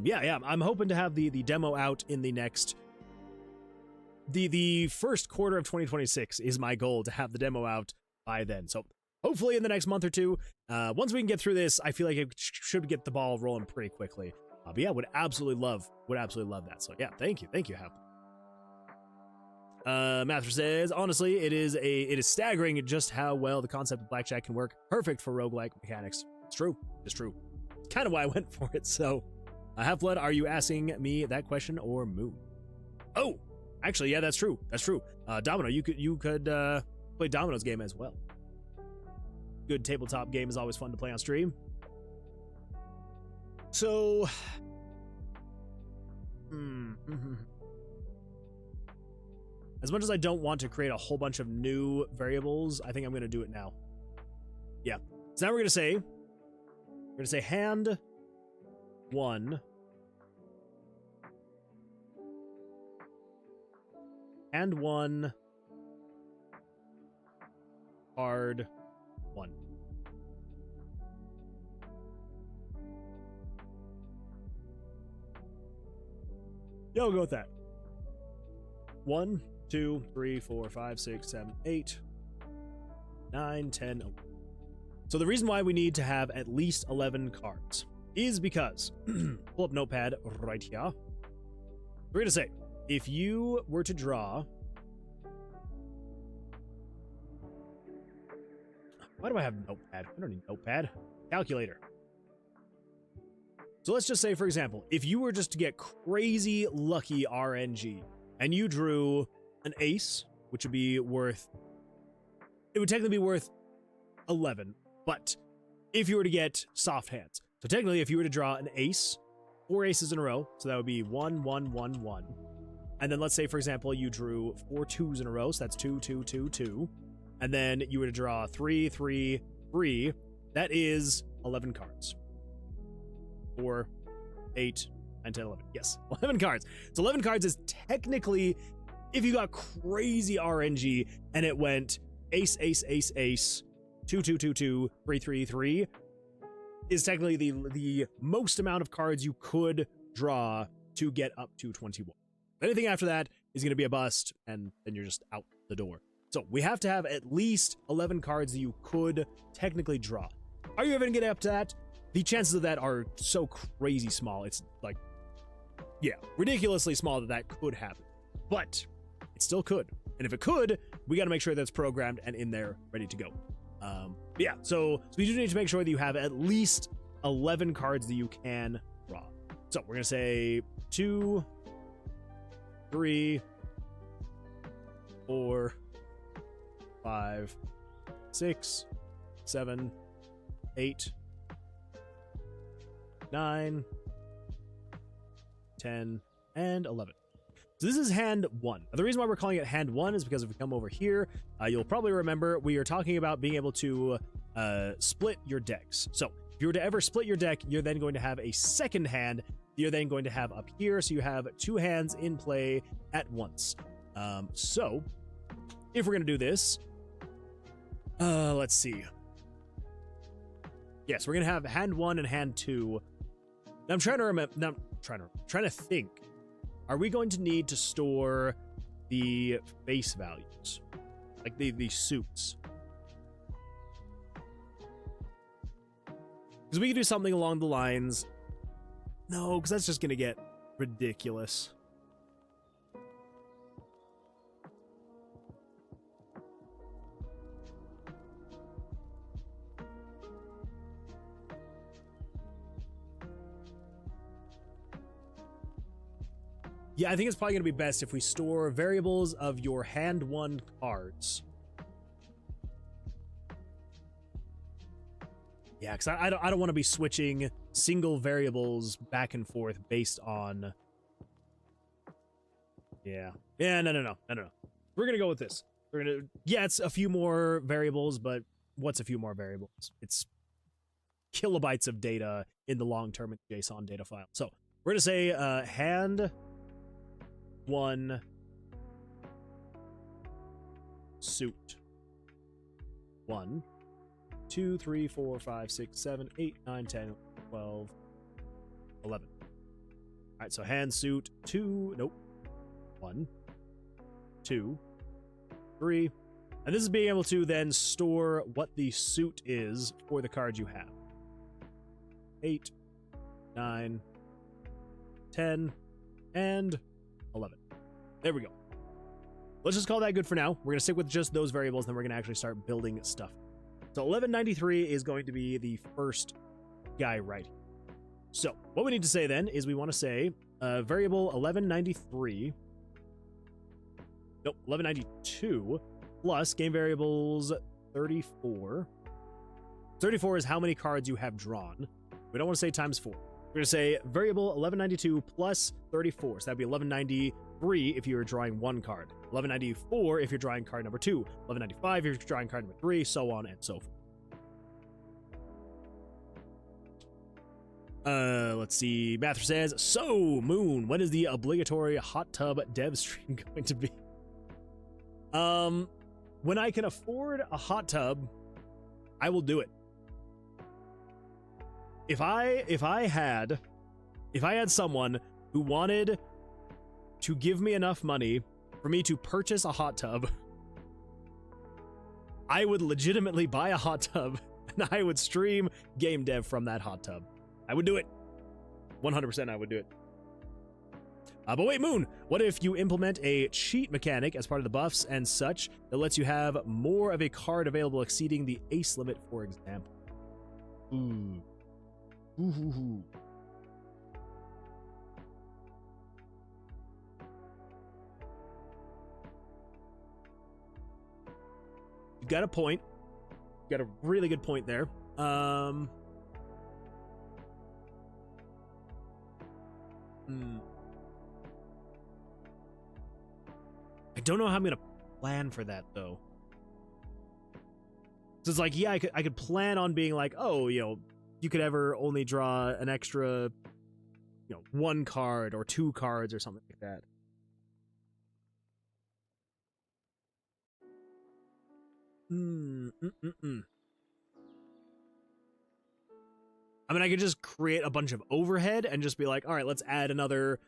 Yeah, I'm hoping to have the demo out in the next the first quarter of 2026 is my goal to have the demo out by then. So hopefully in the next month or two, once we can get through this, I feel like it should get the ball rolling pretty quickly. But yeah, would absolutely love that. So yeah, thank you, Hap. Master says, honestly, it is staggering just how well the concept of blackjack can work. Perfect for roguelike mechanics. It's true. It's kind of why I went for it. So, Half-Blood, are you asking me that question or Moon? Oh, actually, yeah, that's true. Domino, you could play Domino's game as well. Good tabletop game is always fun to play on stream. So, as much as I don't want to create a whole bunch of new variables, I think I'm going to do it now. Yeah. So now we're going to say hand 1. Hand 1. Card 1. Yeah, we'll go with that. 1, 2, 3, 4, 5, 6, 7, 8, 9, 10, 11. So the reason why we need to have at least 11 cards is because, pull up Notepad right here. We're going to say, if you were to draw... Why do I have Notepad? I don't need Notepad. Calculator. So let's just say, for example, if you were just to get crazy lucky RNG, and you drew an ace, which would be worth... It would technically be worth 11, but if you were to get soft hands. So technically, if you were to draw an ace, 4 aces in a row, so that would be 1, 1, 1, 1. And then let's say, for example, you drew 4 2s in a row, so that's 2, 2, 2, 2. And then you were to draw 3, 3, 3. That is 11 cards. 4, 8, 9, 10, 11. Yes, 11 cards. So 11 cards is technically, if you got crazy RNG and it went ace, ace, ace, ace, 2, 2, 2, 2, 3, 3, 3, is technically the most amount of cards you could draw to get up to 21. Anything after that is going to be a bust, and then you're just out the door. So we have to have at least 11 cards that you could technically draw. Are you ever going to get up to that? The chances of that are so crazy small. It's like, yeah, ridiculously small that could happen. But it still could. And if it could, we got to make sure that's programmed and in there, ready to go. Yeah, so we do need to make sure that you have at least 11 cards that you can draw. So we're going to say 2, 3, 4, 5, 6, 7, 8, 9, 10, and 11. So this is hand 1. Now, the reason why we're calling it hand 1 is because if we come over here, you'll probably remember we are talking about being able to split your decks. So if you were to ever split your deck, you're then going to have a second hand you're then going to have up here, so you have 2 hands in play at once. So if we're going to do this, let's see. Yes, we're going to have hand 1 and hand 2. Now I'm trying to remember. Now I'm trying to think. Are we going to need to store the face values, like the suits? Because we could do something along the lines. No, because that's just going to get ridiculous. Yeah, I think it's probably going to be best if we store variables of your hand 1 cards. Yeah, because I don't want to be switching single variables back and forth based on... Yeah. Yeah, no. We're going to go with this. We're going to... Yeah, it's a few more variables, but what's a few more variables? It's kilobytes of data in the long-term JSON data file. So we're going to say hand 1 suit 1, 2, 3, 4, 5, 6, 7, 8, 9, 10, 12, 11. All right, so hand suit 2, nope, 1, 2, 3. And this is being able to then store what the suit is for the card you have. 8, 9, 10, and 11. There we go. Let's just call that good for now. We're going to stick with just those variables, then we're going to actually start building stuff. So 1193 is going to be the first guy right here. So what we need to say then is we want to say variable 1193, nope, 1192 plus game variables 34. 34 is how many cards you have drawn. We don't want to say times 4. We're going to say variable 1192 plus 34. So that'd be 1193 if you're drawing one card. 1194 if you're drawing card number 2. 1195 if you're drawing card number 3, so on and so forth. Let's see. Mather says, so, Moon, when is the obligatory hot tub dev stream going to be? When I can afford a hot tub, I will do it. If I had someone who wanted to give me enough money for me to purchase a hot tub, I would legitimately buy a hot tub and I would stream game dev from that hot tub. I would do it. 100% I would do it. But wait, Moon, what if you implement a cheat mechanic as part of the buffs and such that lets you have more of a card available exceeding the ace limit, for example? Ooh. Ooh. You got a point. You got a really good point there. I don't know how I'm gonna plan for that though. So it's like, yeah, I could plan on being like, oh, you know, you could ever only draw an extra, you know, 1 card or 2 cards or something like that. I mean, I could just create a bunch of overhead and just be like, all right, let's add another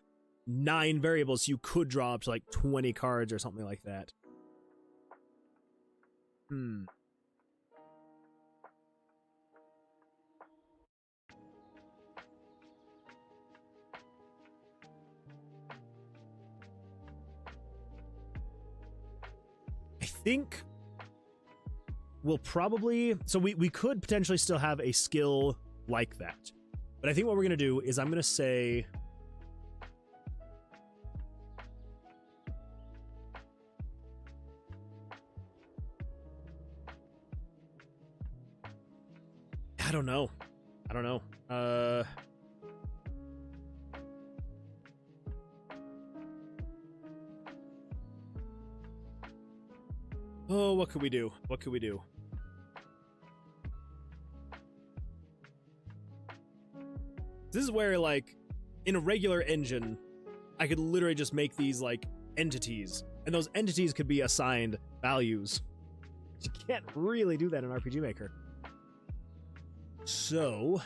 9 variables so you could draw up to like 20 cards or something like that. I think we'll probably, so we could potentially still have a skill like that, but I think what we're gonna do is I'm gonna say I don't know. Oh, what could we do? This is where, like, in a regular engine, I could literally just make these, like, entities, and those entities could be assigned values. You can't really do that in RPG Maker. So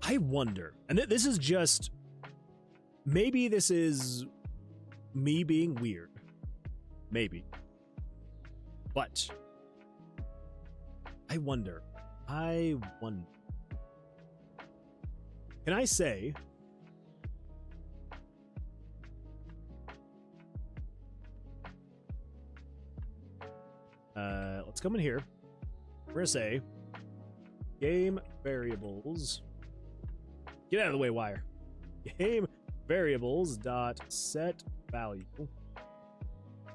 I wonder, and this is just, maybe this is me being weird, maybe, but I wonder, can I say let's come in here. We're gonna say game variables. Get out of the way, wire. Game variables dot set value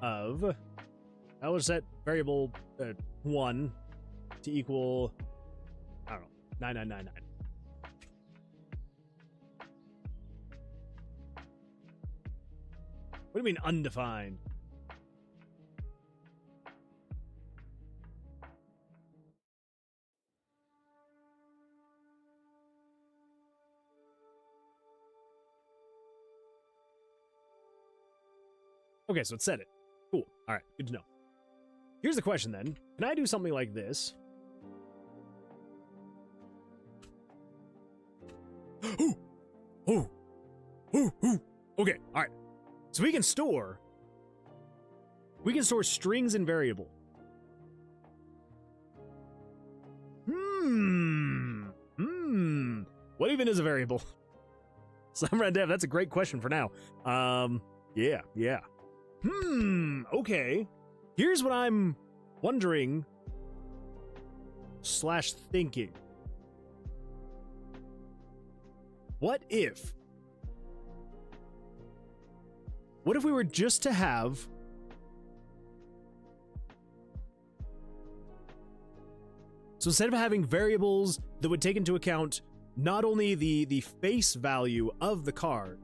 of. I will set variable 1 to equal, I don't know, 9999. What do you mean undefined? Okay, so it said it. Cool. All right, good to know. Here's the question then. Can I do something like this? Ooh. Ooh. Ooh. Ooh. Okay, all right. So we can store strings and variable. What even is a variable? Summer and Dev, that's a great question for now. Yeah. Okay. Here's what I'm wondering / thinking. What if we were just to have so instead of having variables that would take into account not only the face value of the card,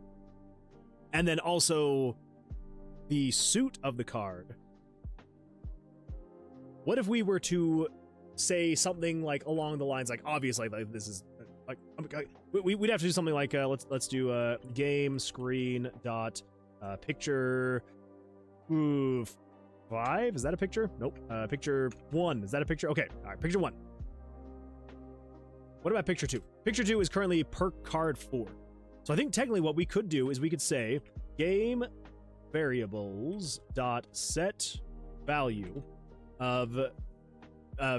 and then also the suit of the card, what if we were to say something like along the lines, like, obviously, like, this is like, we'd have to do something like let's do game screen dot picture 5. Is that a picture? Nope. Picture 1. Is that a picture? Okay. All right. Picture 1. What about picture 2? Picture 2 is currently perk card 4. So I think technically what we could do is we could say game variables dot set value of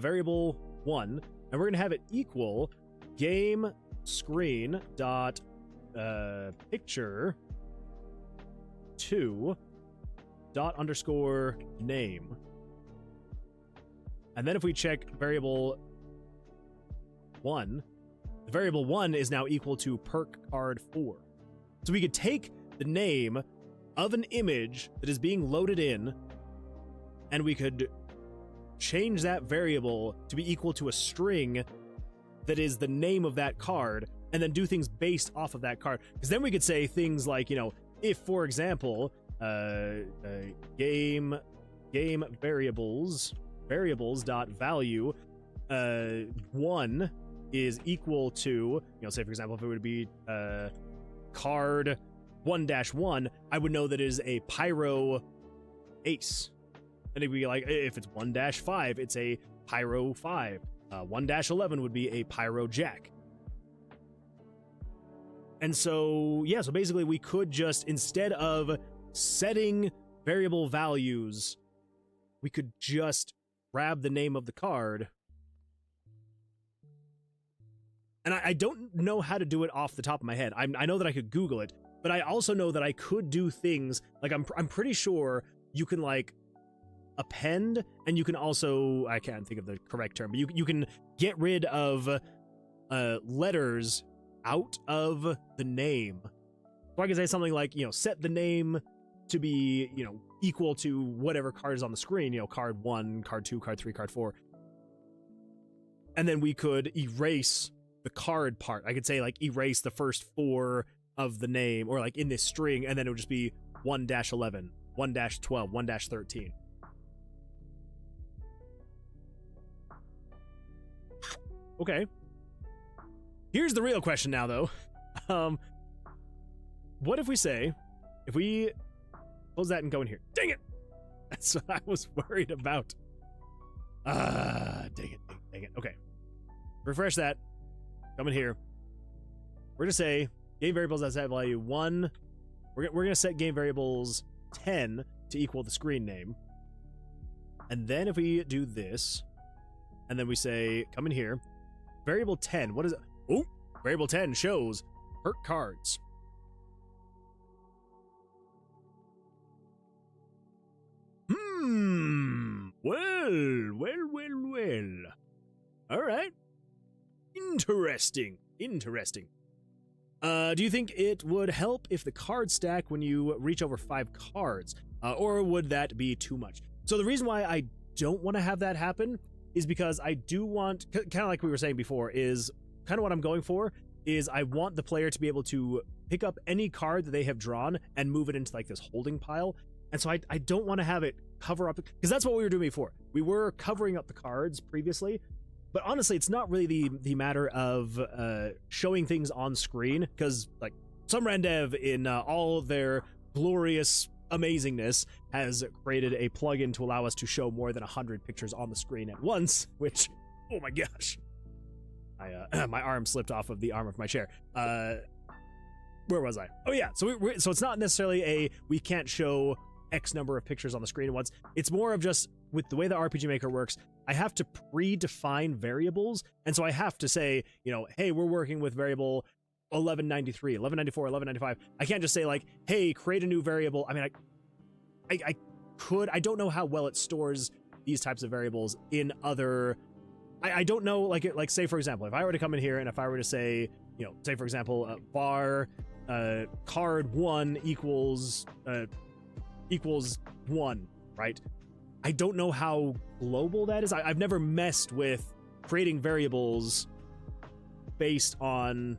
variable 1, and we're gonna have it equal game screen dot picture 2 dot underscore name. And then if we check variable 1, the variable 1 is now equal to perk card 4. So we could take the name of an image that is being loaded in, and we could change that variable to be equal to a string that is the name of that card, and then do things based off of that card. Because then we could say things like, you know, if, for example, game variables dot value 1 is equal to, you know, say for example, if it would be card 1-1, I would know that it is a pyro ace. And it'd be like, if it's 1-5, it's a pyro 5. 1-11 would be a pyro jack. And so, yeah, so basically we could just, instead of setting variable values, we could just grab the name of the card. And I don't know how to do it off the top of my head. I know that I could Google it, but I also know that I could do things, like I'm pretty sure you can, like, append, and you can also, I can't think of the correct term, but you can get rid of letters out of the name. So I can say something like, you know, set the name to be, you know, equal to whatever card is on the screen, you know, card 1, card 2, card 3, card 4. And then we could erase the card part. I could say, like, erase the first 4 of the name, or like in this string, and then it would just be 1-11, 1-12, 1-13. Okay. Here's the real question now, though. What if we say, if we close that and go in here? Dang it! That's what I was worried about. Dang it. Okay. Refresh that. Come in here. We're gonna say game variables as set value 1. We're gonna set game variables 10 to equal the screen name. And then if we do this, and then we say, come in here, variable 10, what is it? Oh, variable 10 shows perk cards. Well. All right. Interesting. Do you think it would help if the card stack when you reach over 5 cards? Or would that be too much? So the reason why I don't want to have that happen is because I do want, kind of like we were saying before, is kind of what I'm going for, is I want the player to be able to pick up any card that they have drawn and move it into like this holding pile. And so I don't want to have it cover up, because that's what we were doing before. We were covering up the cards previously, but honestly, it's not really the matter of showing things on screen, because like some Randev in all of their glorious amazingness has created a plugin to allow us to show more than 100 pictures on the screen at once, which, oh my gosh. My arm slipped off of the arm of my chair. Where was I? Oh yeah, so so it's not necessarily we can't show X number of pictures on the screen at once. It's more of just, with the way the RPG Maker works, I have to predefine variables, and so I have to say, hey, we're working with variable 1193, 1194, 1195. I can't just say like, hey, create a new variable. I mean, I could. I don't know how well it stores these types of variables in other. I don't know, like say for example, if I were to come in here and if I were to say, say for example, bar card 1 equals 1, right? I don't know how global that is. I've never messed with creating variables based on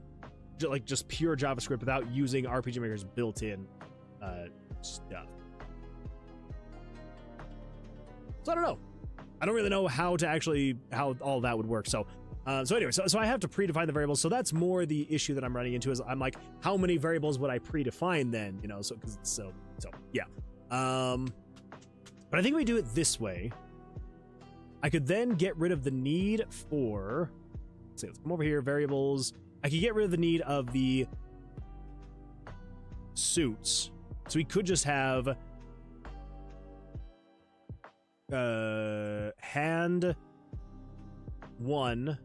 just pure JavaScript without using RPG Maker's built-in stuff. So I don't know. I don't really know how all that would work. So anyway, so I have to predefine the variables. So that's more the issue that I'm running into, is I'm like, how many variables would I predefine then? So yeah. But I think we do it this way. I could then get rid of the need for, let's come over here, variables. I could get rid of the need of the suits. So we could just have hand 1.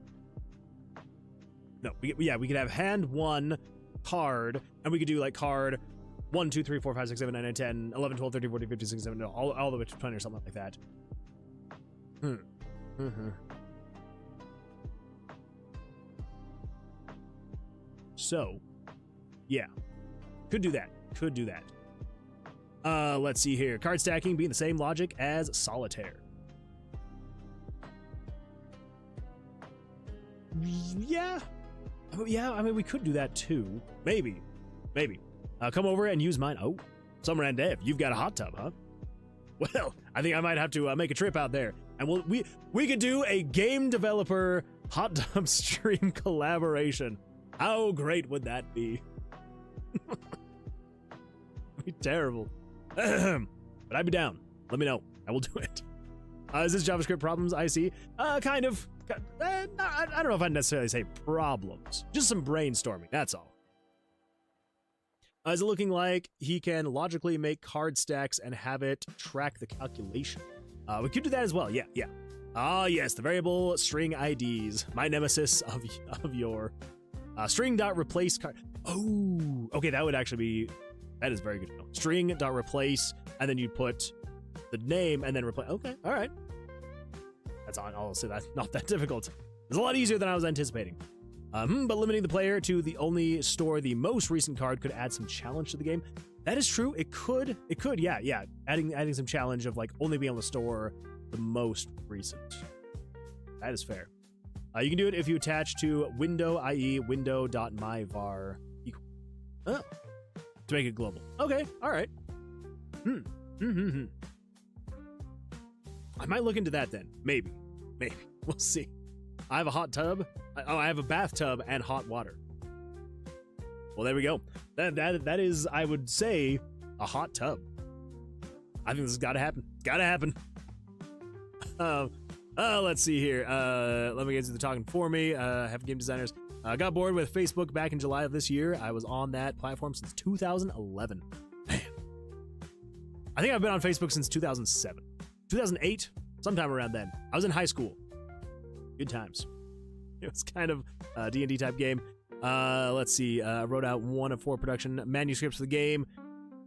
No, we could have hand 1 card, and we could do like card 1, 2, 3, 4, 5, 6, 7, 9, 10, 11, 12, 13, 14, 15, 16, 17, all the way to 20 or something like that. So, yeah. Could do that. Let's see here. Card stacking being the same logic as solitaire. Yeah. Yeah, I mean, we could do that too. Maybe. Come over and use mine. Oh, Summer and Dev, you've got a hot tub, huh? Well, I think I might have to make a trip out there, and we could do a game developer hot tub stream collaboration. How great would that be? It'd be terrible. But I'd be down. Let me know. I will do it. Is this JavaScript problems I see? Kind of. I don't know if I'd necessarily say problems. Just some brainstorming, that's all. Is it looking like he can logically make card stacks and have it track the calculation? We could do that as well, yeah. Ah, yes, the variable string IDs. My nemesis of your string.replace card. Oh, okay, that would actually be, that is very good to know. String.replace, and then you put the name and then replace. Okay, all right. That's on. I'll say that's not that difficult. It's a lot easier than I was anticipating. But limiting the player to only store the most recent card could add some challenge to the game. That is true. It could. Yeah. Adding some challenge of like only being able to store the most recent. That is fair. You can do it if you attach to window, i.e. window.myvar equal. Oh, to make it global. Okay. All right. I might look into that then. Maybe. We'll see. I have a hot tub. I have a bathtub and hot water. Well, there we go. That is, I would say, a hot tub. I think this has got to happen. Got to happen. Let's see here. Let me get to the talking for me. Have game designers. Got bored with Facebook back in July of this year. I was on that platform since 2011. Man. I think I've been on Facebook since 2007. 2008, sometime around then. I was in high school. Good times. It was kind of a D&D type game. Let's see. I wrote out 1 of 4 production manuscripts for the game.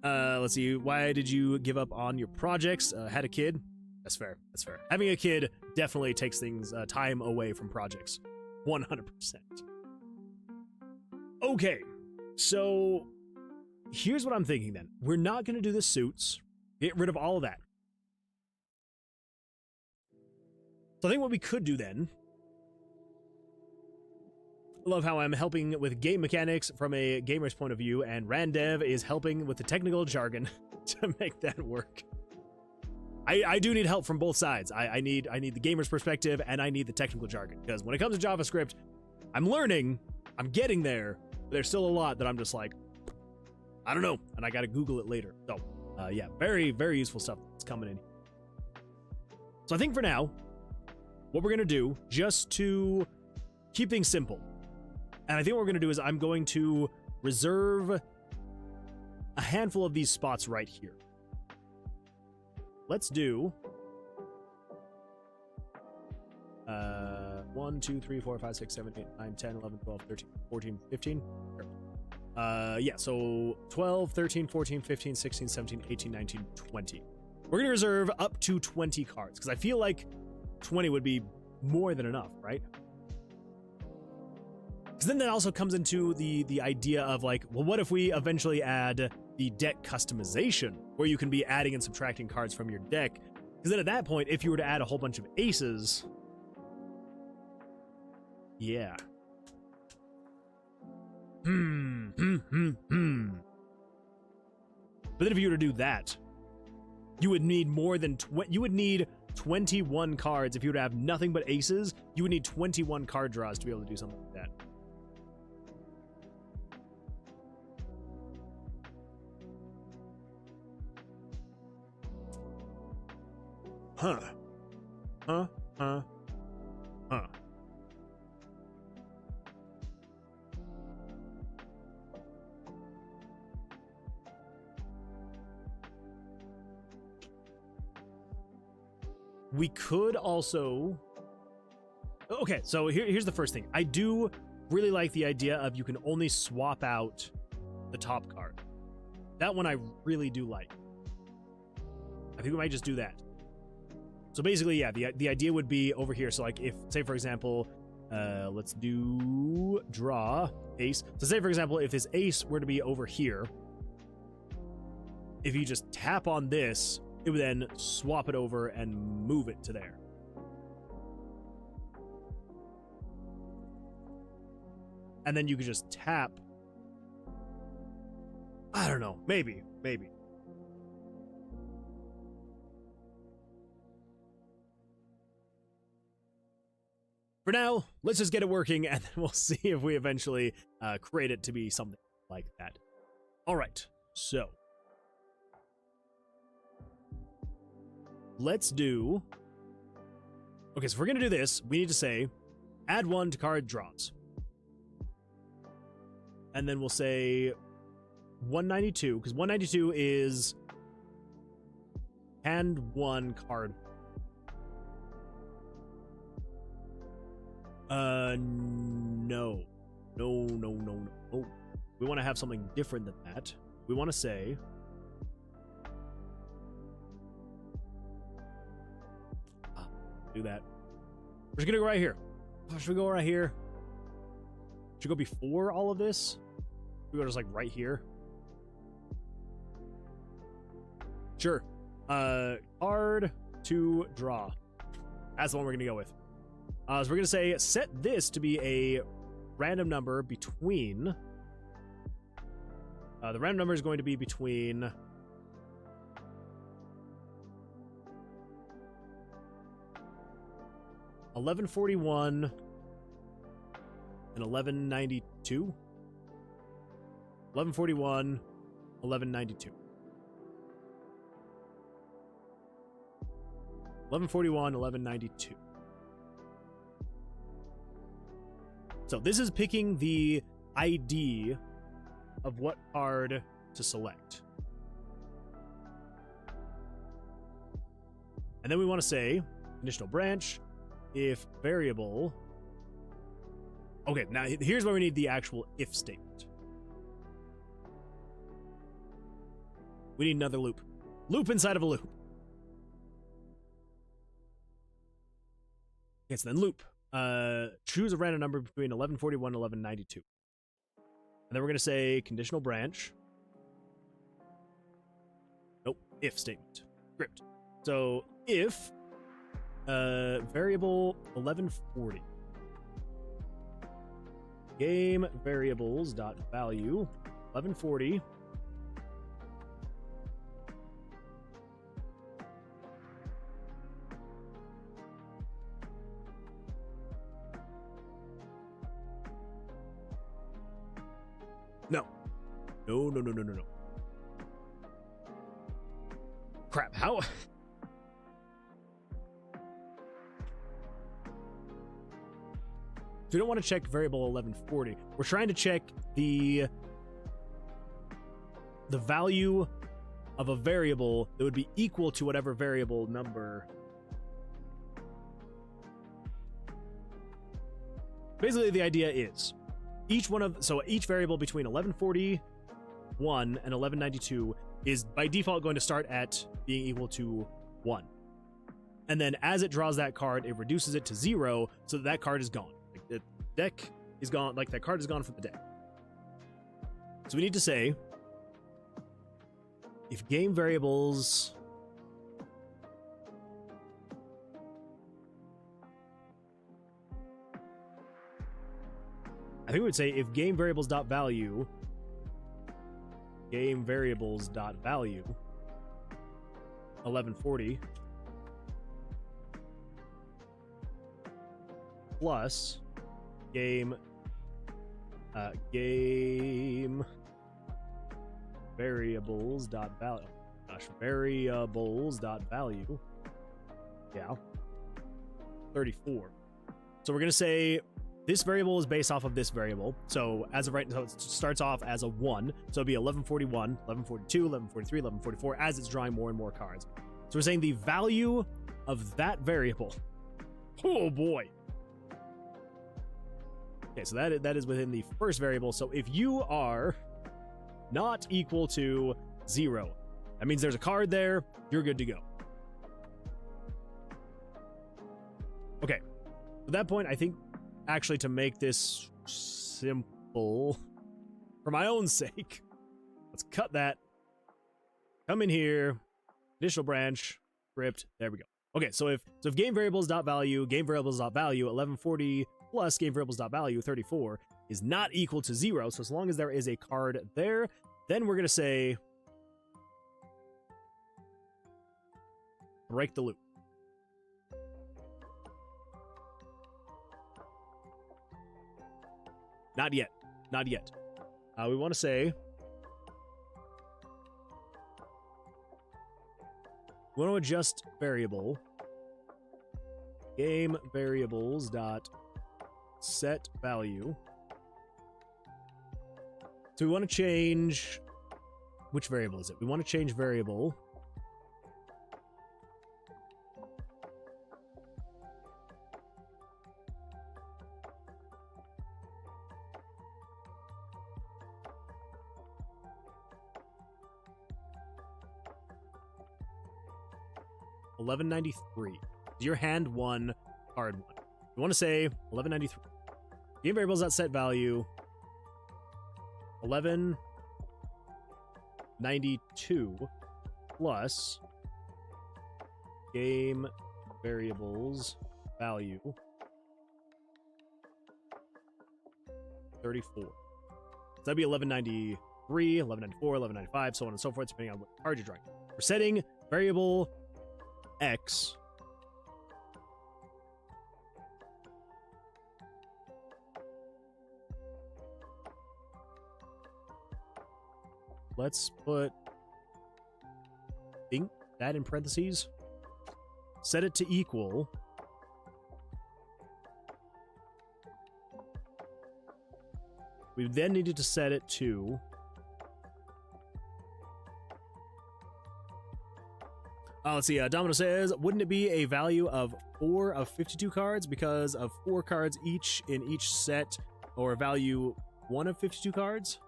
Let's see. Why did you give up on your projects? Had a kid. That's fair. Having a kid definitely takes things time away from projects. 100%. Okay. So here's what I'm thinking then. We're not going to do the suits. Get rid of all of that. So I think what we could do then, I love how I'm helping with game mechanics from a gamer's point of view, and Randev is helping with the technical jargon to make that work. I do need help from both sides. I need the gamer's perspective, and I need the technical jargon, because when it comes to JavaScript, I'm learning, I'm getting there, but there's still a lot that I'm just like, I don't know, and I gotta Google it later. So, yeah, very, very useful stuff that's coming in. So I think for now, what we're going to do, just to keep things simple. And I think what we're going to do is I'm going to reserve a handful of these spots right here. Let's do 1, 2, 3, 4, 5, 6, 7, 8, 9, 10, 11, 12, 13, 14, 15. Yeah, so 12, 13, 14, 15, 16, 17, 18, 19, 20. We're going to reserve up to 20 cards, because I feel like 20 would be more than enough, right? Because then that also comes into the idea of like, well, what if we eventually add the deck customization, where you can be adding and subtracting cards from your deck? Because then at that point, if you were to add a whole bunch of aces, yeah. But then if you were to do that, you would need more than you would need 21 cards. If you were to have nothing but aces, you would need 21 card draws to be able to do something like that. Huh. We could also... Okay, so here's the first thing. I do really like the idea of you can only swap out the top card. That one I really do like. I think we might just do that. So basically, yeah, the idea would be over here. So like if, say for example, let's do draw ace. So say for example, if this ace were to be over here, if you just tap on this, it would then swap it over and move it to there. And then you could just tap. I don't know. Maybe. For now, let's just get it working, and then we'll see if we eventually create it to be something like that. All right, so let's do... Okay, so if we're going to do this, we need to say, add 1 to card draws. And then we'll say 192, because 192 is hand 1 card. No. We want to have something different than that. We want to say... do that. We're just gonna go right here. Should we go right here? Should we go before all of this? We go just like right here. Sure. Card to draw. That's the one we're gonna go with. So we're gonna say set this to be a random number between. The random number is going to be between 1141 and 1192. 1141, 1192. 1141, 1192. So this is picking the ID of what card to select. And then we want to say conditional branch if variable. Okay, now here's where we need the actual if statement. We need another loop. Loop inside of a loop. Okay, so then loop. Choose a random number between 1141 and 1192. And then we're going to say conditional branch. Nope, if statement. Script. So if variable 1140 game variables dot value 1140 No. Crap, how? we don't want to check variable 1140. We're trying to check the value of a variable that would be equal to whatever variable number. Basically, the idea is each variable between 1141 and 1192 is by default going to start at being equal to 1. And then as it draws that card, it reduces it to 0 so that card is gone. Like the deck is gone, like that card is gone from the deck. So we need to say if game variables I think we would say if game variables dot value 1140 plus game variables dot value variables dot value 34. So we're gonna say this variable is based off of this variable. So as of right now, it starts off as a 1. So it'll be 1141, 1142, 1143, 1144 as it's drawing more and more cards. So we're saying the value of that variable. Oh boy. Okay, so that is within the first variable. So if you are not equal to 0, that means there's a card there, you're good to go. Okay, at that point, I think actually to make this simple, for my own sake, let's cut that. Come in here, additional branch, script, there we go. Okay, so if game variables dot value 1140 plus game variables dot value 34 is not equal to 0, so as long as there is a card there, then we're gonna say break the loop. Not yet. Not yet. We want to say we want to adjust variable game variables dot set value. So we want to change, which variable is it? We want to change variable $11.93. Your hand 1, card 1. You want to say $11.93. Game variables dot set value $11.92 plus game variables value 34. So that'd be $11.93, $11.94, $11.95, so on and so forth, depending on what card you're drawing. We're setting variable X let's put think that in parentheses, set it to equal we then needed to set it to let's see, Domino says, wouldn't it be a value of 4 of 52 cards because of 4 cards each in each set, or value 1 of 52 cards?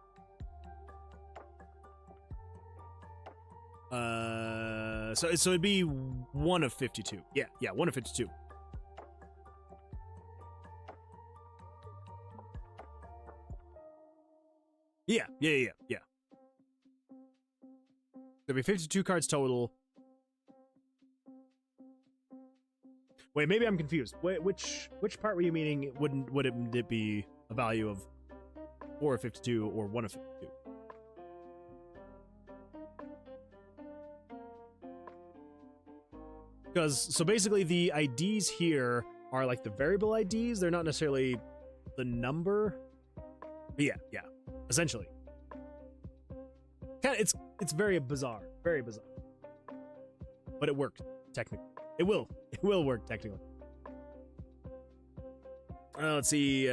So it'd be 1 of 52. Yeah, 1 of 52. Yeah. There'd be 52 cards total. Wait, maybe I'm confused. Wait, which part were you meaning? Wouldn't it be a value of 4 of 52 or 1 of 52? Because so basically the IDs here are like the variable IDs. They're not necessarily the number. But yeah, essentially. It's very bizarre, but it worked technically. It will work technically. Let's see.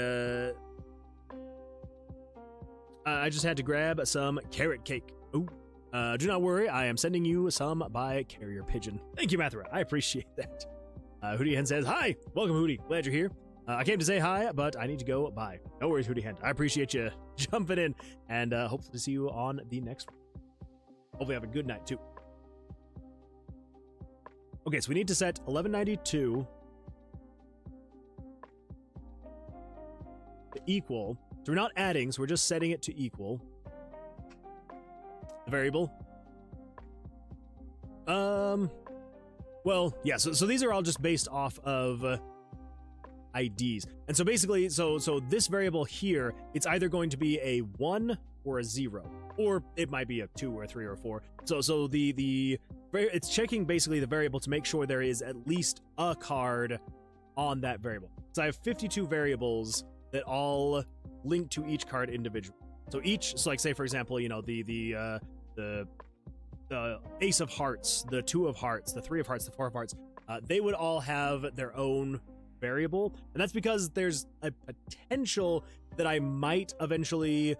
I just had to grab some carrot cake. Ooh. Do not worry, I am sending you some by carrier pigeon. Thank you, Mathra. I appreciate that. Hootie Hen says, hi! Welcome, Hootie. Glad you're here. I came to say hi, but I need to go. Bye. No worries, Hootie Hen. I appreciate you jumping in, and hopefully see you on the next one. Hopefully have a good night, too. Okay, so we need to set 1192 to equal. So we're not adding, so we're just setting it to equal the variable. Well, yeah, so these are all just based off of IDs. And so basically, so this variable here, it's either going to be a 1 or a 0, or it might be a 2 or a 3 or a 4. So it's checking basically the variable to make sure there is at least a card on that variable. So I have 52 variables that all link to each card individually. So like say for example, you know, the ace of hearts, the 2 of hearts, the 3 of hearts, the 4 of hearts, they would all have their own variable, and that's because there's a potential that I might eventually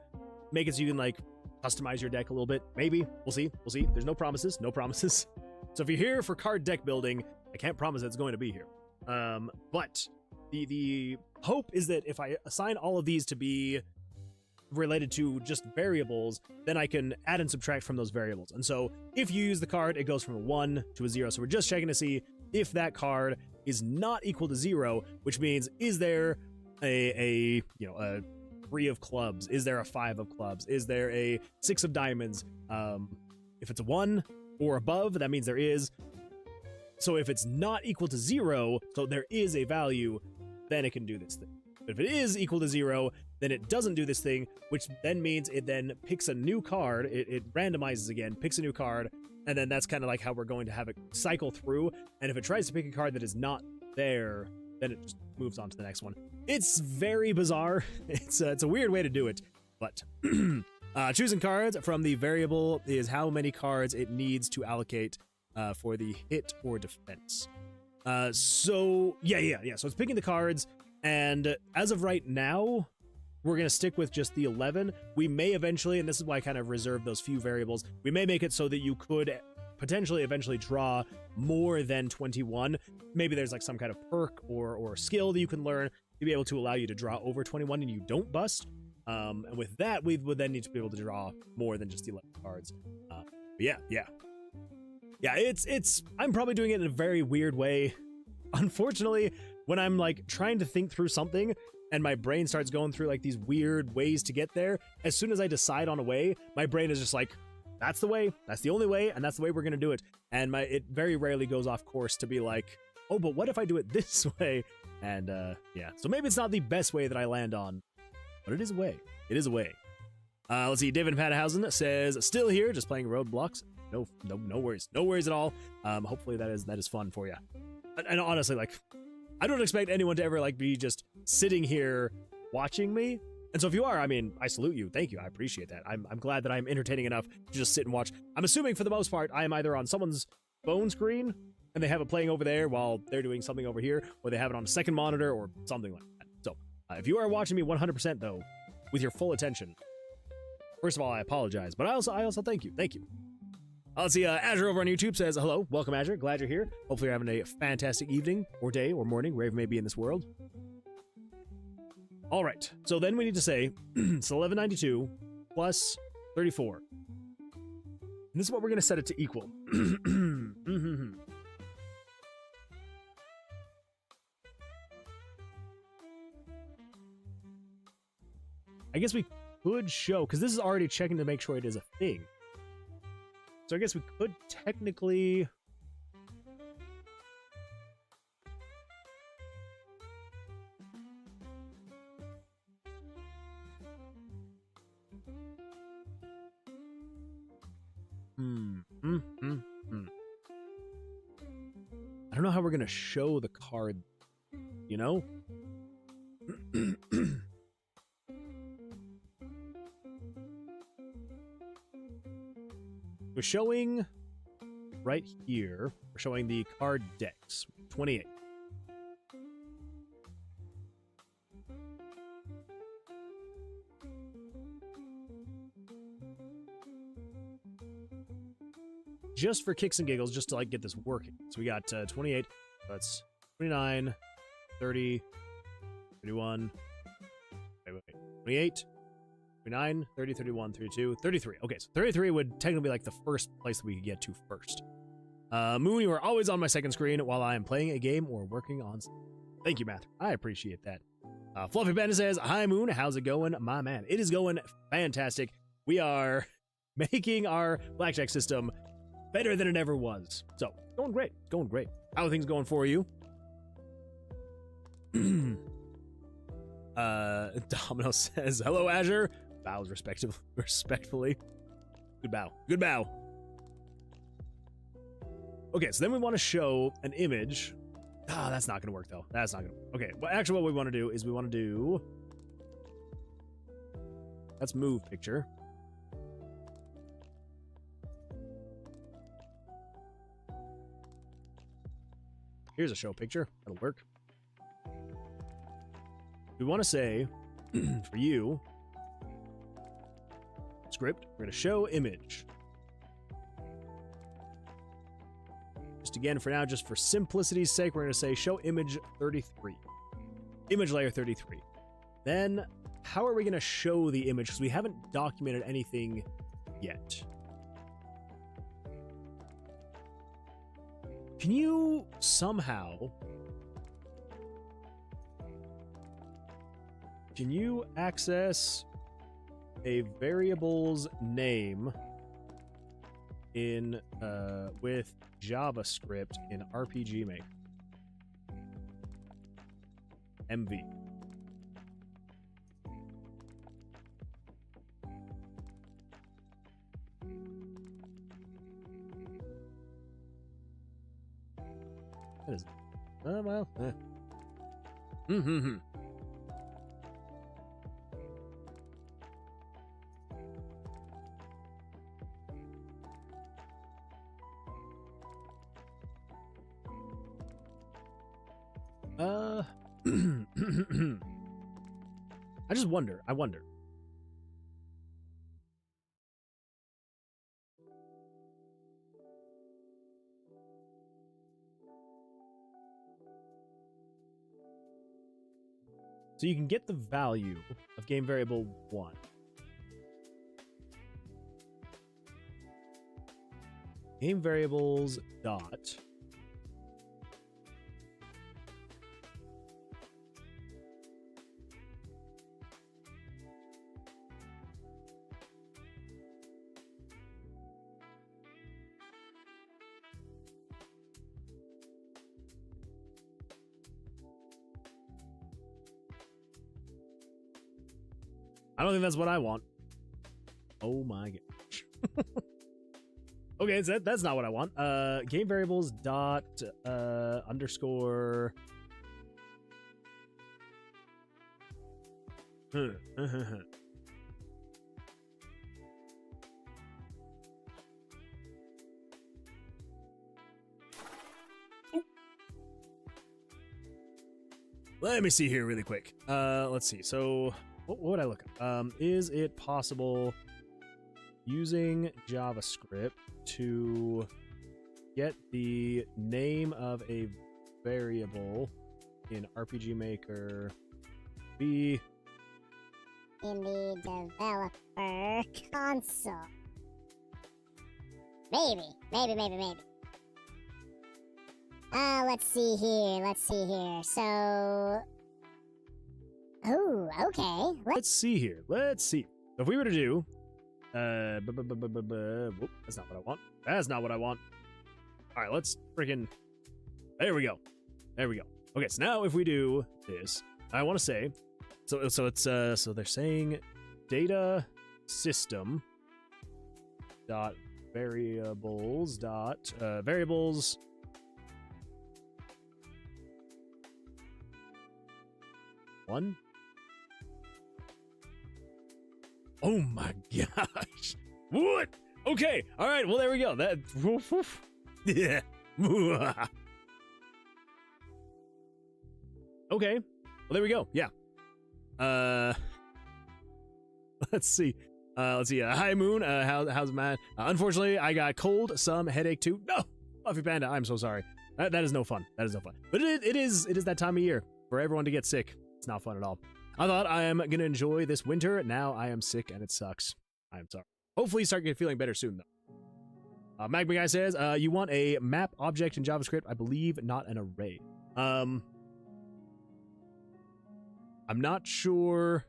make it so you can like customize your deck a little bit. Maybe. We'll see. There's no promises. So if you're here for card deck building, I can't promise it's going to be here. But the hope is that if I assign all of these to be related to just variables, then I can add and subtract from those variables. And so if you use the card, it goes from a 1 to a 0. So we're just checking to see if that card is not equal to 0, which means is there a 3 of clubs? Is there a 5 of clubs? Is there a 6 of diamonds? If it's a 1 or above, that means there is. So if it's not equal to 0, so there is a value, then it can do this thing. But if it is equal to 0, then it doesn't do this thing, which then means it then picks a new card. It randomizes again, picks a new card, and then that's kind of like how we're going to have it cycle through. And if it tries to pick a card that is not there, then it just moves on to the next one. It's very bizarre. It's a weird way to do it, but choosing cards from the variable is how many cards it needs to allocate for the hit or defense. So it's picking the cards, and as of right now, we're going to stick with just the 11. We may eventually, and this is why I kind of reserved those few variables, we may make it so that you could potentially eventually draw more than 21. Maybe there's like some kind of perk or skill that you can learn to be able to allow you to draw over 21 and you don't bust. And with that, we would then need to be able to draw more than just 11 cards. Yeah, it's I'm probably doing it in a very weird way. Unfortunately, when I'm like trying to think through something and my brain starts going through like these weird ways to get there, as soon as I decide on a way, my brain is just like, that's the way, that's the only way, and that's the way we're gonna do it. And it very rarely goes off course to be like, oh, but what if I do it this way? And so maybe it's not the best way that I land on, but it is a way. It is a way. Let's see, David Padhausen says, still here, just playing Roadblocks. No worries at all. Hopefully that is fun for you. And honestly, like, I don't expect anyone to ever like be just sitting here watching me. And so if you are, I mean, I salute you. Thank you. I appreciate that. I'm glad that I'm entertaining enough to just sit and watch. I'm assuming for the most part, I am either on someone's phone screen and they have it playing over there while they're doing something over here, or they have it on a second monitor or something like that. So if you are watching me 100% though, with your full attention, first of all, I apologize, but I also thank you. Thank you. Let's see, Azure over on YouTube says, hello, welcome Azure, glad you're here. Hopefully you're having a fantastic evening, or day, or morning, wherever you may be in this world. All right, so then we need to say, it's 1192 plus 34. And this is what we're going to set it to equal. I guess we could show, because this is already checking to make sure it is a thing. So I guess we could technically... I don't know how we're going to show the card, you know? We're showing right here, we're showing the card decks, 28. just for kicks and giggles, just to like get this working. So we got 28, that's 29, 30, 31, wait, 28, 29, 30, 31, 32, 33. Okay, so 33 would technically be like the first place that we could get to first. Moon, you are always on my second screen while I am playing a game or working on something. Thank you, Matt. I appreciate that. Fluffy Panda says, hi, Moon. How's it going, my man? It is going fantastic. We are making our blackjack system better than it ever was. So, going great. Going great. How are things going for you? Domino says, hello, Azure. Bows respectfully. Good bow. Good bow. Okay, so then we want to show an image. That's not going to work, though. That's not going to work. Okay, well, actually, what we want to do is we want to do... Let's move picture. Here's a show picture. That'll work. We want to say, for you, script, we're going to show image. Just again, for now, just for simplicity's sake, we're going to say show image 33. Image layer 33. Then, how are we going to show the image? Because we haven't documented anything yet. Can you somehow... Can you access a variable's name in with JavaScript in RPG Maker? MV. That is, well, I wonder. So you can get the value of game variable 1. Game variables dot I don't think that's what I want. Oh my gosh. Okay, so that's not what I want. Game variables dot underscore. Let me see here really quick. Let's see. So what would I look up? Is it possible using JavaScript to get the name of a variable in RPG Maker be in the developer console? Maybe. Let's see here. So, oh, okay. Let's see here. Let's see. So if we were to do whoop, that's not what I want. That's not what I want. All right, let's freaking. There we go. Okay, so now if we do this, I want to say, so it's so they're saying data system dot variables dot variables one. Oh my gosh. What? Okay. All right. Well, there we go. That. Woof, woof. Yeah. Okay. Well, there we go. Yeah. Let's see. Let's see. Hi, Moon. How's it, man? Unfortunately, I got cold, some headache too. No, Fluffy Panda. I'm so sorry. That is no fun. That is no fun. But it is that time of year for everyone to get sick. It's not fun at all. I thought I am gonna enjoy this winter. Now I am sick and it sucks. I am sorry. Hopefully, you start feeling better soon though. Magma Guy says, you want a map object in JavaScript, I believe, not an array. I'm not sure.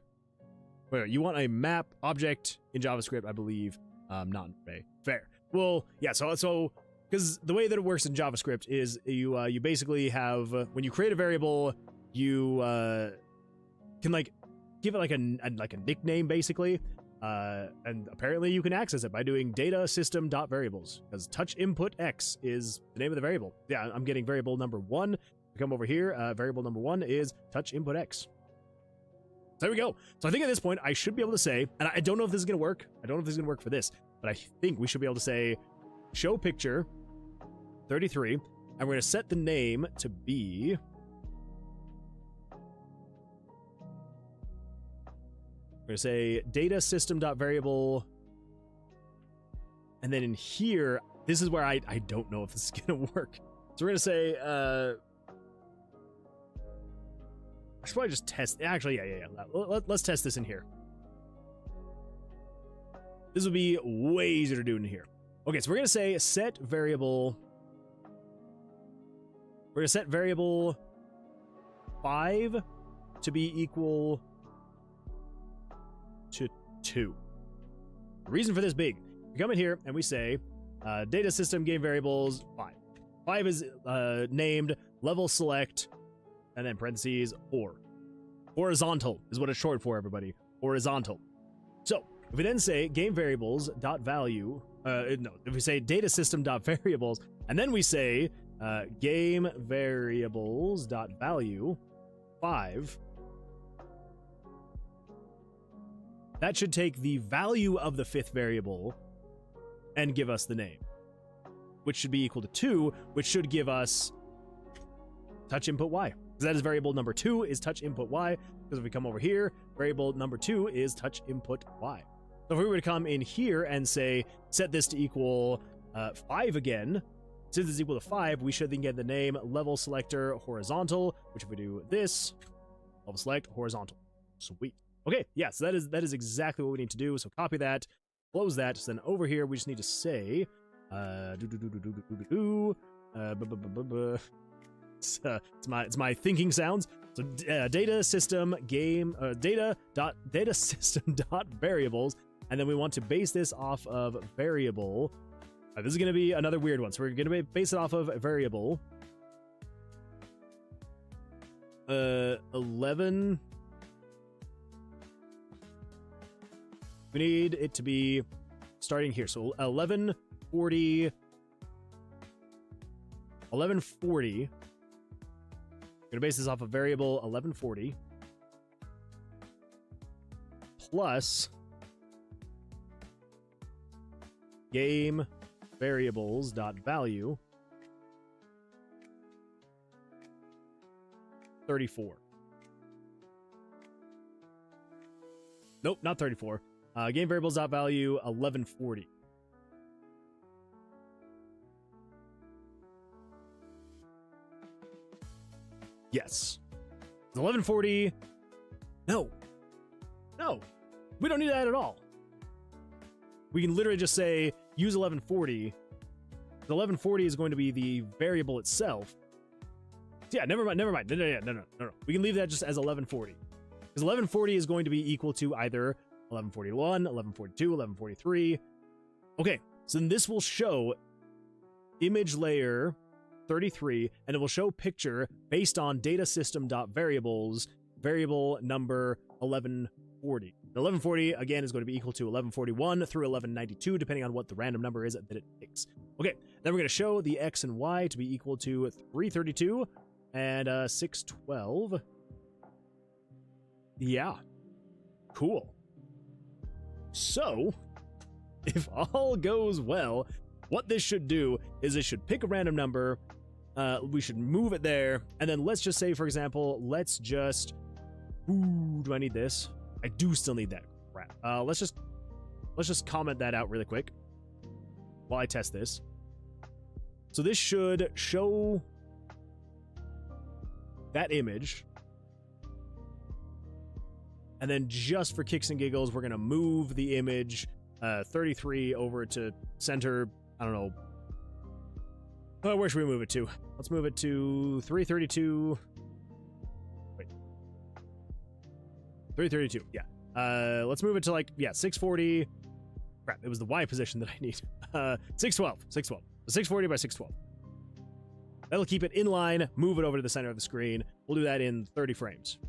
Wait, you want a map object in JavaScript, I believe, not an array. Fair. Well, yeah, so because the way that it works in JavaScript is you basically have, when you create a variable, you can like give it like a nickname basically. And apparently you can access it by doing data system.variables, because touch input x is the name of the variable. Yeah, I'm getting variable number 1. Come over here, variable number 1 is touch input x. So there we go. So I think at this point I should be able to say, and I don't know if this is going to work. I don't know if this is going to work for this, but I think we should be able to say show picture 33, and we're going to set the name to be we're going to say data system.variable, and then in here, this is where I don't know if this is going to work. So we're going to say, I should probably just test, actually, yeah. Let's test this in here. This would be way easier to do in here. Okay, so we're going to say set variable, we're going to set variable 5 to be equal to 2. The reason for this big, we come in here and we say data system game variables 5. 5 is named level select and then parentheses or. Horizontal is what it's short for, everybody. Horizontal. So if we then say game variables dot value, if we say data system dot variables, and then we say game variables dot value 5. That should take the value of the 5th variable and give us the name, which should be equal to 2, which should give us touch input y. Because that is variable number 2 is touch input y. Because if we come over here, variable number 2 is touch input y. So if we were to come in here and say, set this to equal 5 again, since it's equal to 5, we should then get the name level selector horizontal, which if we do this, level select horizontal. Sweet. Okay, yeah, so that is exactly what we need to do. So copy that, close that. So then over here, we just need to say, it's my thinking sounds. So data system game data system dot variables, and then we want to base this off of variable. This is going to be another weird one. So we're going to base it off of variable 11. We need it to be starting here. So 1140. We're going to base this off of variable 1140 plus game variables dot value 34. Nope, not 34. Game variables dot value 1140. Yes. 1140. No, we don't need that at all. We can literally just say use 1140. The 1140 is going to be the variable itself. Yeah, never mind. No. We can leave that just as 1140. Because 1140 is going to be equal to either 1141, 1142, 1143. Okay, so then this will show image layer 33, and it will show picture based on data system.variables, variable number 1140. The 1140, again, is going to be equal to 1141 through 1192, depending on what the random number is that it picks. Okay, then we're going to show the x and y to be equal to 332 and 612. Yeah, cool. So, if all goes well, what this should do is it should pick a random number, we should move it there, and then let's just say, for example, let's just... Ooh, do I need this? I do still need that crap. Let's just let's just comment that out really quick while I test this. So this should show that image. And then just for kicks and giggles, we're going to move the image 33 over to center. I don't know. Oh, where should we move it to? Let's move it to 332. Wait. 332, yeah. Let's move it to, like, yeah, 640. Crap, it was the Y position that I need. 612. 612. 640 by 612. That'll keep it in line, move it over to the center of the screen. We'll do that in 30 frames.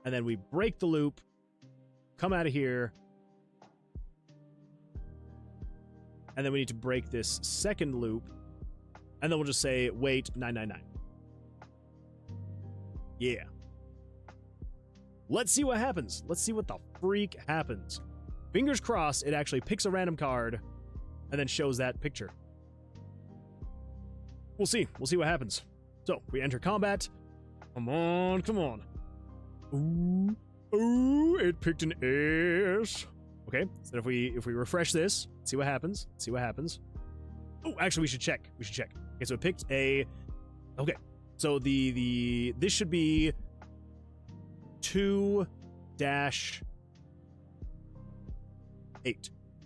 And then we break the loop, come out of here, and then we need to break this second loop, and then we'll just say, wait, 999. Yeah. Let's see what happens. Let's see what the freak happens. Fingers crossed it actually picks a random card and then shows that picture. We'll see. We'll see what happens. So, we enter combat. Come on, come on. Ooh, ooh, it picked an S. Okay, so if we refresh this, see what happens. See what happens. Oh, actually, we should check. We should check. Okay, so it picked a. Okay, so this should be 2-8. Be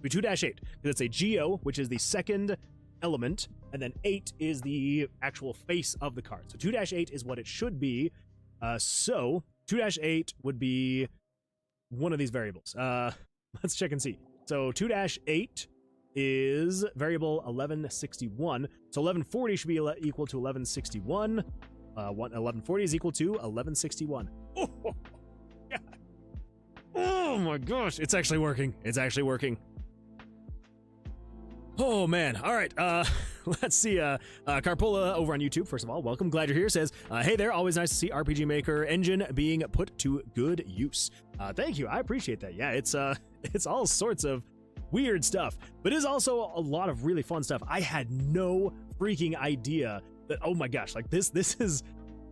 2-8 because it's a geo, which is the second element, and then 8 is the actual face of the card. So 2-8 is what it should be. So 2-8 would be one of these variables. Let's check and see. So 2-8 is variable 1161. So 1140 should be equal to 1161. 1140 is equal to 1161. Oh, God. Oh my gosh, it's actually working. It's actually working. Oh man. All right. Let's see. Carpola over on YouTube, first of all, welcome. Glad you're here. Says, hey there. Always nice to see RPG Maker engine being put to good use. Thank you. I appreciate that. Yeah, it's all sorts of weird stuff, but it is also a lot of really fun stuff. I had no freaking idea that, oh my gosh, like this is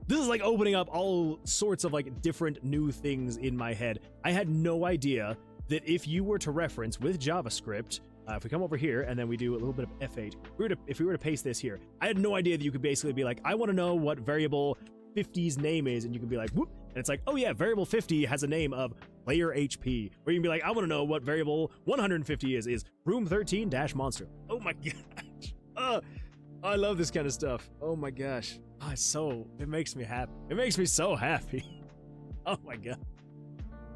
like opening up all sorts of like different new things in my head. I had no idea that if you were to reference with JavaScript, if we come over here and then we do a little bit of F8, if we were to paste this here, I had no idea that you could basically be like, I want to know what variable 50's name is, and you can be like, whoop, and it's like, oh yeah, variable 50 has a name of player HP. Or you can be like, I want to know what variable 150 is room 13-monster. Oh my gosh. I love this kind of stuff. Oh my gosh. It makes me happy. It makes me so happy. Oh my god.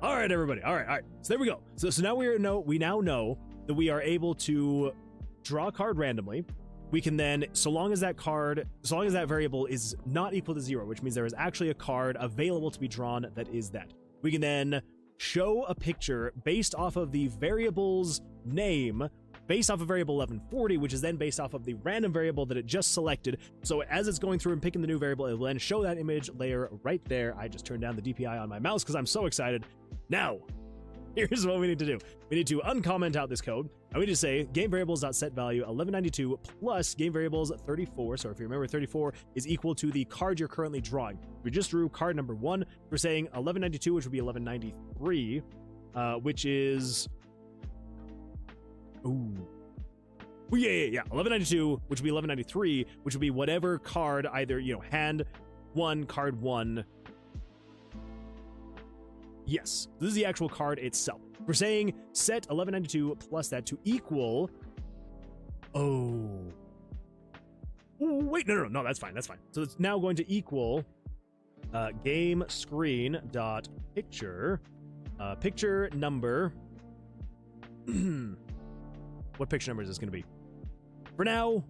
All right, everybody. All right. So there we go. So now we now know that we are able to draw a card randomly. We can then, so long as that variable is not equal to 0, which means there is actually a card available to be drawn that is that. We can then show a picture based off of the variable's name, based off of variable 1140, which is then based off of the random variable that it just selected. So as it's going through and picking the new variable, it will then show that image layer right there. I just turned down the DPI on my mouse because I'm so excited. Now, here's what we need to do. We need to uncomment out this code, and we need to say game variables.setValue 1192 plus game variables 34. So if you remember, 34 is equal to the card you're currently drawing. We just drew card number 1. We're saying 1192, which would be 1193, which is... Ooh. Yeah. 1192, which would be 1193, which would be whatever card, either, hand 1, card 1. Yes, this is the actual card itself. We're saying set 1192 plus that to equal... Oh. Ooh, wait, no, that's fine. So it's now going to equal game screen dot picture, picture number... What picture number is this going to be? For now,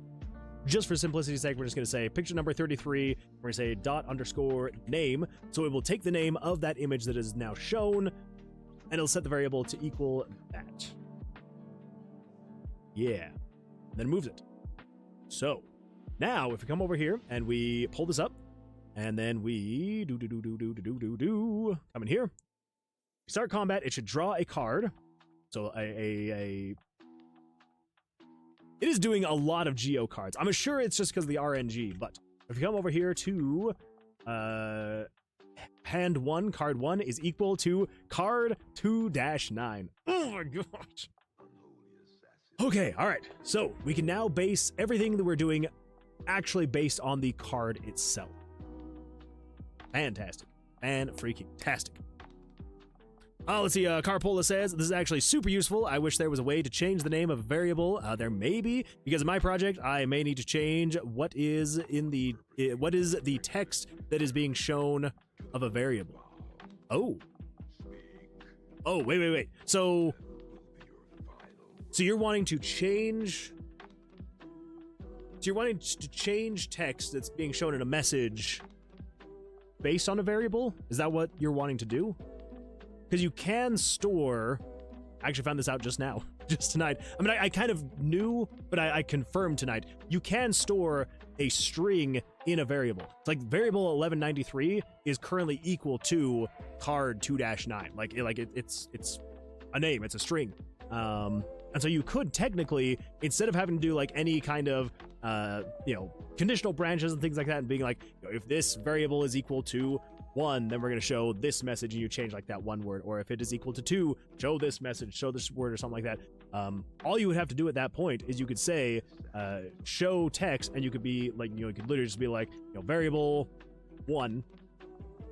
just for simplicity's sake, we're just going to say picture number 33. We're going to say ._name. So it will take the name of that image that is now shown, and it'll set the variable to equal that. Yeah. And then it moves it. So now if we come over here and we pull this up, and then we come in here, start combat, it should draw a card. So it is doing a lot of geo cards. I'm sure it's just because of the RNG, but if you come over here to hand 1, card 1 is equal to card 2-9. Oh my gosh. Okay, all right. So we can now base everything that we're doing actually based on the card itself. Fantastic. Fan-freaking-tastic. Let's see, Carpola says, this is actually super useful. I wish there was a way to change the name of a variable. There may be, because of my project, I may need to change what is the text that is being shown of a variable. Oh, wait. So you're wanting to change... So you're wanting to change text that's being shown in a message based on a variable? Is that what you're wanting to do? Because you can store... I actually found this out just now, just tonight. I mean, I kind of knew, but I confirmed tonight. You can store a string in a variable. It's like variable 1193 is currently equal to card 2-9. It's a name, it's a string. And so you could technically, instead of having to do like any kind of, conditional branches and things like that, and being like, if this variable is equal to 1, then we're going to show this message, and you change like that one word. Or if it is equal to 2, show this message, show this word, or something like that. All you would have to do at that point is you could say, show text, and you could be like, you could literally just be like, variable 1,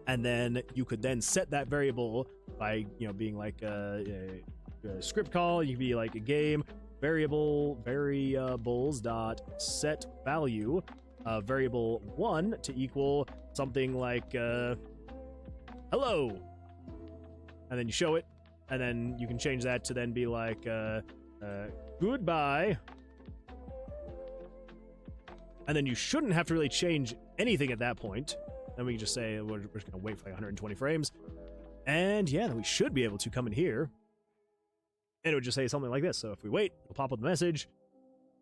and then you could then set that variable by, being like a script call. You could be like a game variables dot set value variable 1 to equal something like hello, and then you show it, and then you can change that to then be like goodbye, and then you shouldn't have to really change anything at that point. Then we can just say we're just gonna wait for like 120 frames, and yeah, then we should be able to come in here, and it would just say something like this. So if we wait, it'll pop up the message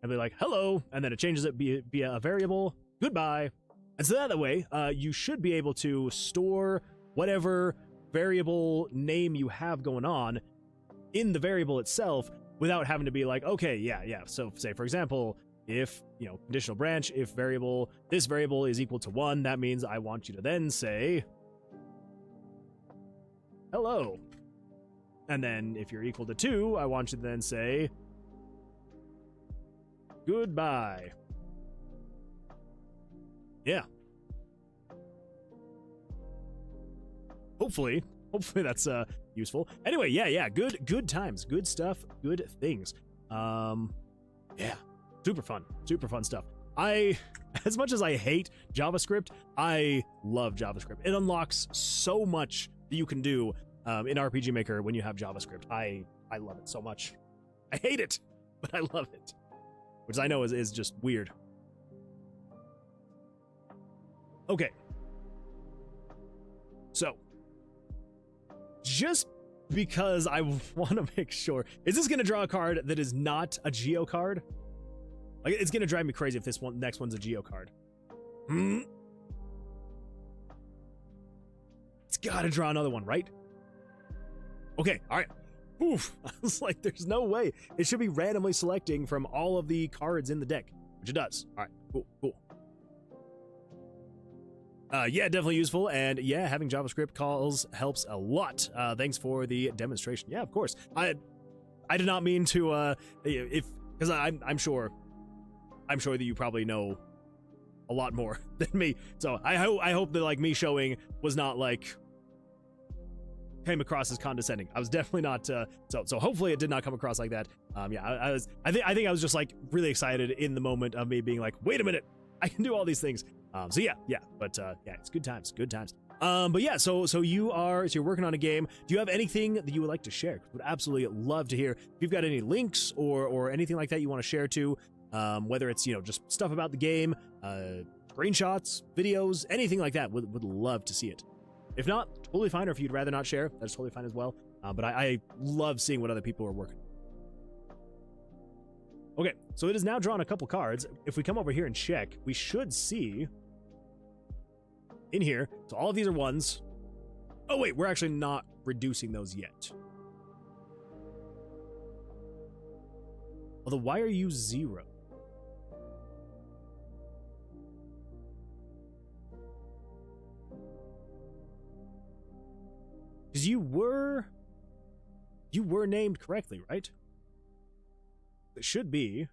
and be like hello, and then it changes it via a variable goodbye. And so that way, you should be able to store whatever variable name you have going on in the variable itself without having to be like, okay, yeah. So say, for example, if, conditional branch, if this variable is equal to 1, that means I want you to then say hello. And then if you're equal to 2, I want you to then say goodbye. Yeah. Hopefully that's useful. Anyway, yeah, good times, good stuff, good things. Yeah, super fun stuff. As much as I hate JavaScript, I love JavaScript. It unlocks so much that you can do in RPG Maker when you have JavaScript. I love it so much. I hate it, but I love it, which I know is just weird. Okay. So, just because I want to make sure, is this going to draw a card that is not a Geo card? Like, it's going to drive me crazy if this next one's a Geo card. It's got to draw another one, right? Okay, all right. Oof. I was like, there's no way. It should be randomly selecting from all of the cards in the deck, which it does. All right, cool. Yeah, definitely useful, and yeah, having JavaScript calls helps a lot. Thanks for the demonstration. Yeah, of course. I did not mean to, because I'm sure that you probably know a lot more than me. So I hope that like me showing was not like came across as condescending. I was definitely not. So hopefully it did not come across like that. Yeah, I think I was just like really excited in the moment of me being like, wait a minute, I can do all these things. So yeah, but yeah, it's good times. But yeah, so you're working on a game. Do you have anything that you would like to share? Would absolutely love to hear if you've got any links or anything like that you want to share too. Whether it's just stuff about the game, screenshots, videos, anything like that. Would love to see it. If not, totally fine. Or if you'd rather not share, that's totally fine as well. But I love seeing what other people are working. Okay, so it has now drawn a couple cards. If we come over here and check, we should see in here, so all of these are ones. Oh wait, we're actually not reducing those yet. Although, why are you 0? Because you were named correctly, right? It should be.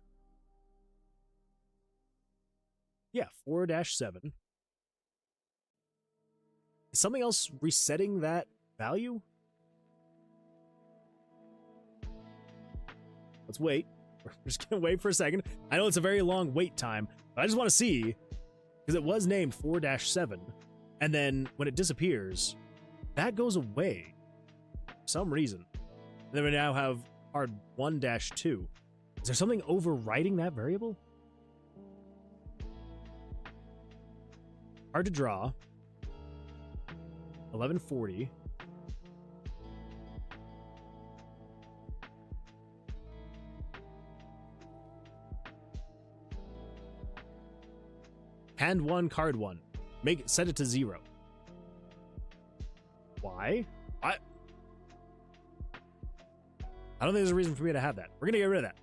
Yeah, 4-7. Is something else resetting that value? Let's wait. We're just gonna wait for a second. I know it's a very long wait time, but I just want to see, because it was named 4-7, and then when it disappears, that goes away for some reason. And then we now have card 1-2. Is there something overriding that variable? Hard to draw. 1140. Hand 1, card 1. Set it to 0. Why? I don't think there's a reason for me to have that. We're gonna get rid of that.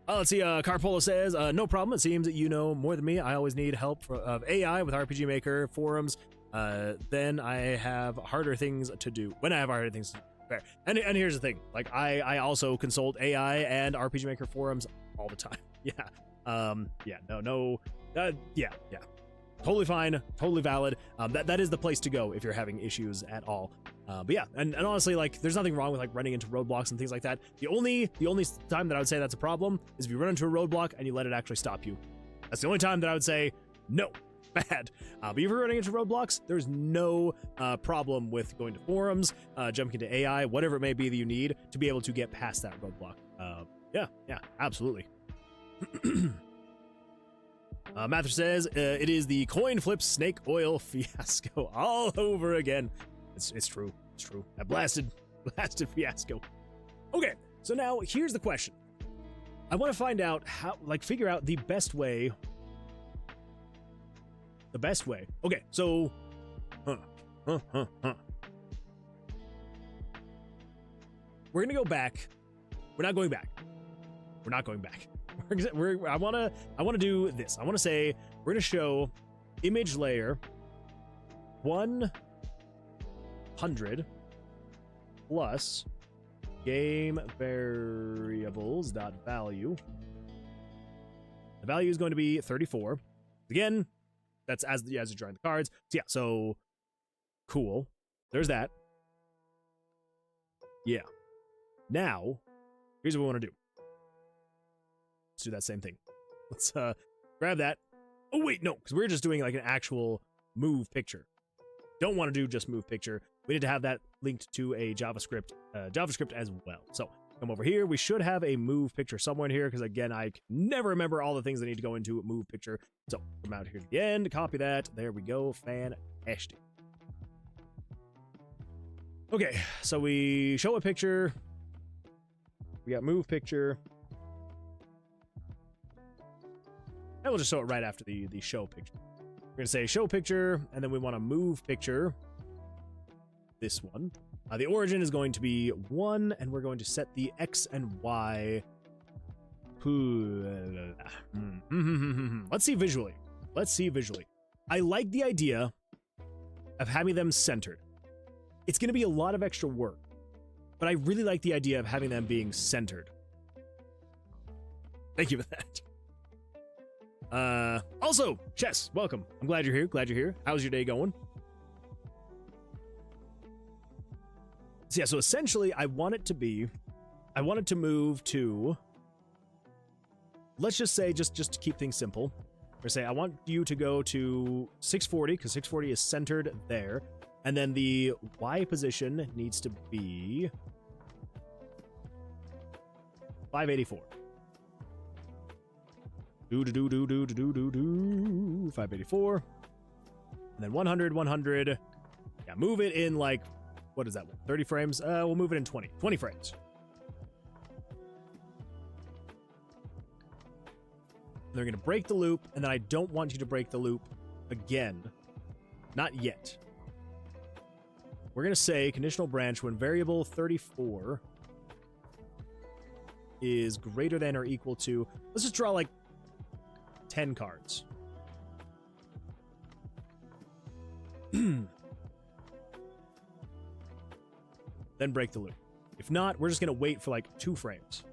Let's see, Carpolo says, no problem. It seems that you know more than me. I always need help of AI with RPG Maker forums. Then I have harder things to do. When I have harder things to do. Fair. And here's the thing. Like, I also consult AI and RPG Maker forums all the time. Yeah. Yeah. Totally fine. Totally valid. That is the place to go if you're having issues at all. But yeah, and honestly, like, there's nothing wrong with like running into roadblocks and things like that. The only time that I would say that's a problem is if you run into a roadblock and you let it actually stop you. That's the only time that I would say no, bad. But if you're running into roadblocks, there's no problem with going to forums, jumping into AI, whatever it may be that you need to be able to get past that roadblock. Yeah, absolutely. Mather says, it is the coin flip snake oil fiasco all over again. It's true. It's true. That blasted fiasco. Okay, so now here's the question. I want to find out how, like, figure out the best way. The best way. Okay, so, We're gonna go back. We're not going back. We're not going back. I wanna do this. I wanna say we're gonna show image layer 100 plus game variables dot value. The value is going to be 34. Again, that's as you're drawing the cards. So yeah, so cool. There's that. Yeah. Now, here's what we want to do. Let's do that same thing. Let's grab that. Oh wait, no, because we're just doing like an actual move picture. Don't want to do just move picture. We need to have that linked to a JavaScript as well. So come over here. We should have a move picture somewhere in here because again, I can never remember all the things that need to go into a move picture. So come out here to the end, copy that. There we go. Fantastic. Okay, so we show a picture. We got move picture. And we'll just show it right after the show picture. We're going to say show picture, and then we want to move picture. This one. The origin is going to be 1, and we're going to set the X and Y. Let's see visually. I like the idea of having them centered. It's going to be a lot of extra work, but I really like the idea of having them being centered. Thank you for that. Also, Chess, welcome. I'm glad you're here. How's your day going? So yeah, so essentially I want it to move to, let's just say, just to keep things simple, we're say I want you to go to 640, because 640 is centered there, and then the Y position needs to be 584. 584. And then 100. Yeah, move it in like, what is that? 30 frames? We'll move it in 20 frames. And they're going to break the loop, and then I don't want you to break the loop again. Not yet. We're going to say conditional branch when variable 34 is greater than or equal to, let's just draw like 10 cards. then break the loop. If not, we're just gonna wait for like 2 frames.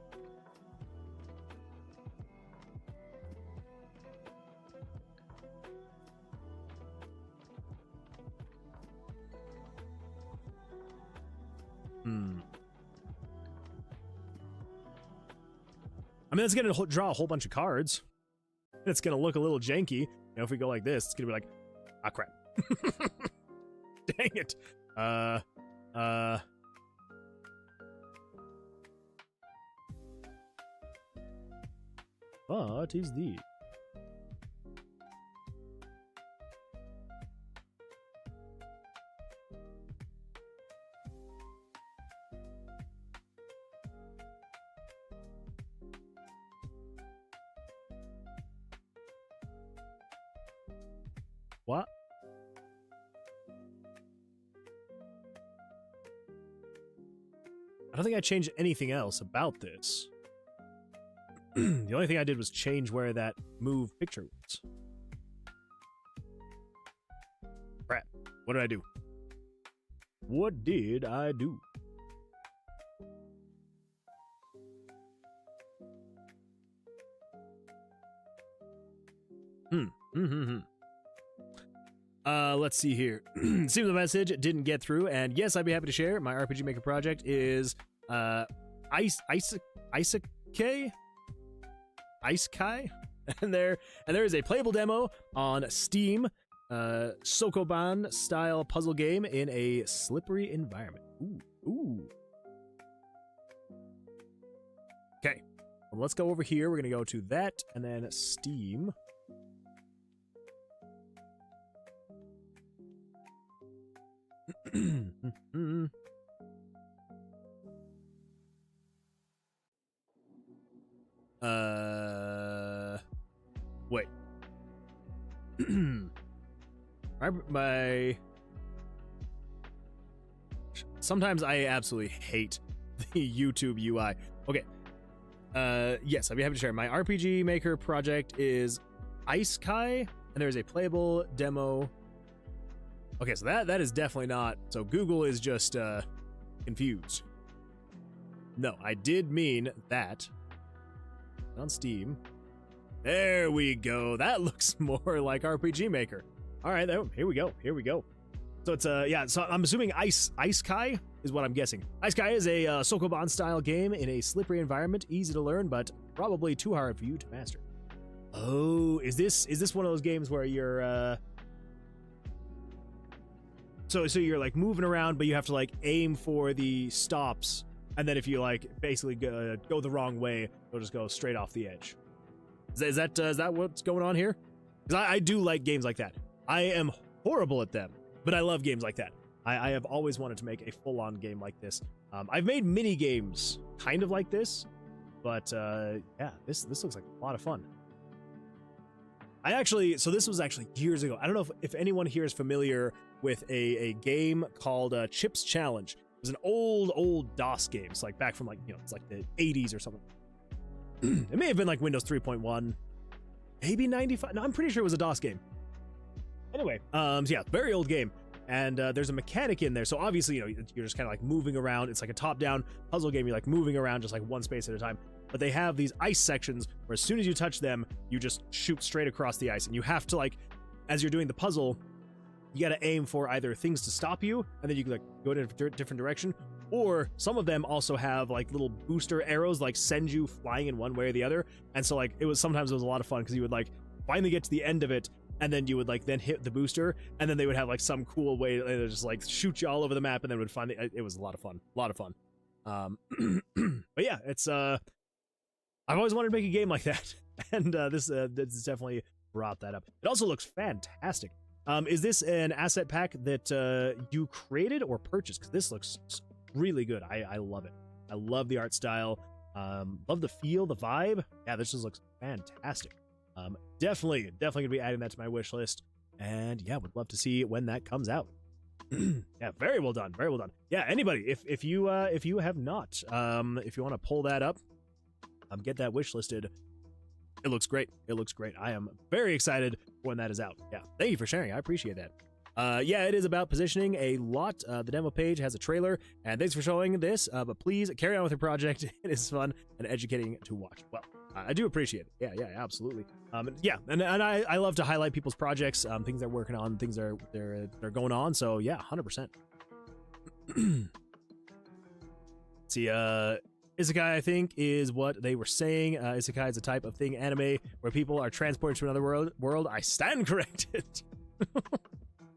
I mean, that's gonna draw a whole bunch of cards. It's gonna look a little janky. You know, if we go like this, it's gonna be like, ah, crap. Dang it. What is the? What? I don't think I changed anything else about this. The only thing I did was change where that move picture was. Crap. What did I do? What did I do? Let's see here. Seems the message didn't get through, and yes, I'd be happy to share. My RPG Maker project is Isekai, and there is a playable demo on Steam, Sokoban style puzzle game in a slippery environment. Ooh. Okay, well, let's go over here. We're gonna go to that, and then Steam. Wait. Sometimes I absolutely hate the YouTube UI. Okay. Yes, I'd be happy to share. My RPG Maker project is Isekai, and there's a playable demo. Okay, so that is definitely not. So Google is just confused. No, I did mean that. On Steam. There we go. That looks more like RPG Maker. All right, here we go. So it's yeah. So I'm assuming Isekai is what I'm guessing. Isekai is a Sokoban style game in a slippery environment, easy to learn, but probably too hard for you to master. Oh, is this one of those games where you're So you're like moving around, but you have to like aim for the stops, and then if you like basically go the wrong way, it'll just go straight off the edge. Is that what's going on here? Because I do like games like that. I am horrible at them, but I love games like that. I have always wanted to make a full-on game like this. I've made mini games kind of like this, but yeah, this looks like a lot of fun. So this was actually years ago. I don't know if anyone here is familiar with a game called Chips Challenge. It was an old DOS game. It's like back from like, it's like the 80s or something. It may have been like Windows 3.1, maybe 95. No, I'm pretty sure it was a DOS game. Anyway, so yeah, very old game. And there's a mechanic in there. So obviously, you're just kind of like moving around. It's like a top-down puzzle game. You're like moving around just like one space at a time. But they have these ice sections where as soon as you touch them, you just shoot straight across the ice. And you have to like, as you're doing the puzzle, you got to aim for either things to stop you, and then you can like go in a different direction, or some of them also have like little booster arrows, like send you flying in one way or the other. And so like sometimes it was a lot of fun because you would like finally get to the end of it, and then you would like then hit the booster, and then they would have like some cool way to just like shoot you all over the map, and then would find it was a lot of fun. But yeah, it's I've always wanted to make a game like that, and this definitely brought that up. It also looks fantastic. Is this an asset pack that you created or purchased? Because this looks really good. I love it. I love the art style. Love the feel, the vibe. Yeah, this just looks fantastic. Definitely gonna be adding that to my wish list. And yeah, would love to see when that comes out. Yeah, very well done. Very well done. Yeah, anybody, if you have not, if you want to pull that up, get that wish listed. It looks great. I am very excited when that is out. Yeah, thank you for sharing. I appreciate that. Yeah, it is about positioning a lot. The demo page has a trailer, and thanks for showing this, but please carry on with your project. It is fun and educating to watch. Well, I do appreciate it. Yeah, absolutely. Yeah, and I love to highlight people's projects, things they're working on, things they're going on. So yeah, 100%. See, Isekai, I think, is what they were saying. Isekai is a type of thing anime where people are transported to another world. I stand corrected.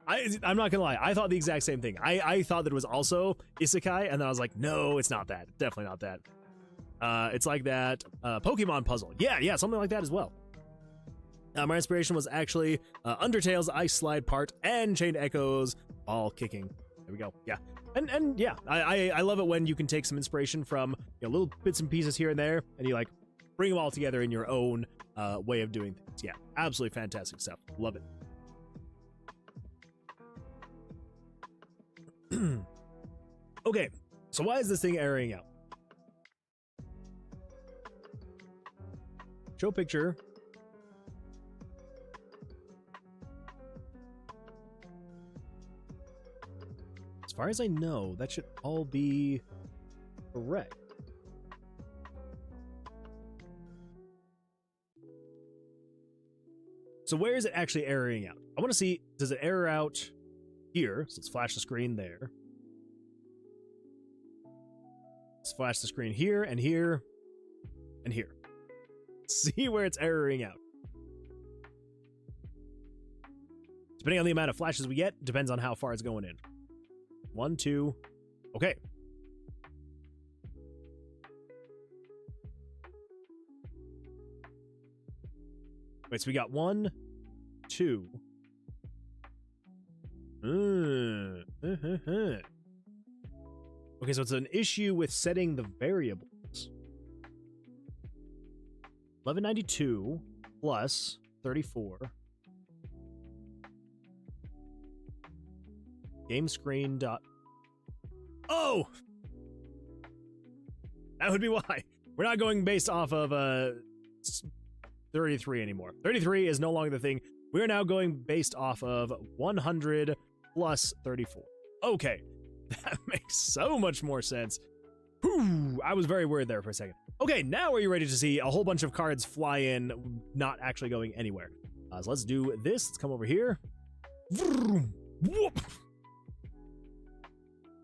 I'm not gonna lie, I thought the exact same thing. I thought that it was also Isekai, and then I was like, no, it's not that. Definitely not that. It's like that Pokemon puzzle. Yeah, something like that as well. My inspiration was actually Undertale's Ice Slide part and Chained Echo's ball kicking. There we go. Yeah. And yeah, I love it when you can take some inspiration from little bits and pieces here and there, and you like bring them all together in your own way of doing things. Yeah, absolutely fantastic stuff. Love it. Okay, so why is this thing airing out? Show picture. As far as I know, that should all be correct. So where is it actually airing out? I want to see, does it air out here? So let's flash the screen there. Let's flash the screen here and here and here. See where it's erroring out. Depending on the amount of flashes we get, depends on how far it's going in. 1, 2. Okay. Wait, so we got 1, 2. Okay, so it's an issue with setting the variables. 1192 plus 34. Game screen dot. Oh! That would be why. We're not going based off of 33 anymore. 33 is no longer the thing. We're now going based off of 100 plus 34. Okay. That makes so much more sense. Whew, I was very worried there for a second. Okay, now are you ready to see a whole bunch of cards fly in, not actually going anywhere? So let's do this. Let's come over here. Vroom, whoop.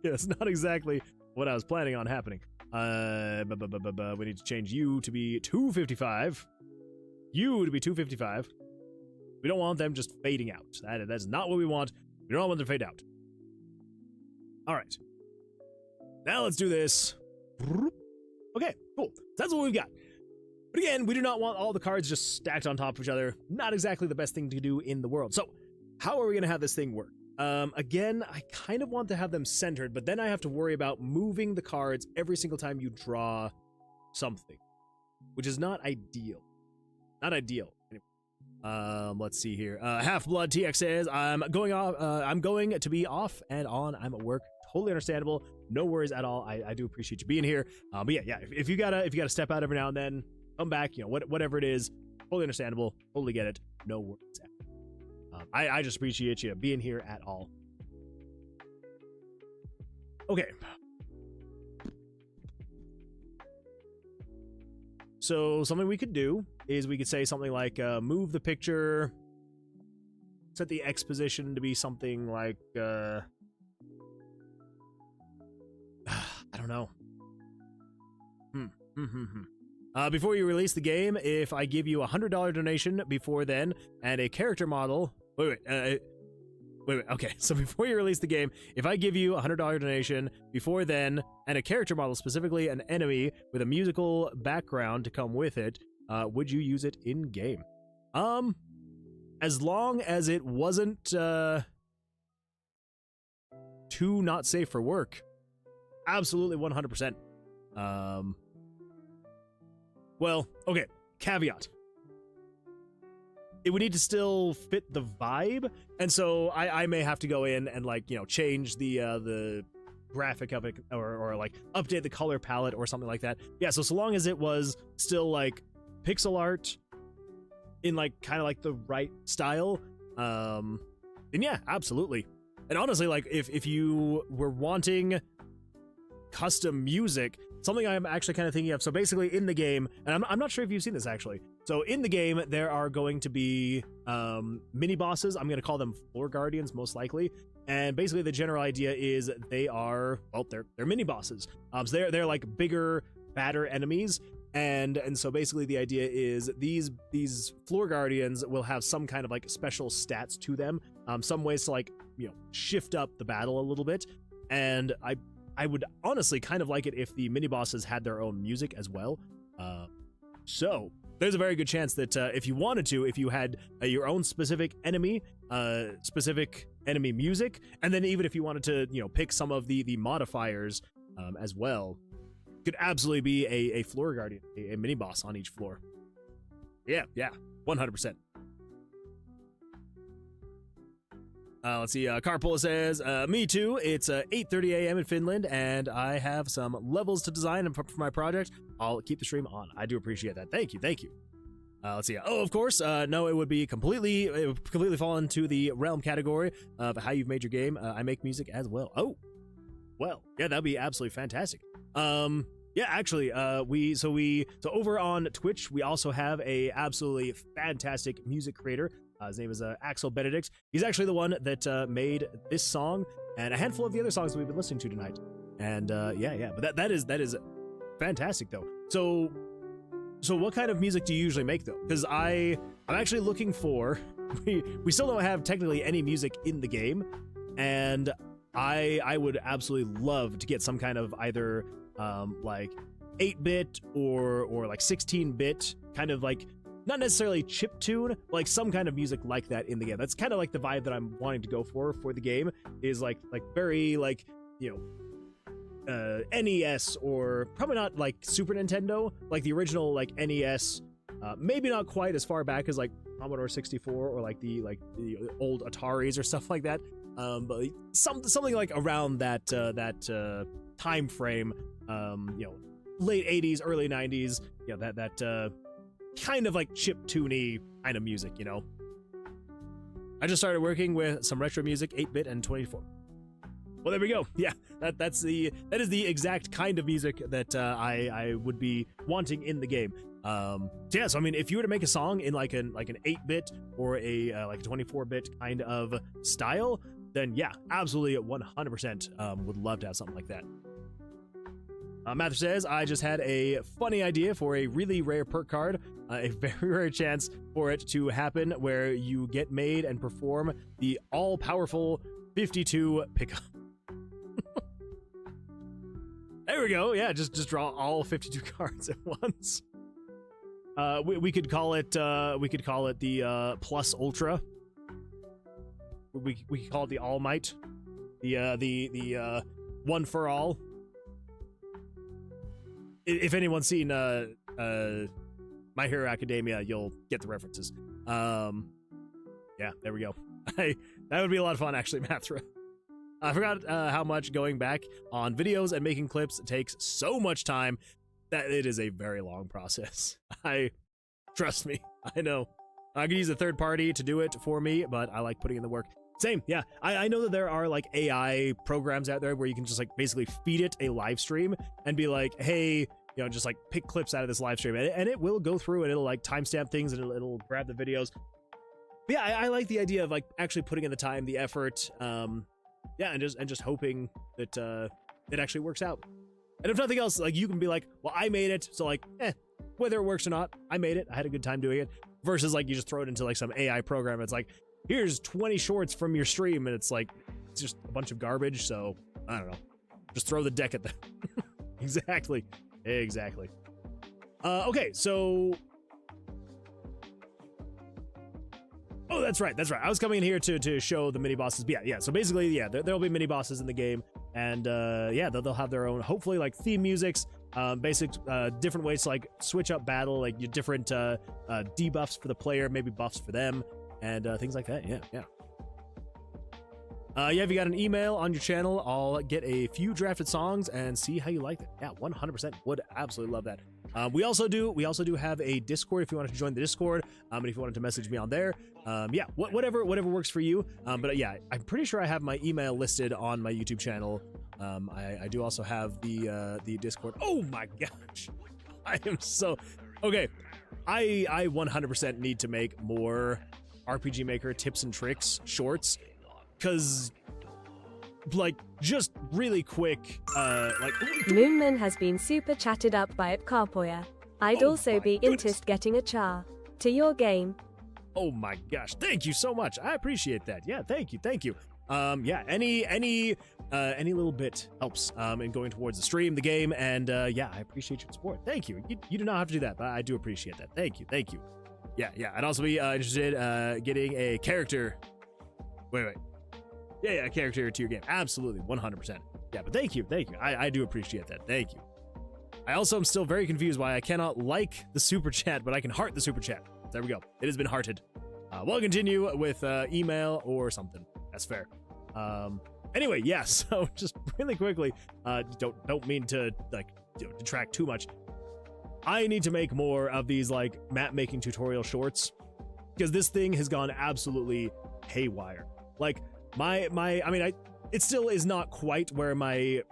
Yeah, that's not exactly what I was planning on happening. We need to change you to be 255. You to be 255. We don't want them just fading out. That's not what we want. We don't want them to fade out. All right. Now let's do this. Okay, cool. That's what we've got. But again, we do not want all the cards just stacked on top of each other. Not exactly the best thing to do in the world. So how are we going to have this thing work? Again, I kind of want to have them centered, but then I have to worry about moving the cards every single time you draw something, which is not ideal. Not ideal. Anyway, let's see here. Half-Blood TX says, I'm going to be off and on. I'm at work. Totally understandable. No worries at all. I do appreciate you being here. But yeah. If you gotta step out every now and then, come back. Whatever it is, totally understandable. Totally get it. No worries. I just appreciate you being here at all. Okay. So something we could do is we could say something like move the picture, set the X position to be something like I don't know. Before you release the game, if I give you a $100 donation before then and a character model. Wait. Okay, so before you release the game, if I give you a $100 donation before then and a character model, specifically an enemy with a musical background to come with it, would you use it in game? As long as it wasn't too not safe for work. Absolutely 100%. Well, okay, caveat. It would need to still fit the vibe, and so I may have to go in and change the graphic of it or update the color palette or something like that. Yeah, so long as it was still pixel art in kind of the right style, And yeah, absolutely. And honestly, like if you were wanting custom music, something I'm actually kind of thinking of. So basically in the game, and I'm not sure if you've seen this actually. So in the game, there are going to be mini bosses. I'm going to call them floor guardians, most likely. And basically the general idea is they are, well, they're mini bosses. So they're like bigger, badder enemies. And so basically the idea is these floor guardians will have some kind of like special stats to them. Some ways to like, shift up the battle a little bit. And I would honestly kind of like it if the mini bosses had their own music as well. So there's a very good chance that if you wanted to, if you had your own specific enemy music, and then even if you wanted to, pick some of the modifiers as well, could absolutely be a floor guardian, a mini boss on each floor. Yeah, 100%. Let's see, Carpola says, me too, it's 8:30 a.m. in Finland, and I have some levels to design for my project. I'll keep the stream on. I do appreciate that. Thank you. Let's see, of course, no, it would completely fall into the realm category of how you've made your game. I make music as well. Oh, well, yeah, that'd be absolutely fantastic. Yeah, actually, so over on Twitch, we also have a absolutely fantastic music creator. His name is Axel Benedict. He's actually the one that made this song and a handful of the other songs that we've been listening to tonight. And yeah, but that is fantastic though. So what kind of music do you usually make though? Because I'm actually looking for we still don't have technically any music in the game, and I would absolutely love to get some kind of either like 8-bit or like 16-bit kind of like, not necessarily chiptune, like some kind of music like that in the game. That's kind of like the vibe that I'm wanting to go for the game, is like very like, NES, or probably not like Super Nintendo, like the original like NES, maybe not quite as far back as like Commodore 64 or like the old Ataris or stuff like that, but something like around that time frame, late 80s, early 90s, that kind of like chiptune-y kind of music, I just started working with some retro music, 8-bit and 24. Well, there we go. Yeah, that is the exact kind of music that I would be wanting in the game. So yeah, so I mean, if you were to make a song in like an 8-bit or like a 24-bit kind of style, then yeah, absolutely 100% would love to have something like that. Mather says, I just had a funny idea for a really rare perk card, a very rare chance for it to happen where you get made and perform the all-powerful 52 pickup. There we go. Yeah, just draw all 52 cards at once. We could call it the plus ultra. We could call it the all might, the one for all. If anyone's seen My Hero Academia, you'll get the references. Yeah, there we go. That would be a lot of fun, actually, Mathra. I forgot how much going back on videos and making clips takes so much time that it is a very long process. Trust me, I know. I could use a third party to do it for me, but I like putting in the work. Same, yeah. I know that there are like AI programs out there where you can just like basically feed it a live stream and be like, hey, just like pick clips out of this live stream, and it will go through and it'll like timestamp things and it'll grab the videos. But yeah, I like the idea of like actually putting in the time, the effort, yeah, and just hoping that it actually works out. And if nothing else, like you can be like, well, I made it, so like, whether it works or not, I made it. I had a good time doing it. Versus like you just throw it into like some AI program. It's like, here's 20 shorts from your stream, and it's like, it's just a bunch of garbage. So I don't know, just throw the deck at them. Exactly. Okay, so. Oh, that's right. I was coming in here to show the mini bosses. But yeah. So basically, yeah, there'll be mini bosses in the game, and yeah, they'll have their own, hopefully, like theme musics, basic different ways to like switch up battle, like your different debuffs for the player, maybe buffs for them, and things like that. Yeah. Yeah, if you got an email on your channel, I'll get a few drafted songs and see how you like it. Yeah, 100% would absolutely love that. We also do have a Discord if you wanted to join the Discord, and if you wanted to message me on there, yeah, whatever works for you. But yeah, I'm pretty sure I have my email listed on my YouTube channel. I do also have the Discord. Oh my gosh, I am so okay. I 100% need to make more RPG Maker tips and tricks shorts, because like just really quick, like Moonman has been super chatted up by Carpoya. I'd also be interested getting a char to your game. Oh my gosh, thank you so much. I appreciate that. Yeah, thank you. Yeah, any little bit helps in going towards the stream, the game, and yeah, I appreciate your support. Thank you. You do not have to do that, but I do appreciate that. Thank you. Yeah, I'd also be interested getting a character. Wait. Yeah, a character to your game. Absolutely, 100%. Yeah, but thank you. I do appreciate that. Thank you. I also am still very confused why I cannot like the super chat, but I can heart the super chat. There we go. It has been hearted. We'll continue with email or something. That's fair. Anyway, yeah, so just really quickly, don't mean to like detract too much. I need to make more of these like map making tutorial shorts, because this thing has gone absolutely haywire. Like I mean, it still is not quite where my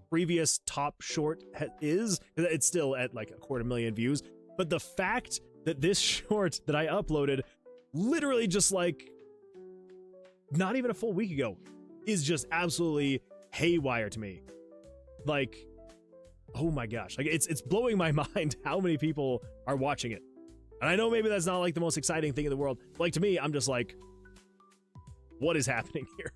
previous top short is. It's still at like 250,000 views, but the fact that this short that I uploaded literally just like not even a full week ago is just absolutely haywire to me. Like, oh my gosh, like it's blowing my mind how many people are watching it. And I know maybe that's not like the most exciting thing in the world, but like to me, I'm just like, what is happening here?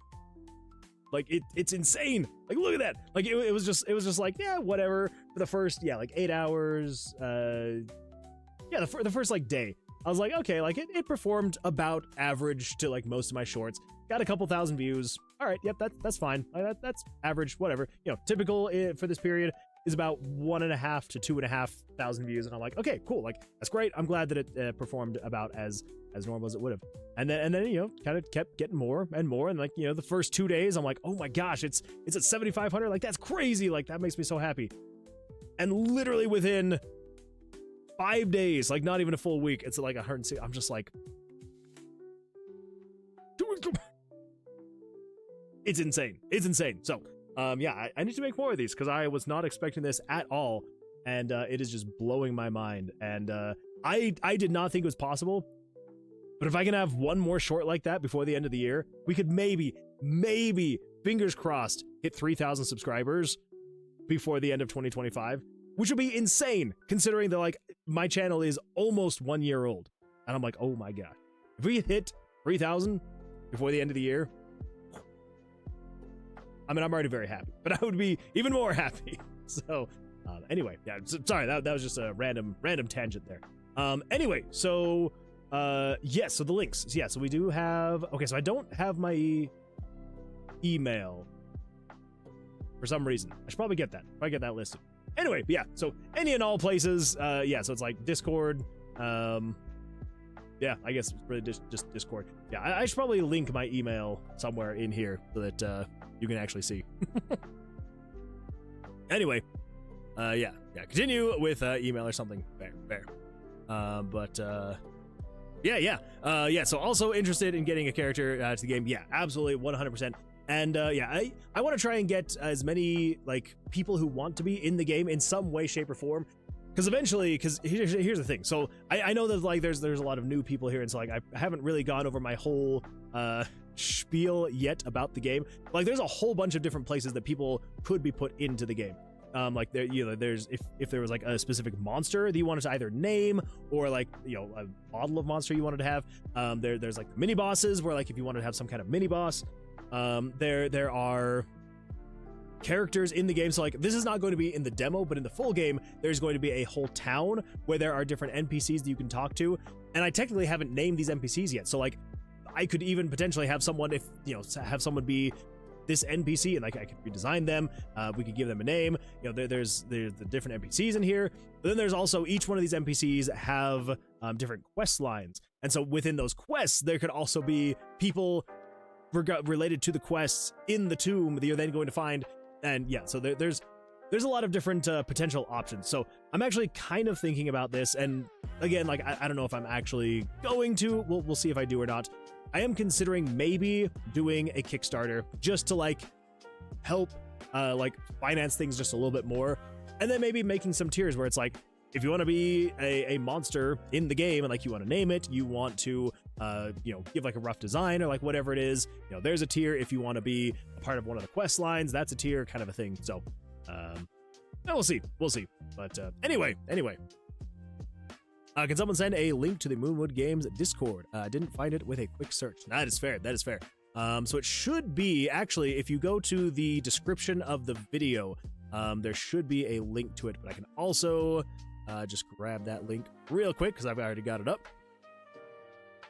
Like it's insane. Like look at that. Like it was just like, yeah, whatever for the first, yeah, like 8 hours. Yeah, the first like day, I was like, okay, like it performed about average to like most of my shorts. Got a couple thousand views. All right, yep, that's fine. That's average, whatever. You know, typical for this period is about 1.5 to 2.5 thousand views, and I'm like, okay, cool, like that's great. I'm glad that it performed about as normal as it would have. And then you know, kind of kept getting more and more, and like, you know, the first 2 days, I'm like, oh my gosh, it's at 7,500. Like that's crazy. Like that makes me so happy. And literally within 5 days, like not even a full week, it's like 160. I'm just like, it's insane. So yeah, I need to make more of these, because I was not expecting this at all, and it is just blowing my mind. And I did not think it was possible, but if I can have one more short like that before the end of the year, we could maybe fingers crossed hit 3,000 subscribers before the end of 2025, which would be insane considering that like my channel is almost 1 year old. And I'm like, oh my god, if we hit 3,000 before the end of the year, I mean, I'm already very happy, but I would be even more happy. So anyway, yeah, sorry, that was just a random tangent there. Anyway, so yes, so the links. Yeah, so we do have, okay, so I don't have my email for some reason. I should probably get that. Probably get that listed. Anyway, yeah, so any and all places, yeah, so it's like Discord, yeah, I guess it's really just Discord. Yeah, I should probably link my email somewhere in here so that you can actually see. Anyway, yeah, continue with email or something. Fair. But yeah, so also interested in getting a character to the game. Yeah, absolutely, 100%. And yeah, I want to try and get as many like people who want to be in the game in some way, shape, or form. Because eventually, here's the thing. So I know that like there's a lot of new people here, and so like I haven't really gone over my whole spiel yet about the game. Like there's a whole bunch of different places that people could be put into the game. Like there, you know, there's if there was like a specific monster that you wanted to either name, or like, you know, a model of monster you wanted to have. There's like mini bosses where like if you wanted to have some kind of mini boss. There are characters in the game, so like this is not going to be in the demo, but in the full game there's going to be a whole town where there are different NPCs that you can talk to, and I technically haven't named these NPCs yet. So like I could even potentially have someone, if you know, have someone be this NPC, and like I could redesign them. We could give them a name. You know, there's the different NPCs in here, but then there's also each one of these NPCs have different quest lines, and so within those quests there could also be people related to the quests in the tomb that you're then going to find. And yeah, so there's a lot of different potential options. So I'm actually kind of thinking about this, and again, like, I don't know if I'm actually going to. We'll see if I do or not. I am considering maybe doing a Kickstarter just to, like, help, like, finance things just a little bit more, and then maybe making some tiers where it's like, if you want to be a monster in the game and, like, you want to name it, you want to, you know, give, like, a rough design or, like, whatever it is, you know, there's a tier. If you want to be a part of one of the quest lines, that's a tier, kind of a thing. So, we'll see. But anyway. Can someone send a link to the Moonwood Games Discord? Didn't find it with a quick search. That is fair. So it should be, actually, if you go to the description of the video, there should be a link to it, but I can also just grab that link real quick because I've already got it up.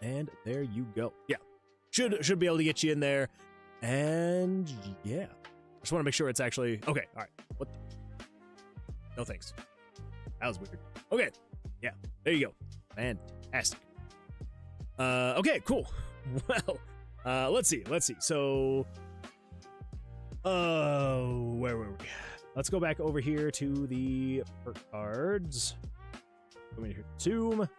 And there you go. Yeah, should be able to get you in there. And yeah, I just want to make sure it's actually okay. All right. What? No thanks. That was weird. Okay. Yeah. There you go. Fantastic. Okay. Cool. Well, let's see. So, where were we? Let's go back over here to the perk cards. Go in here to Tomb.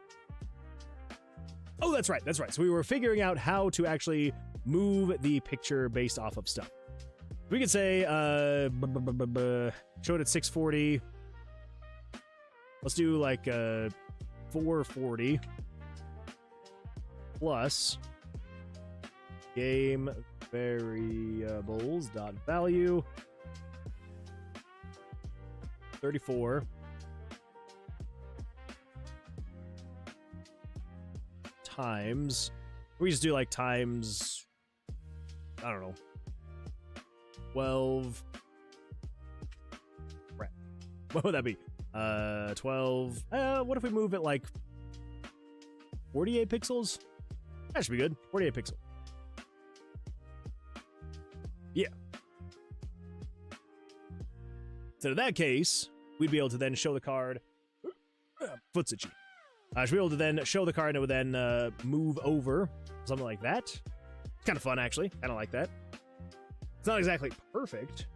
Oh, that's right. So we were figuring out how to actually move the picture based off of stuff. We could say, show it at 640. Let's do like 440 plus game variables dot value 34 times, we just do like times, I don't know, 12. Crap. What would that be? 12. What if we move it like 48 pixels? That should be good. 48 pixels. Yeah. So in that case, we'd be able to then show the card. Foot's itchy. Should be able to then show the card and it would then move over. Something like that. It's kind of fun, actually. I don't like that. It's not exactly perfect.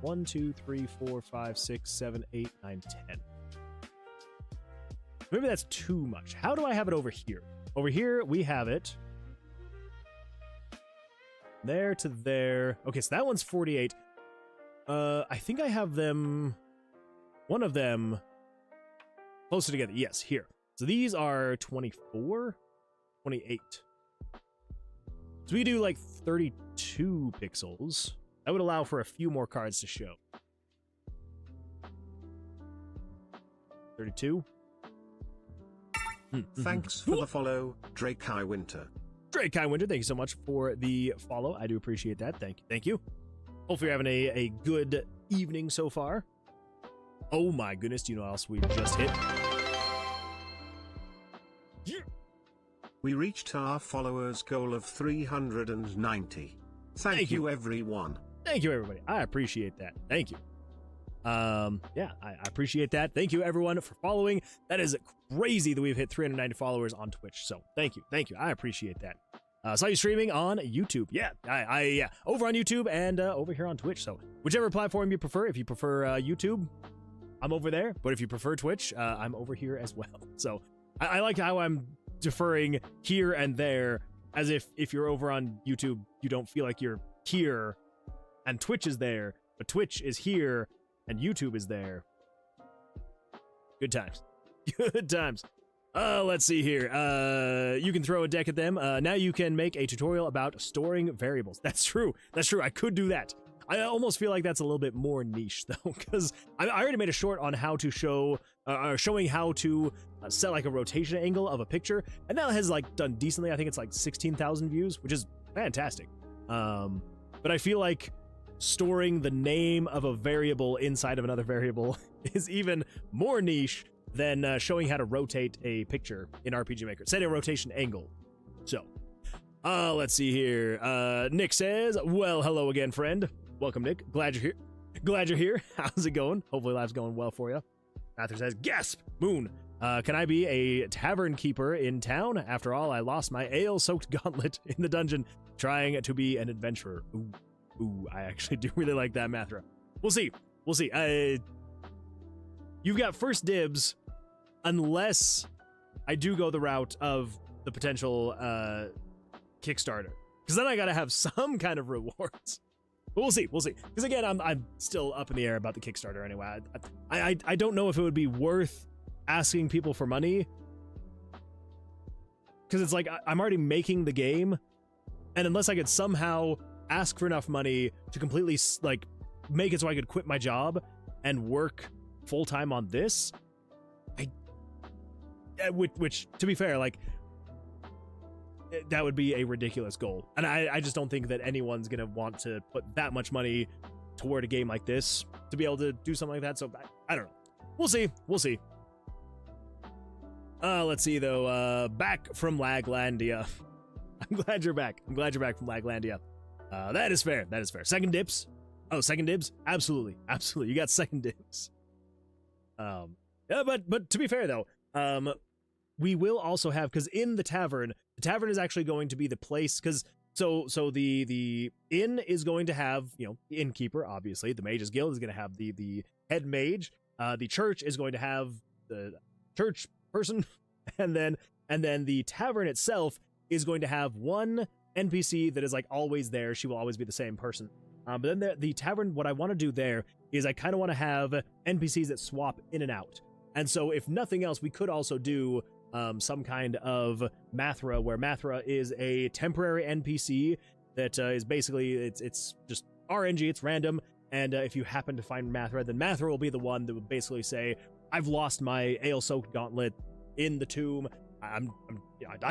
1, 2, 3, 4, 5, 6, 7, 8, 9, 10. Maybe that's too much. How do I have it over here? Over here, we have it there to there. Okay, so that one's 48. I think I have them, one of them closer together. Yes, here. So these are 24, 28. So we do like 32 pixels. That would allow for a few more cards to show. 32. Thanks for the follow, Drake High Winter. Drake High Winter, thank you so much for the follow. I do appreciate that. Thank you. Hopefully you're having a good evening so far. Oh my goodness, do you know what else we just hit? Yeah. We reached our followers goal of 390. Thank you everyone. Thank you everybody. I appreciate that. Thank you. Yeah, I appreciate that. Thank you everyone for following. That is crazy that we've hit 390 followers on Twitch. So thank you. I appreciate that. Saw you streaming on YouTube. Yeah, I over on YouTube and over here on Twitch. So whichever platform you prefer. If you prefer YouTube, I'm over there. But if you prefer Twitch, I'm over here as well. So I like how I'm deferring here and there, as if you're over on YouTube, you don't feel like you're here, and Twitch is there, but Twitch is here and YouTube is there. Good times. Good times. Let's see here. You can throw a deck at them. Now you can make a tutorial about storing variables. That's true. I could do that. I almost feel like that's a little bit more niche though, because I already made a short on how to show, showing how to set like a rotation angle of a picture, and that has like done decently. I think it's like 16,000 views, which is fantastic. But I feel like storing the name of a variable inside of another variable is even more niche than showing how to rotate a picture in RPG Maker. Set a rotation angle. So, let's see here. Nick says, well, hello again, friend. Welcome, Nick. Glad you're here. How's it going? Hopefully life's going well for you. Arthur says, gasp, Moon. Can I be a tavern keeper in town? After all, I lost my ale-soaked gauntlet in the dungeon trying to be an adventurer. Ooh, I actually do really like that, Mathra. We'll see. you've got first dibs unless I do go the route of the potential Kickstarter, because then I gotta have some kind of rewards. But we'll see. Because again, I'm still up in the air about the Kickstarter anyway. I don't know if it would be worth asking people for money, because it's like I'm already making the game, and unless I could somehow ask for enough money to completely like make it so I could quit my job and work full time on this, which to be fair, like that would be a ridiculous goal, and I just don't think that anyone's gonna want to put that much money toward a game like this to be able to do something like that. So I don't know. We'll see. Let's see though. Back from Laglandia. I'm glad you're back from Laglandia. That is fair. Second dibs. Oh, second dibs. Absolutely. You got second dibs. Yeah, but to be fair though, we will also have, because in the tavern is actually going to be the place, because so the inn is going to have, you know, the innkeeper, obviously. The Mages Guild is going to have the head mage. The church is going to have the church person, and then the tavern itself is going to have one NPC that is like always there. She will always be the same person. But then the tavern, what I want to do there is I kind of want to have NPCs that swap in and out. And so if nothing else, we could also do some kind of Mathra, where Mathra is a temporary NPC that is basically, it's just RNG, it's random, and if you happen to find Mathra, then Mathra will be the one that would basically say, I've lost my ale-soaked gauntlet in the tomb, I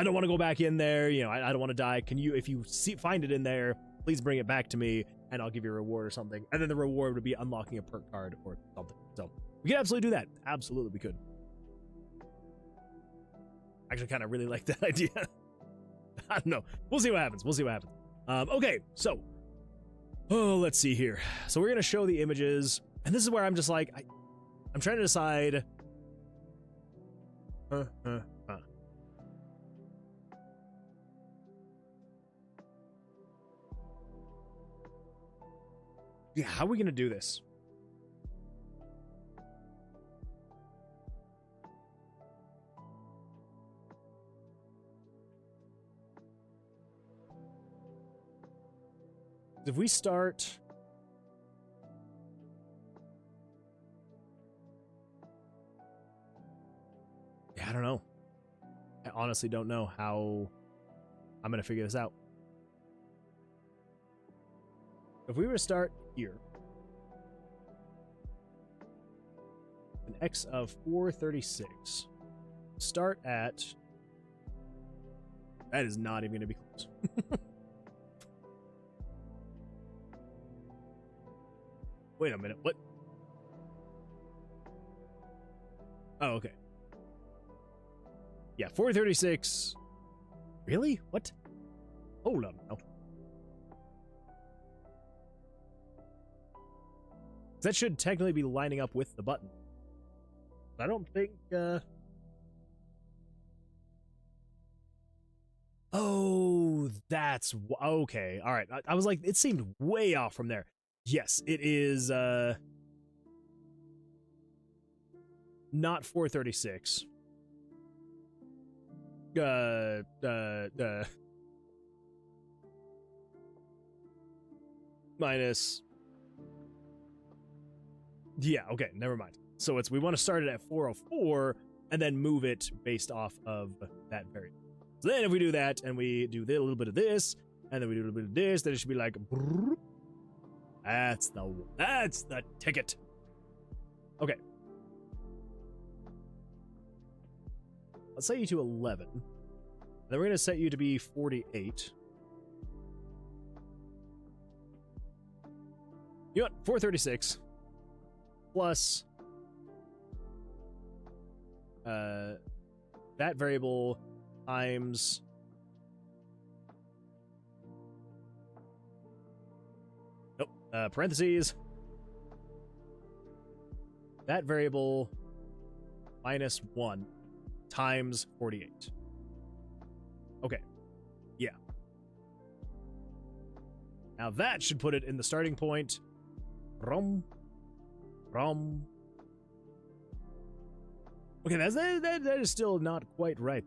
don't want to go back in there, you know, I don't want to die, can you, if you find it in there, please bring it back to me, and I'll give you a reward or something. And then the reward would be unlocking a perk card or something. So we could absolutely do that. Absolutely, we could. Actually, kind of really like that idea. I don't know. We'll see what happens. Okay, so, let's see here. So we're gonna show the images, and this is where I'm just like, I'm trying to decide. Yeah, how are we gonna do this? If we start... Yeah, I don't know. I honestly don't know how I'm going to figure this out. If we were to start here, an X of 436, start at... That is not even going to be close. Wait a minute, what? Oh, okay. Yeah, 436. Really? What? Hold up. No. That should technically be lining up with the button. I don't think, Oh, that's... Okay, alright. I was like, it seemed way off from there. Yes, it is, not 436. Minus... Yeah, okay, never mind. So we want to start it at 404, and then move it based off of that variable. So then if we do that, and we do a little bit of this, and then we do a little bit of this, then it should be like... That's the ticket. Okay. Let's set you to 11. Then we're going to set you to be 48. You know what? 436 plus that variable times parentheses that variable minus 1 times 48. Okay. Yeah. Now that should put it in the starting point. Okay, that is still not quite right,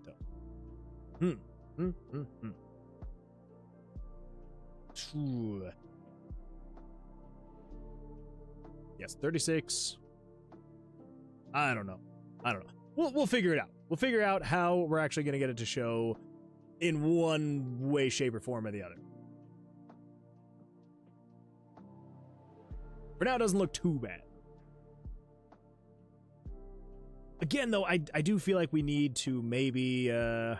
though. True. Yes, 36. I don't know. We'll figure it out. We'll figure out how we're actually going to get it to show in one way, shape, or form or the other. For now, it doesn't look too bad. Again, though, I do feel like we need to maybe, I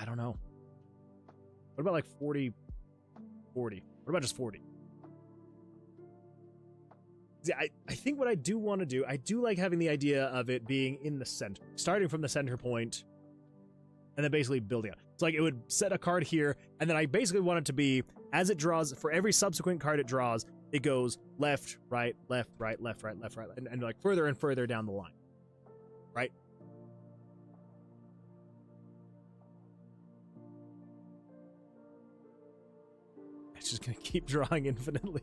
don't know. What about like 40? What about just 40? Yeah, I think what I do want to do, I do like having the idea of it being in the center, starting from the center point, and then basically building up. It's like it would set a card here, and then I basically want it to be, as it draws, for every subsequent card it draws, it goes left, right, left, right, left, right, left, right, and like further and further down the line, right? It's just gonna keep drawing infinitely.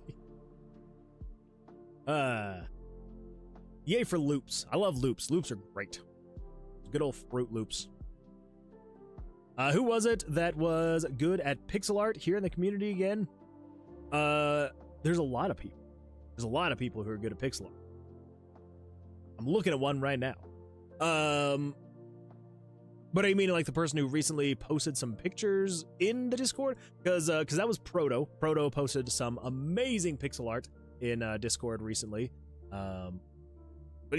Yay for loops. I love loops. Loops are great. Good old Fruit Loops. Who was it that was good at pixel art here in the community again? There's a lot of people. There's a lot of people who are good at pixel art. I'm looking at one right now. But I mean like the person who recently posted some pictures in the Discord, because that was Proto. Proto posted some amazing pixel art in Discord recently. But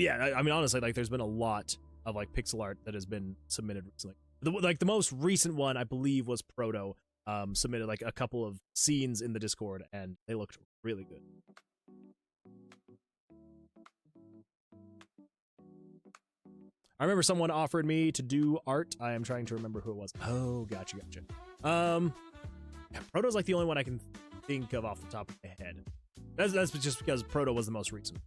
yeah, I mean honestly, like there's been a lot of like pixel art that has been submitted recently. The most recent one I believe was Proto. Submitted like a couple of scenes in the Discord, and they looked really good. I remember someone offered me to do art. I am trying to remember who it was. Oh, gotcha. Yeah, Proto's like the only one I can think of off the top of my head. That's just because Proto was the most recent.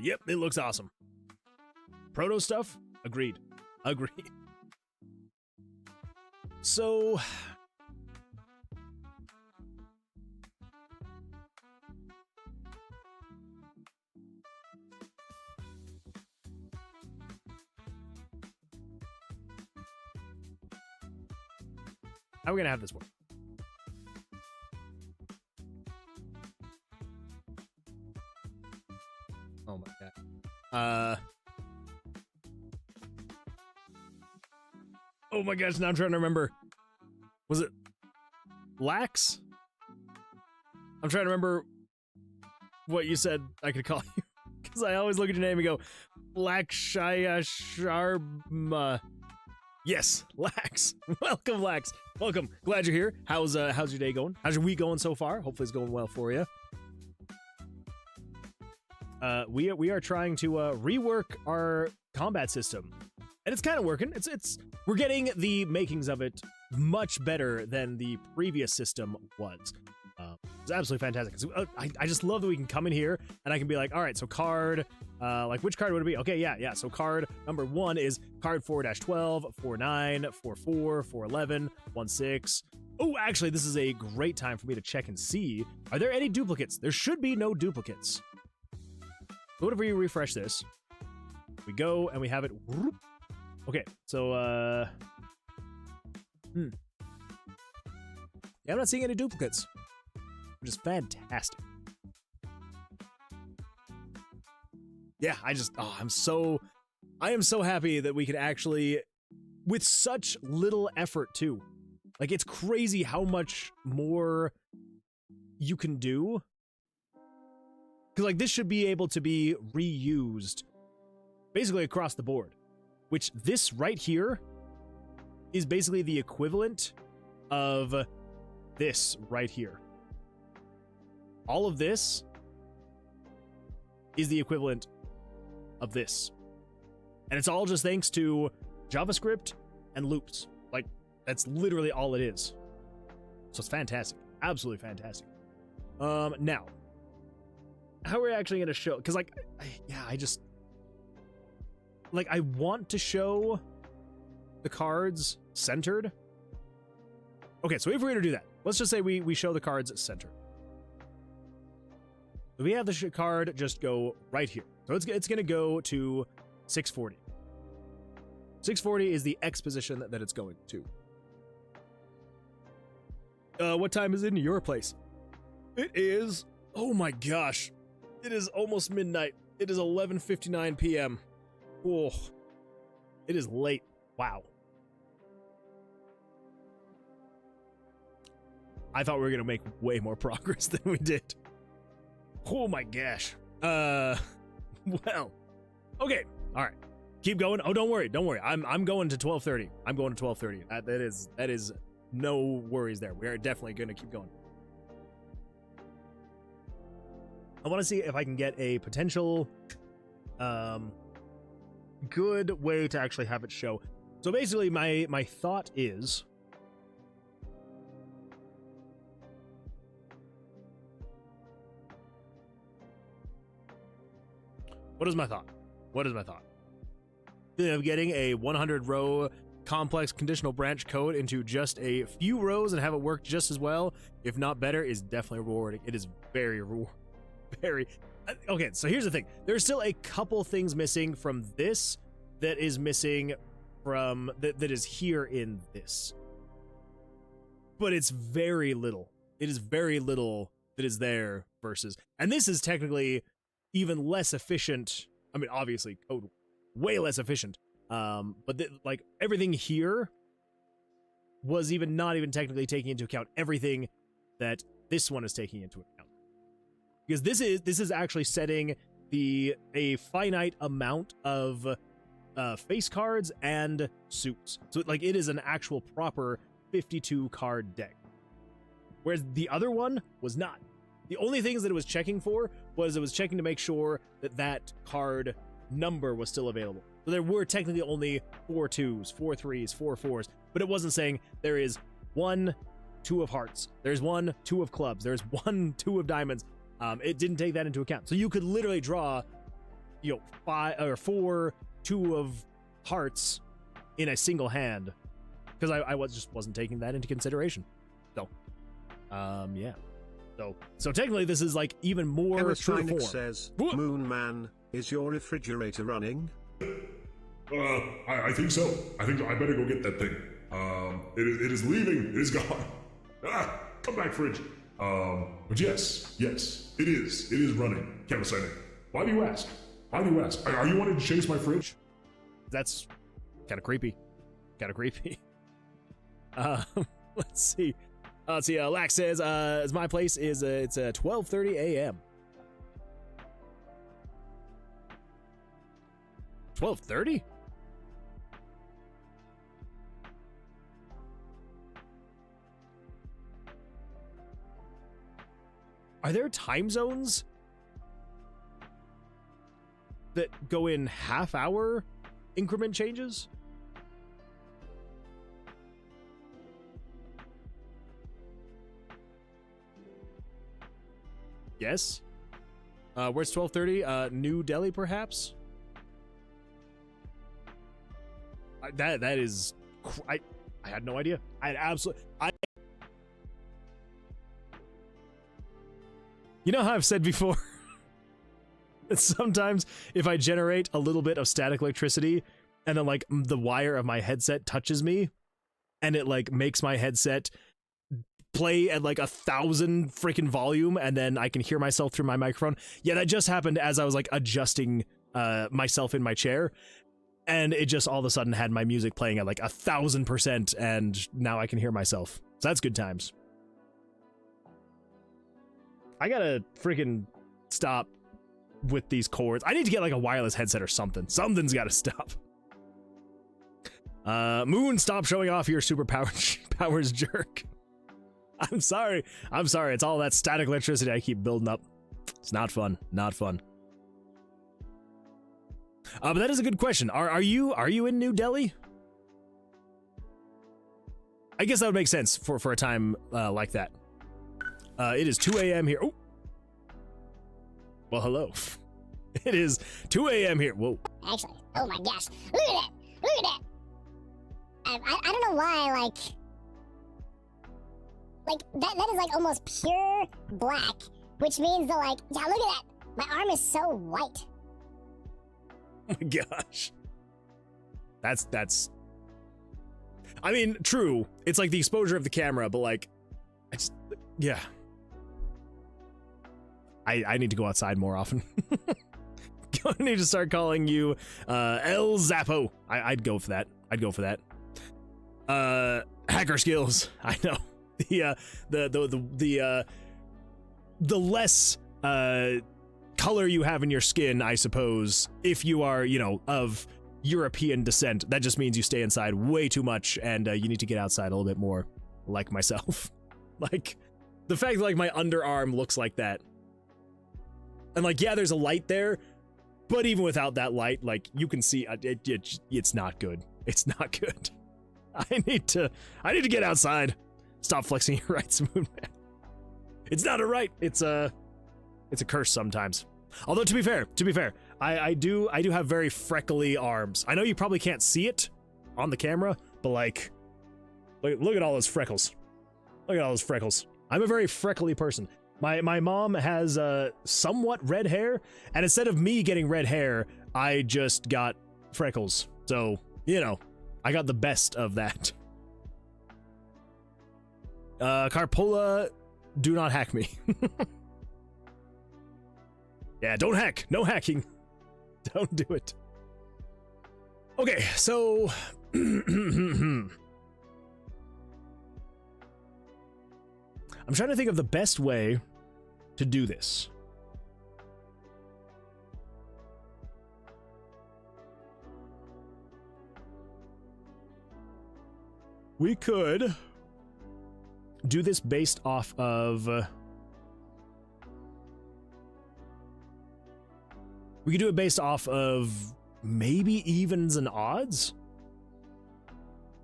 Yep, it looks awesome. Proto stuff? Agreed. So... how are we gonna have this work? Oh my god. Oh my gosh, now I'm trying to remember. Was it Lax? I'm trying to remember what you said I could call you. Because I always look at your name and go, Laxshaya Sharma. Yes, Lax. Welcome, Lax. Welcome. Glad you're here. How's your day going? How's your week going so far? Hopefully it's going well for you. We are trying to rework our combat system, and it's kind of working. We're getting the makings of it much better than the previous system was. It's absolutely fantastic. I just love that we can come in here and I can be like, all right, so card, like which card would it be? Okay, yeah. So card number 1 is card 4-12, 4-9, 4-4, 4-11, 1-6. Oh, actually, this is a great time for me to check and see. Are there any duplicates? There should be no duplicates. Whenever you refresh this, we go and we have it. Okay, so yeah, I'm not seeing any duplicates, which is fantastic. Yeah, I am so happy that we could actually, with such little effort too. Like, it's crazy how much more you can do. Because, like, this should be able to be reused basically across the board. Which, this right here is basically the equivalent of this right here. All of this is the equivalent of this. And it's all just thanks to JavaScript and loops. Like, that's literally all it is. So it's fantastic. Absolutely fantastic. Now, how are we actually going to show? Because, like, like, I want to show the cards centered. Okay, so if we're gonna do that, let's just say we show the cards centered. We have the card just go right here. So it's gonna go to 640. 640 is the X position that it's going to. What time is it in your place? It is, oh my gosh, it is almost midnight. It is 11:59 p.m. Oh, it is late. Wow. I thought we were gonna make way more progress than we did. Oh my gosh. Well, okay, all right. Keep going. Oh, don't worry. I'm going to 12:30. I'm going to 12:30. That is no worries there. We are definitely going to keep going. I want to see if I can get a potential good way to actually have it show. So basically my thought is What is my thought? Of getting a 100 row complex conditional branch code into just a few rows and have it work just as well, if not better, is definitely rewarding. It is very okay. So here's the thing: there's still a couple things missing from this that is missing from that is here in this, but it's very little. It is very little that is there versus, and this is technically even less efficient. I mean, obviously code way less efficient, but like everything here was not even technically taking into account everything that this one is taking into account, because this is actually setting a finite amount of face cards and suits. So like it is an actual proper 52 card deck, whereas the other one was not. The only things that it was checking for was it was checking to make sure that card number was still available. So there were technically only 4 2s, 4 3s, 4 4s, but it wasn't saying there is 1 2 of hearts, there's 1 2 of clubs, there's 1 2 of diamonds. It didn't take that into account. So you could literally draw, 5 or 4 2 of hearts in a single hand, because I just wasn't taking that into consideration. So, yeah. So technically, this is like even more true to form. Says, Moon Man, is your refrigerator running? I think so. I think I better go get that thing. It is leaving. It is gone. Come back, fridge. But yes, it is. It is running. Camisonic. Why do you ask? Are you wanting to chase my fridge? That's kind of creepy. Let's see. Lax says, as my place is, it's 12:30 a.m. 12:30? Are there time zones that go in half-hour increment changes? Yes. Where's 12:30? New Delhi, perhaps? That is... I had no idea. I had absolutely... You know how I've said before that sometimes if I generate a little bit of static electricity and then like the wire of my headset touches me and it like makes my headset play at like 1,000 freaking volume and then I can hear myself through my microphone. Yeah, that just happened as I was like adjusting myself in my chair, and it just all of a sudden had my music playing at like 1,000% and now I can hear myself. So that's good times. I gotta freaking stop with these cords. I need to get like a wireless headset or something. Something's gotta stop. Moon, stop showing off your superpowers, jerk. I'm sorry. It's all that static electricity I keep building up. It's not fun. But that is a good question. Are you in New Delhi? I guess that would make sense for a time like that. It is 2 a.m. here. Oh. Well, hello. It is 2 a.m. here. Whoa. actually. Oh my gosh. Look at that. Look at that. I don't know why, like that is like almost pure black, which means that, like, yeah, look at that. My arm is so white. Oh my gosh. That's I mean, true. It's like the exposure of the camera, but like, yeah. I need to go outside more often. I need to start calling you El Zappo. I'd go for that. I'd go for that. Hacker skills. I know. The less color you have in your skin, I suppose, if you are, you know, of European descent, that just means you stay inside way too much, and you need to get outside a little bit more, like myself. Like, the fact that, like, my underarm looks like that. And, like, yeah, there's a light there, but even without that light, like, you can see it's not good. It's not good. I need to get outside. Stop flexing your rights, Moonman. It's not a right. It's a curse sometimes. Although, to be fair, I do have very freckly arms. I know you probably can't see it on the camera, but like, look at all those freckles. Look at all those freckles. I'm a very freckly person. My mom has somewhat red hair, and instead of me getting red hair, I just got freckles. So, you know, I got the best of that. Carpola, do not hack me. Yeah, don't hack. No hacking. Don't do it. Okay, so I'm trying to think of the best way to do this. We could do this based off of... we could do it based off of maybe evens and odds?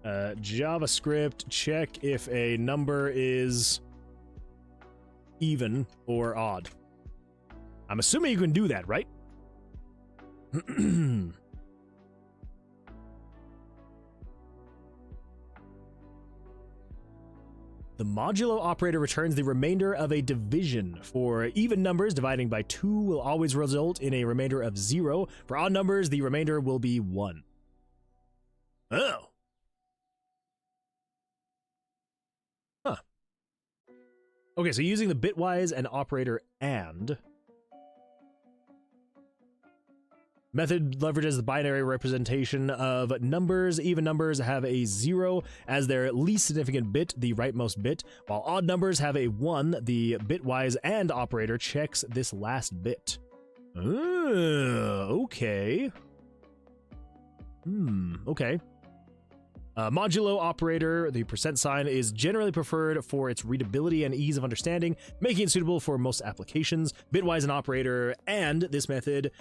JavaScript, check if a number is even or odd. I'm assuming you can do that, right? The modulo operator returns the remainder of a division. For even numbers, dividing by 2 will always result in a remainder of 0. For odd numbers, the remainder will be 1. Oh. Huh. Okay, so using the bitwise and operator AND. Method leverages the binary representation of numbers. Even numbers have a 0 as their least significant bit, the rightmost bit, while odd numbers have a 1. The bitwise AND operator checks this last bit. Okay. Okay. Modulo operator, the percent sign, is generally preferred for its readability and ease of understanding, making it suitable for most applications. Bitwise and operator and this method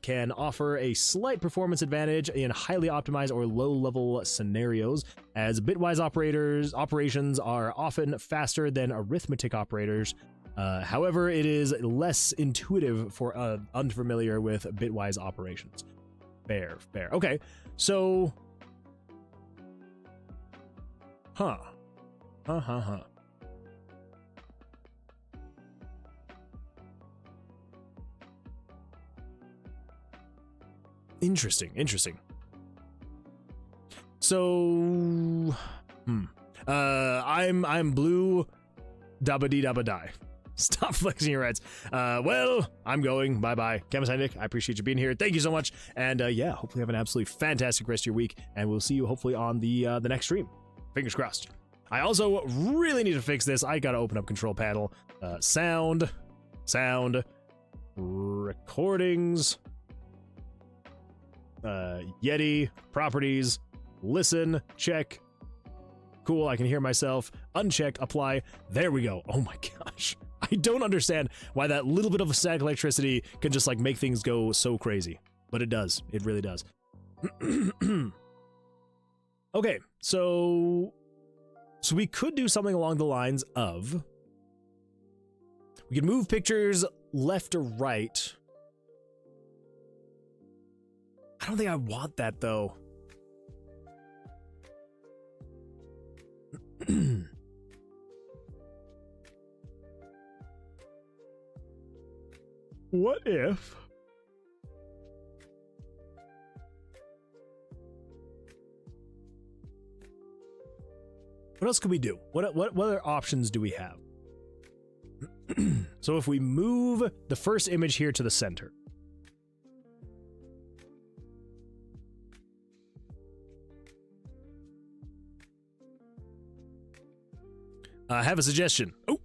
can offer a slight performance advantage in highly optimized or low-level scenarios, as bitwise operations are often faster than arithmetic operators. However, it is less intuitive for unfamiliar with bitwise operations. Fair. Okay, so... Huh. Interesting. So, I'm blue, dabba-dee-dabba-die. Stop flexing your rights. Well, I'm going. Bye-bye. Kevin Nick, I appreciate you being here. Thank you so much. And yeah, hopefully have an absolutely fantastic rest of your week, and we'll see you hopefully on the next stream. Fingers crossed. I also really need to fix this. I gotta open up control panel. Sound, recordings, Yeti, properties, listen, check. Cool, I can hear myself. Uncheck, apply. There we go. Oh my gosh. I don't understand why that little bit of static electricity can just like make things go so crazy. But it does. It really does. Okay, so we could do something along the lines of, we could move pictures left or right. I don't think I want that, though. What if... What else could we do? What other options do we have? So if we move the first image here to the center. I have a suggestion. Oh,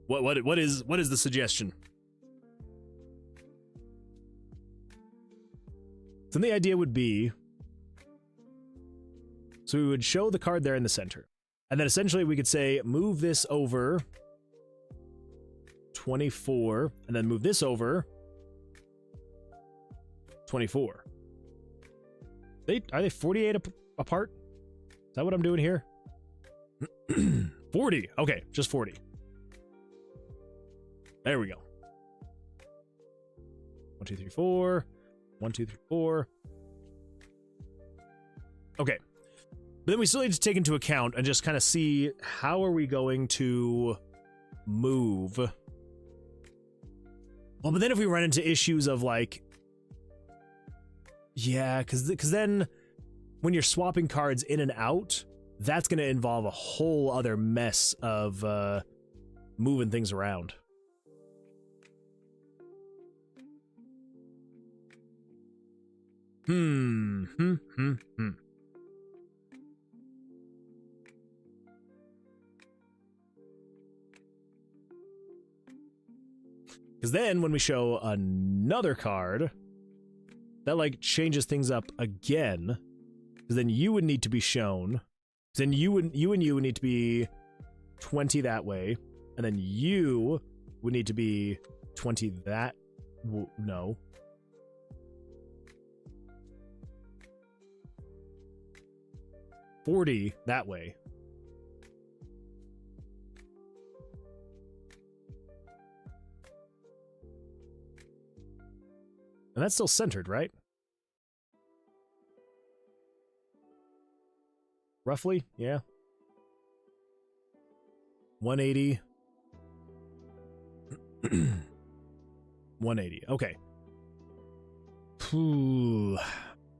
what is the suggestion? Then the idea would be, so we would show the card there in the center. And then essentially we could say, move this over 24, and then move this over 24. Are they 48 apart? Is that what I'm doing here? 40. Okay, just 40. There we go. 1, 2, 3, 4. 1, 2, 3, 4. Okay. But then we still need to take into account and just kind of see how are we going to move. Well, but then if we run into issues of like, yeah, because then when you're swapping cards in and out, that's going to involve a whole other mess of moving things around. Because then when we show another card, that like changes things up again. Because then you would need to be shown. Then you and you would need to be 20 that way, and then you would need to be 20 that. No. $40 that way. And that's still centered, right? Roughly, yeah. 180. 180, okay.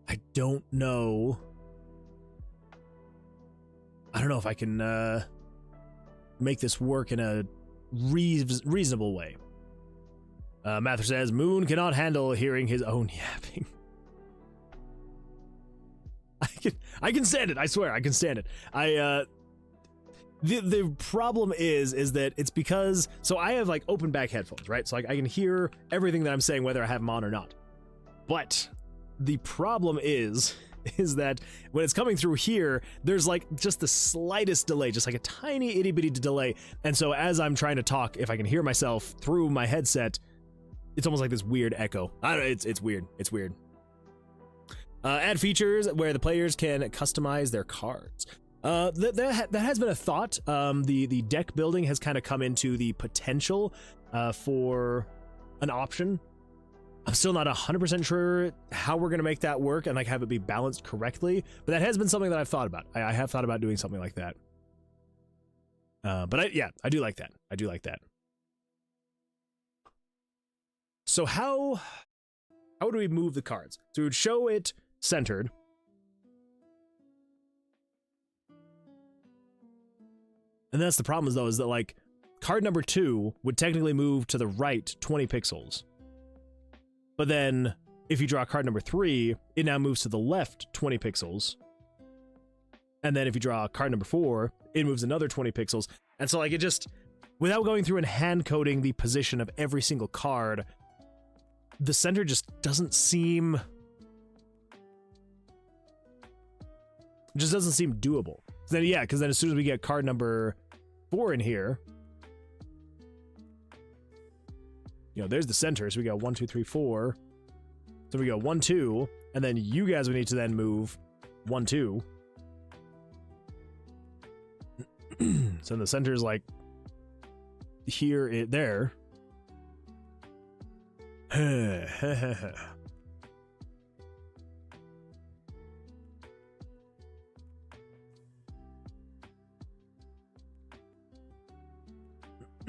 I don't know. I don't know if I can make this work in a reasonable way. Mather says, Moon cannot handle hearing his own yapping. I can stand it, I swear, I can stand it. The problem is that it's because, so I have like open back headphones, right? So like I can hear everything that I'm saying whether I have them on or not. But the problem is that when it's coming through here, there's like just the slightest delay, just like a tiny itty bitty delay. And so as I'm trying to talk, if I can hear myself through my headset, it's almost like this weird echo. I don't know, it's weird. It's weird. Add features where the players can customize their cards. That has been a thought. The deck building has kind of come into the potential for an option. I'm still not 100% sure how we're going to make that work and like have it be balanced correctly, but that has been something that I've thought about. I have thought about doing something like that. But I do like that. I do like that. So how do we move the cards? So we would show it centered. And that's the problem is that like card number 2 would technically move to the right 20 pixels. But then if you draw card number 3, it now moves to the left 20 pixels. And then if you draw card number 4, it moves another 20 pixels. And so like it just, without going through and hand coding the position of every single card, the center just doesn't seem, doable. So then, yeah, because then as soon as we get card number 4 in here, you know, there's the center. So we go 1, 2, 3, 4. So we go 1, 2, and then you guys would need to then move 1, 2. So the center is like here, there.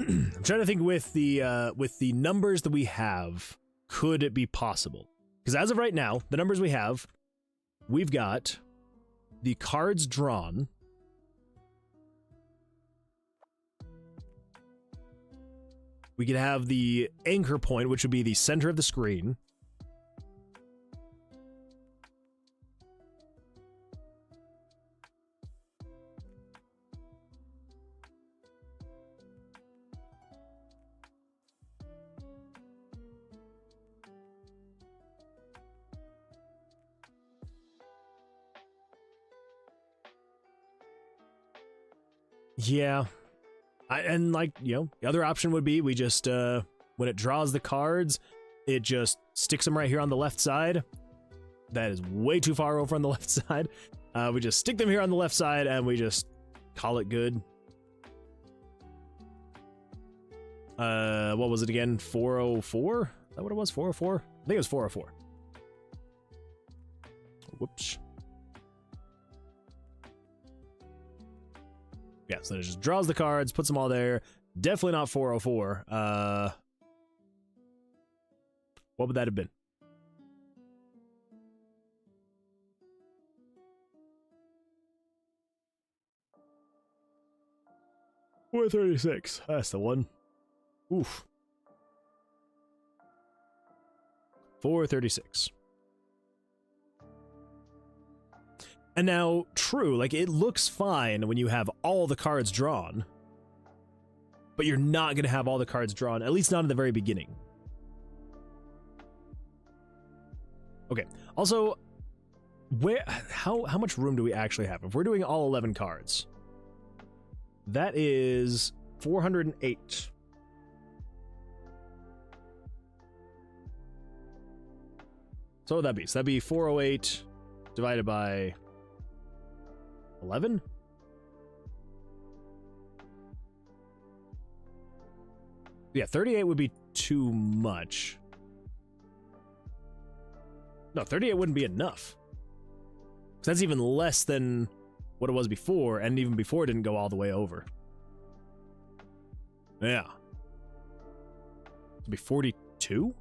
I'm trying to think with the numbers that we have, could it be possible? Because as of right now, the numbers we have, we've got the cards drawn. We could have the anchor point, which would be the center of the screen. Yeah. And like, you know, the other option would be we just, when it draws the cards, it just sticks them right here on the left side. That is way too far over on the left side. We just stick them here on the left side and we just call it good. What was it again? 404? Is that what it was? 404? I think it was 404. Whoops. Yeah, so it just draws the cards, puts them all there. Definitely not 404. What would that have been? $436. That's the one. Oof. 436. And now, true, like, it looks fine when you have all the cards drawn, but you're not going to have all the cards drawn, at least not in the very beginning. Okay, also, how much room do we actually have? If we're doing all 11 cards, that is 408. So what would that be? So that'd be 408 divided by 11? Yeah, 38 would be too much. No, 38 wouldn't be enough. 'Cause that's even less than what it was before, and even before it didn't go all the way over. Yeah. It'd be 42?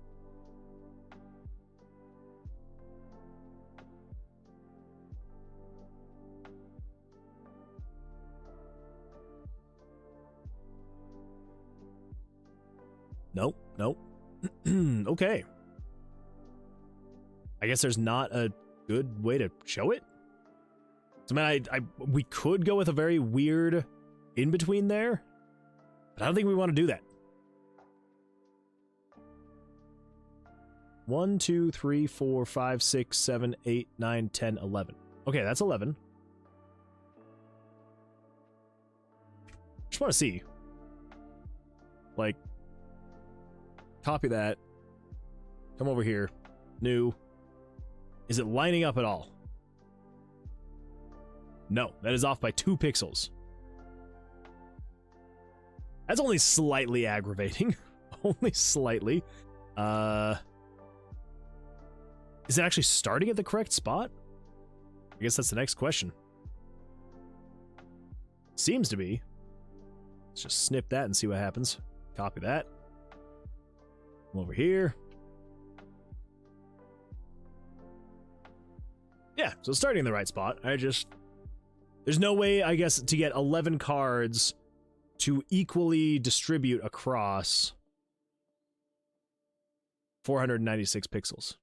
Nope, nope. Okay. I guess there's not a good way to show it. So, man, we could go with a very weird in-between there, but I don't think we want to do that. 1, 2, 3, 4, 5, 6, 7, 8, 9, 10, 11. Okay, that's 11. Just want to see. Like, copy that. Come over here. New. Is it lining up at all? No, that is off by 2 pixels. That's only slightly aggravating. Only slightly. Is it actually starting at the correct spot? I guess that's the next question. Seems to be. Let's just snip that and see what happens. Copy that. Come over here. Yeah, so starting in the right spot. There's no way, I guess, to get 11 cards to equally distribute across 496 pixels.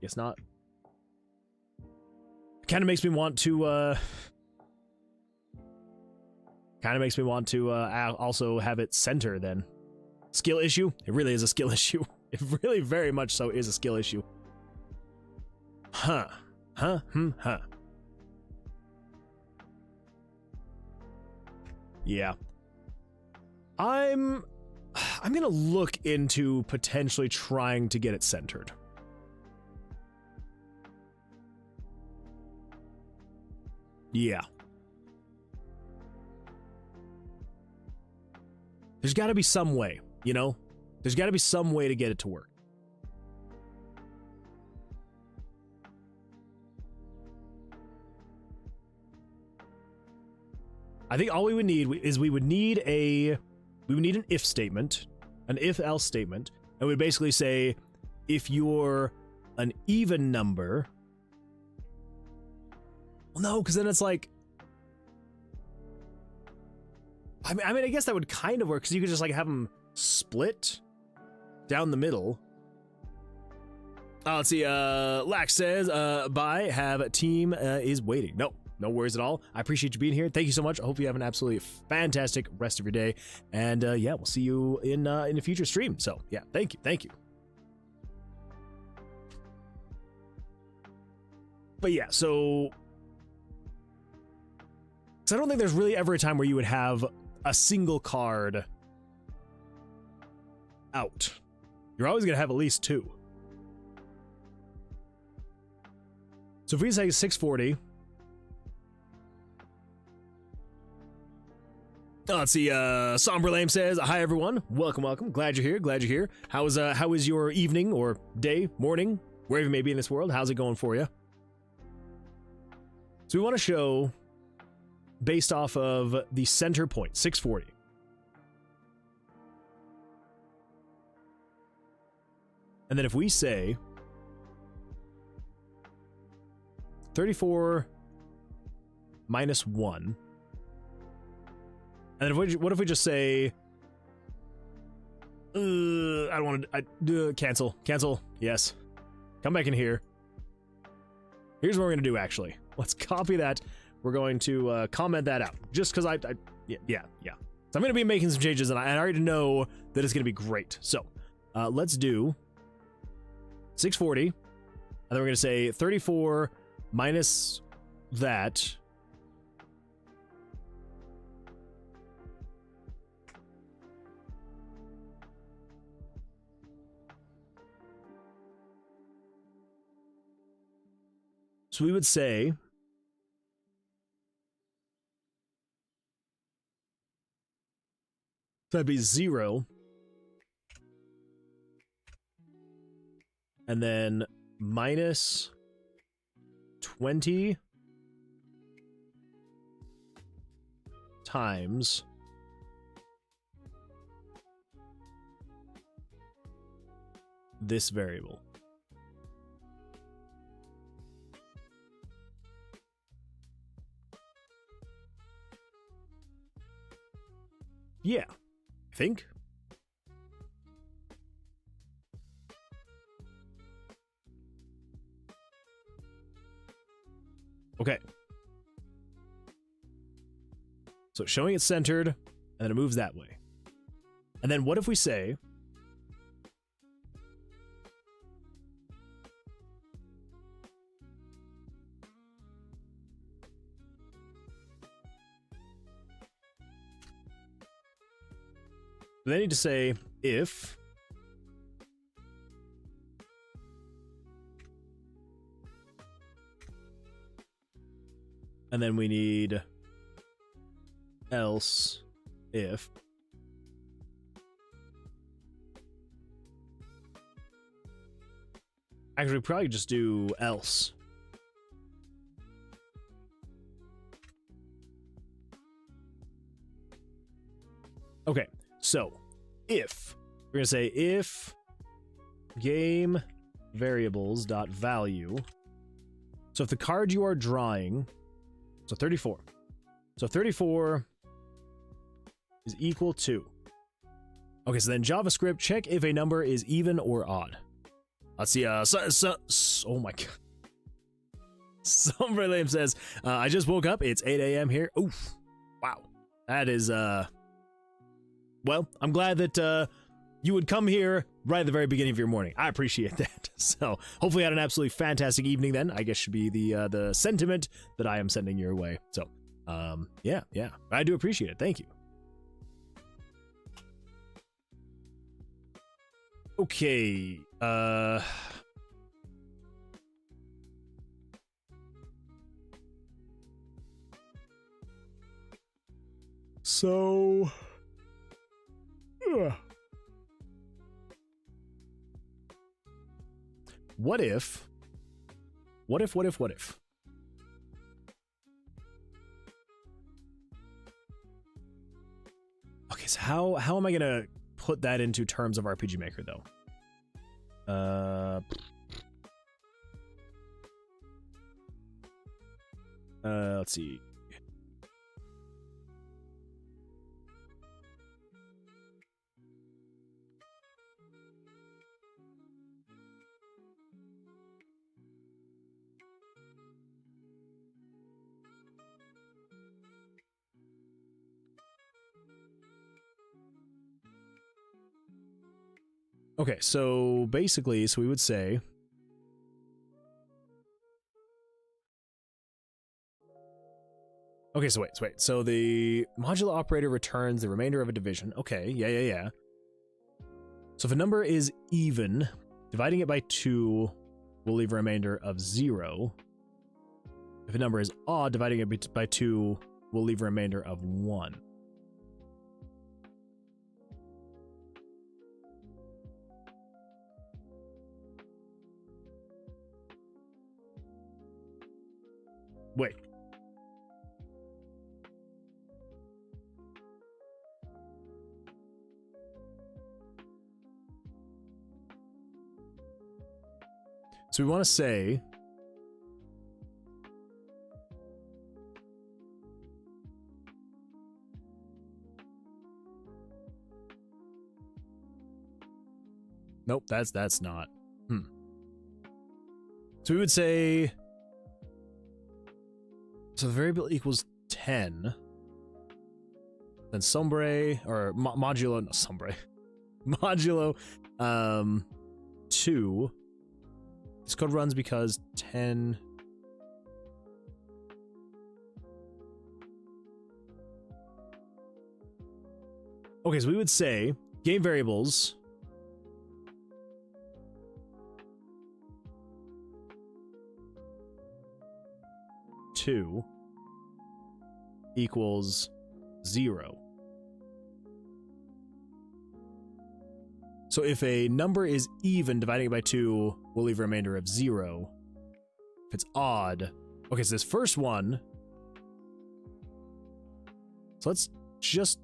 Guess not. Kind of makes me want to, also have it center then. Skill issue? It really is a skill issue. It really very much so is a skill issue. Huh. Huh. Yeah. I'm gonna look into potentially trying to get it centered. Yeah. There's got to be some way, you know? There's got to be some way to get it to work. I think all we would need is we would need an if statement, an if-else statement, and we'd basically say if you're an even number. Well, no, because then it's like, I mean, I guess that would kind of work because you could just like have them split down the middle. Let's see. Lax says, bye. Have a team is waiting. No worries at all. I appreciate you being here. Thank you so much. I hope you have an absolutely fantastic rest of your day. And yeah, we'll see you in a future stream. So yeah, thank you. But yeah, so I don't think there's really ever a time where you would have a single card out. You're always gonna have at least two. So if we say 640. Let's see, Somber Lame says, hi everyone, welcome, glad you're here. How is your evening or day, morning, wherever you may be in this world? How's it going for you? So we want to show based off of the center point, 640. And then if we say 34 minus 1, and then what if we just say, I don't want to, cancel, yes. Come back in here. Here's what we're going to do, actually. Let's copy that. We're going to comment that out. Just because yeah. So I'm going to be making some changes, and I already know that it's going to be great. So let's do 640, and then we're going to say 34 minus that. So we would say that'd be 0, and then minus 20 times this variable. Yeah, I think. Okay. So showing it centered, and then it moves that way. And then what if we say they need to say if and then we need else if. Actually, probably just do else. Okay, so if we're gonna say if game variables dot value. So if the card you are drawing, so 34. So 34 is equal to. Okay, so then JavaScript, check if a number is even or odd. Let's see. Oh my god. Somebody lame says, I just woke up. It's 8 a.m. here. Oof. Wow. That is well, I'm glad that you would come here right at the very beginning of your morning. I appreciate that. So hopefully you had an absolutely fantastic evening then. I guess should be the sentiment that I am sending your way. So yeah. I do appreciate it. Thank you. Okay. So what if Okay, so how am I gonna put that into terms of RPG Maker though? Let's see. Okay, so basically, we would say okay, so wait. So the modular operator returns the remainder of a division. Okay, yeah. So if a number is even, dividing it by 2 will leave a remainder of 0. If a number is odd, dividing it by 2 will leave a remainder of 1. Wait. So we want to say nope, that's not. So we would say so the variable equals 10. Then sombre or modulo, no sombre. Modulo 2. This code runs because 10. Okay, so we would say game variables two equals 0. So if a number is even, dividing it by 2 will leave a remainder of 0. If it's odd, okay, so this first one. So let's just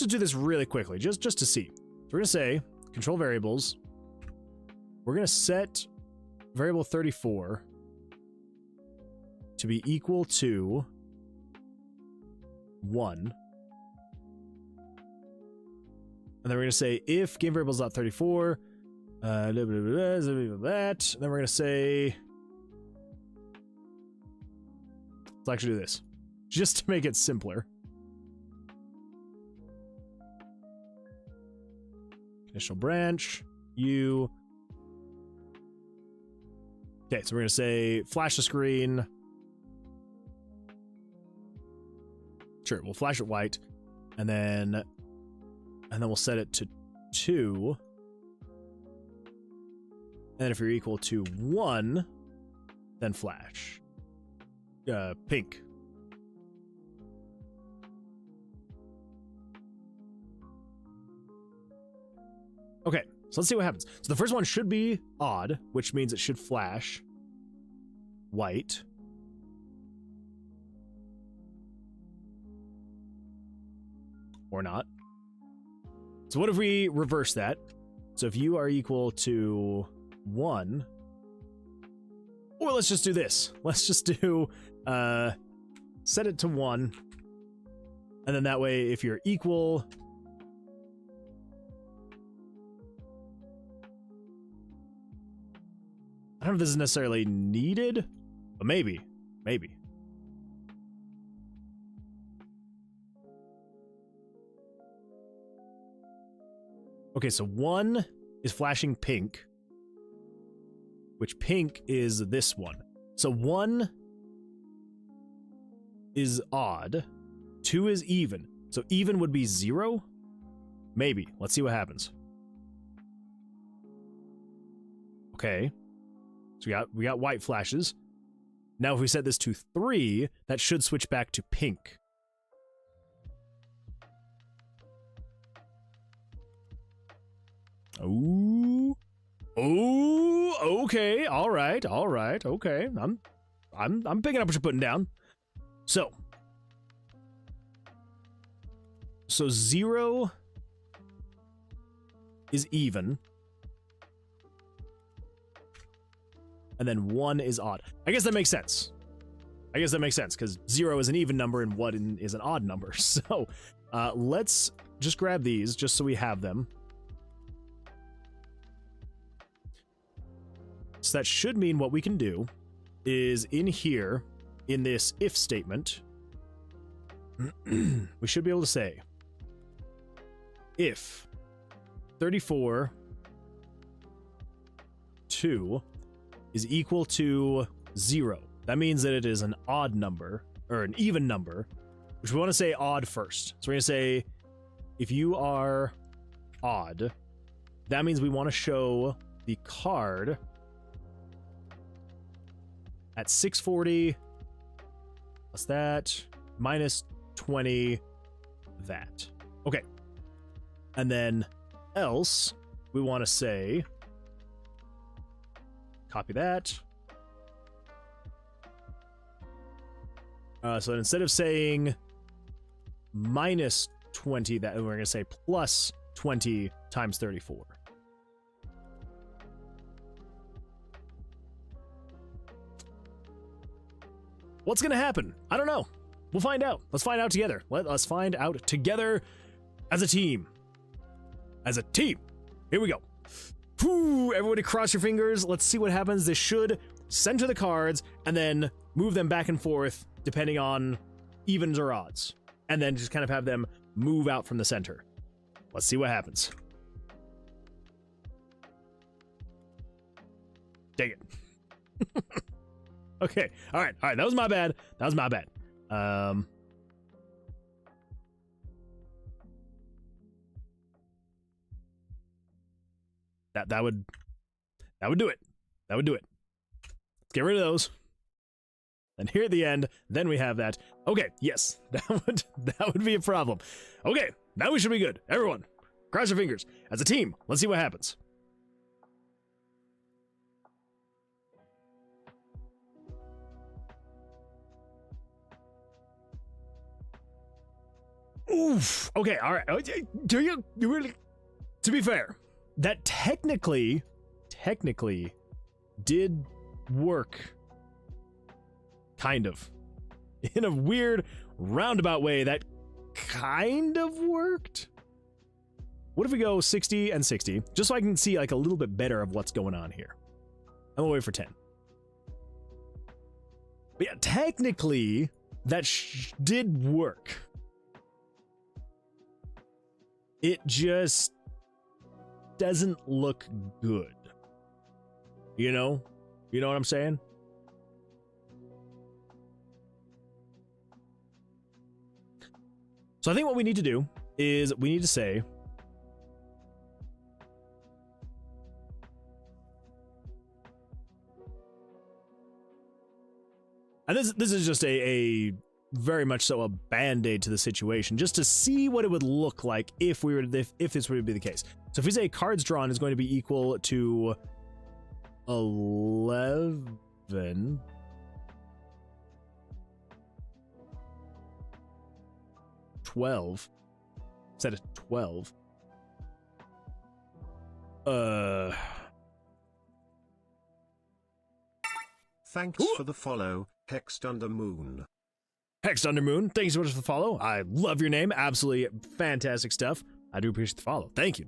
do this really quickly, just to see. So we're gonna say control variables. We're gonna set variable 34 to be equal to 1. And then we're going to say if game variable is not 34, that. And then we're going to say, let's actually do this just to make it simpler. Initial branch, U. Okay, so we're going to say flash the screen. Sure, we'll flash it white, and then we'll set it to 2. And if you're equal to 1, then flash. Pink. Okay, so let's see what happens. So the first one should be odd, which means it should flash white. Or not. So what if we reverse that? So if you are equal to 1, or let's just do this. Let's just do, set it to 1. And then that way, if you're equal, I don't know if this is necessarily needed, but maybe. Okay, so 1 is flashing pink, which pink is this one. So 1 is odd, 2 is even. So even would be 0? Maybe. Let's see what happens. Okay. So we got white flashes. Now if we set this to 3, that should switch back to pink. Oh, okay, all right, okay. I'm picking up what you're putting down. So So 0 is even. And then 1 is odd. I guess that makes sense. Because 0 is an even number and 1 is an odd number. So let's just grab these just so we have them. So that should mean what we can do is in here, in this if statement, we should be able to say, if 34 2 is equal to 0, that means that it is an odd number, or an even number, which we want to say odd first. So we're going to say, if you are odd, that means we want to show the card at 640, what's that? Minus 20, that. Okay. And then else, we want to say, copy that. So instead of saying minus 20, that we're going to say plus 20 times 34. What's going to happen? I don't know. We'll find out. Let's find out together. Let us find out together as a team. As a team. Here we go. Whew, everybody cross your fingers. Let's see what happens. This should center the cards and then move them back and forth depending on evens or odds. And then just kind of have them move out from the center. Let's see what happens. Dang it. Okay. All right. That was my bad. That would do it. Let's get rid of those. And here at the end, then we have that. Okay, yes, that would be a problem. Okay, now we should be good. Everyone, cross your fingers. As a team, let's see what happens. Oof. Okay, all right. Do you really? To be fair, that technically did work. Kind of. In a weird roundabout way, that kind of worked. What if we go 60 and 60, just so I can see like a little bit better of what's going on here. I'm gonna wait for 10. But yeah, technically, that did work. It just doesn't look good. You know? You know what I'm saying? So I think what we need to do is we need to say, and this is just a very much so a band-aid to the situation, just to see what it would look like if this were to be the case. So if we say cards drawn is going to be equal to 11, instead of 12. Thanks for the follow, Hexed Under Moon. Hexed Under Moon, thank you so much for the follow. I love your name. Absolutely fantastic stuff. I do appreciate the follow. Thank you.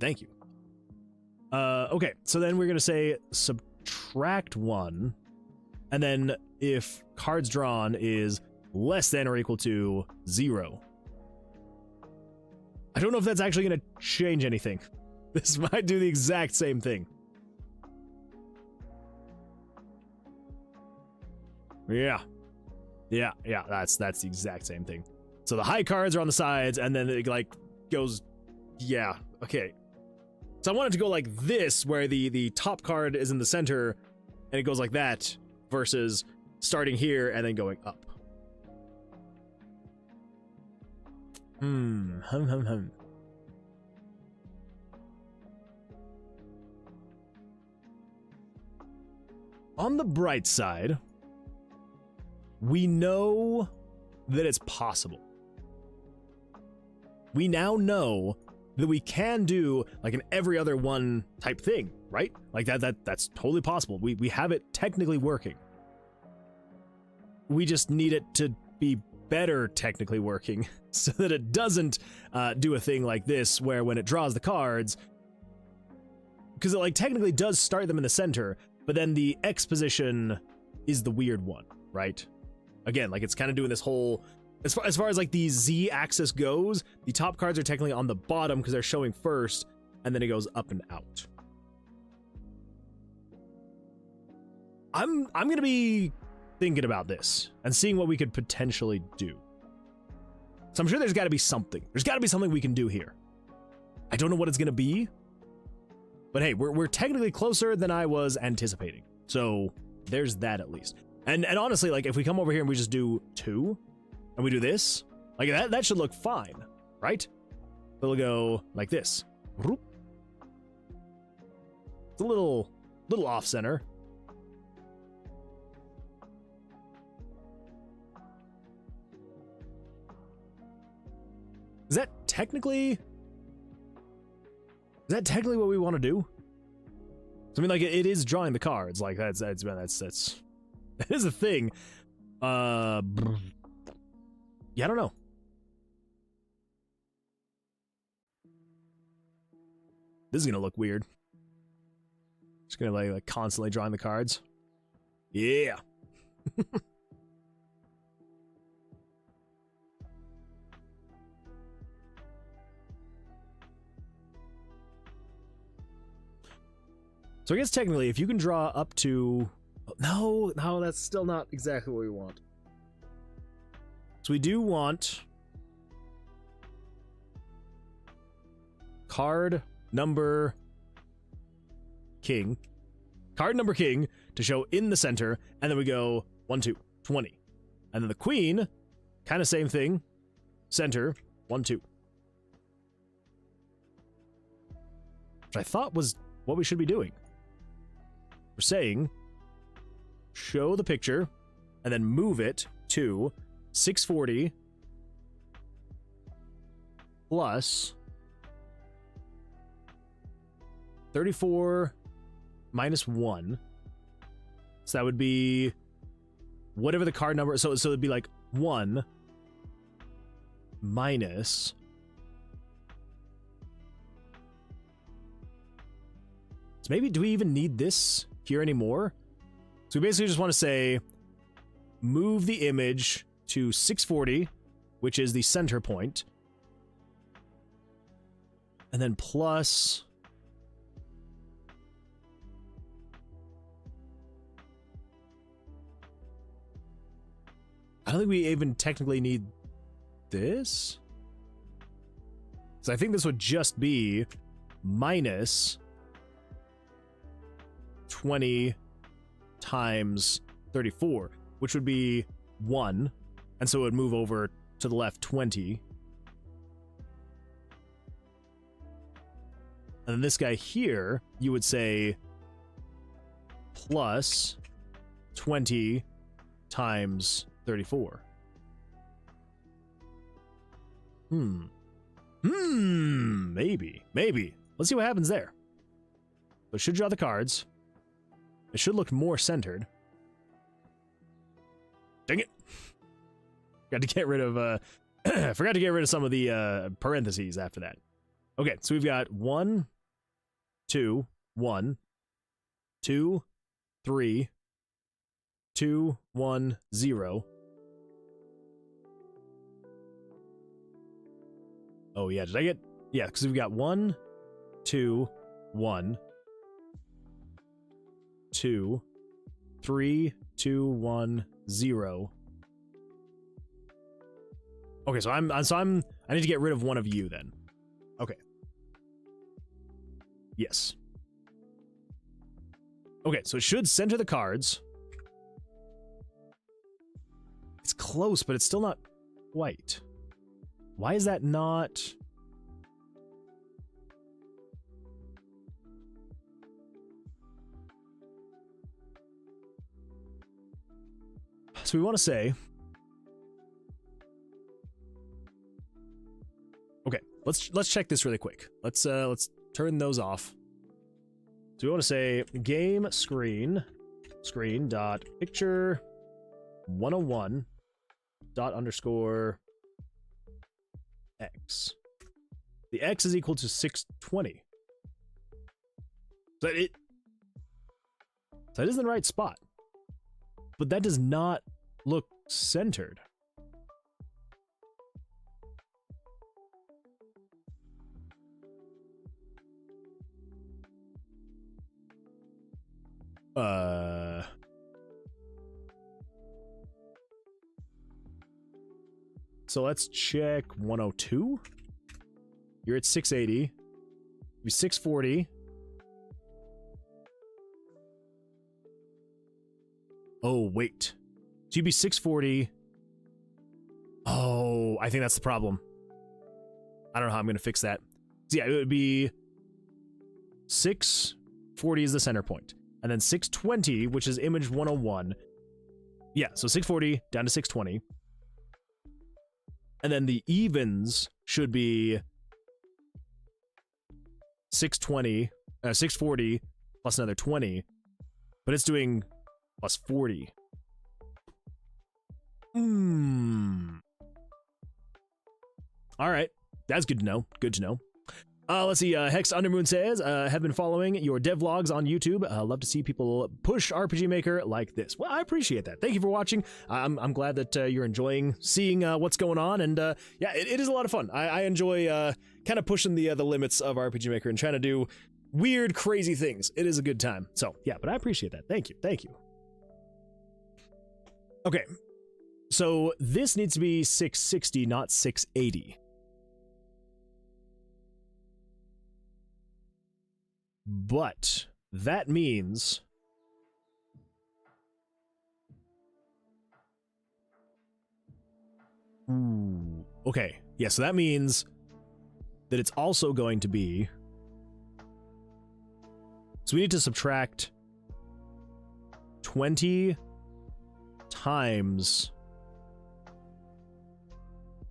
Okay, so then we're going to say subtract 1. And then if cards drawn is less than or equal to 0. I don't know if that's actually going to change anything. This might do the exact same thing. Yeah, that's the exact same thing. So the high cards are on the sides, and then it like goes, yeah, okay. So I want it to go like this, where the top card is in the center, and it goes like that, versus starting here and then going up. On the bright side, we know that it's possible. we now know that we can do like an every other one type thing, right? Like that's totally possible. We have it technically working. We just need it to be better technically working so that it doesn't do a thing like this where when it draws the cards, because it like technically does start them in the center, but then the X position is the weird one, right? Again, like it's kind of doing this whole, as far as like the Z axis goes, the top cards are technically on the bottom because they're showing first, and then it goes up and out. I'm gonna be thinking about this and seeing what we could potentially do. So I'm sure there's got to be something. There's got to be something we can do here. I don't know what it's gonna be, but hey, we're technically closer than I was anticipating. So there's that at least. And honestly, like if we come over here and we just do 2, and we do this, like that should look fine, right? It'll go like this. It's a little off center. Is that technically what we want to do? So, I mean, like it is drawing the cards. Like that's that is a thing. Yeah, I don't know. This is gonna look weird. Just gonna like constantly drawing the cards. Yeah. So I guess technically, if you can draw up to... No, that's still not exactly what we want. So we do want card number king to show in the center, and then we go 1, 2, 20. And then the queen, kind of same thing, center, 1, 2. Which I thought was what we should be doing. We're saying, show the picture, and then move it to 640 plus 34 minus 1. So that would be whatever the card number. So it'd be like 1 minus. So maybe, do we even need this here anymore? So we basically just want to say, move the image to 640, which is the center point, and then plus I don't think we even technically need this. So I think this would just be minus 20 times 34, which would be 1, and so it would move over to the left 20. And then this guy here, you would say plus 20 times 34. Maybe. Let's see what happens there. So it should draw the cards. It should look more centered. Dang it. Got to get rid of, forgot to get rid of some of the parentheses after that. Okay, so we've got 1, 2, 1, 2, 3, 2, 1, 0. Oh yeah, did I get... Yeah, because we've got 1, 2, 1, 2, 3, 2, 1, 0. Okay, so I need to get rid of one of you then. Okay. Yes. Okay, so it should center the cards. It's close, but it's still not quite. Why is that not... So we want to say... Okay, let's check this really quick. Let's turn those off. So we want to say game screen dot picture 101 dot underscore x. The x is equal to 620. So it is in the right spot, but that does not look centered. So let's check 102. You're at 680. Be 640. Oh, wait. So you'd be 640. Oh, I think that's the problem. I don't know how I'm going to fix that. So yeah, it would be 640 is the center point. And then 620, which is image 101. Yeah, so 640 down to 620. And then the evens should be 640 plus another 20. But it's doing plus 40. All right. That's good to know. Good to know. Let's see. Hex Undermoon says, have been following your devlogs on YouTube. Love to see people push RPG Maker like this. Well, I appreciate that. Thank you for watching. I'm glad that you're enjoying seeing what's going on. And yeah, it is a lot of fun. I enjoy kind of pushing the limits of RPG Maker and trying to do weird, crazy things. It is a good time. So yeah, but I appreciate that. Thank you. Thank you. Okay. So this needs to be 660, not 680. But that means okay. Yeah, so that means that it's also going to be, so we need to subtract 20 times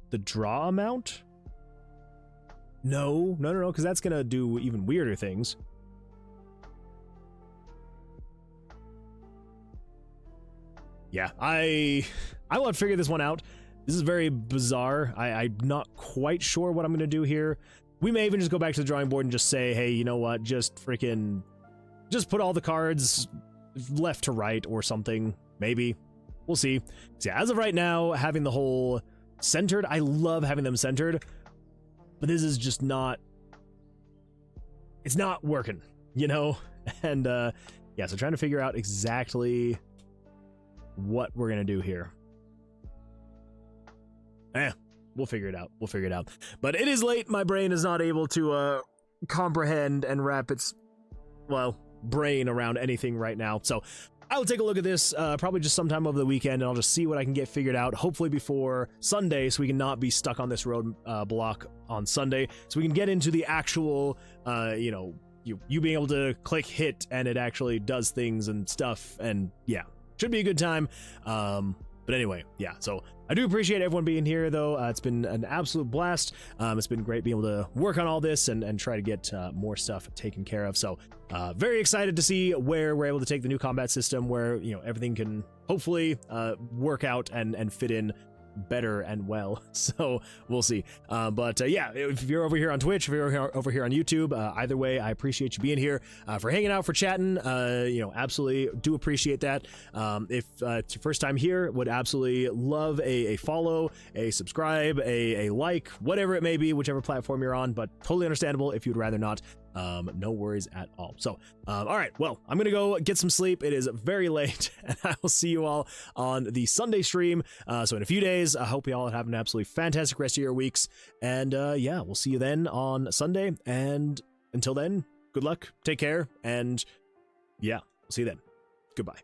the draw amount? No, because that's going to do even weirder things. Yeah, I will have to figure this one out. This is very bizarre. I'm not quite sure what I'm going to do here. We may even just go back to the drawing board and just say, hey, you know what? Just put all the cards left to right or something. Maybe. We'll see. So yeah, as of right now, having the whole centered, I love having them centered, but this is just not, it's not working, you know? And yeah, so trying to figure out exactly what we're gonna do here. We'll figure it out. We'll figure it out. But it is late. My brain is not able to comprehend and wrap its, well, brain around anything right now. So I'll take a look at this probably just sometime over the weekend, and I'll just see what I can get figured out, hopefully before Sunday, so we can not be stuck on this road block on Sunday, so we can get into the actual, you know, you being able to click hit and it actually does things and stuff, and yeah. Should be a good time. But anyway, yeah, so I do appreciate everyone being here, though. It's been an absolute blast. It's been great being able to work on all this and try to get more stuff taken care of. So very excited to see where we're able to take the new combat system, where, you know, everything can hopefully work out and fit in better and well. So we'll see. But yeah, if you're over here on Twitch, if you're over here on YouTube, either way, I appreciate you being here, for hanging out, for chatting. You know, absolutely do appreciate that. If it's your first time here, would absolutely love a follow, a subscribe, a like, whatever it may be, whichever platform you're on, but totally understandable if you'd rather not. No worries at all. So, all right, well, I'm gonna go get some sleep. It is very late, and I will see you all on the Sunday stream. So in a few days, I hope you all have an absolutely fantastic rest of your weeks, and yeah, we'll see you then on Sunday, and until then, good luck, take care, and yeah, we'll see you then. Goodbye.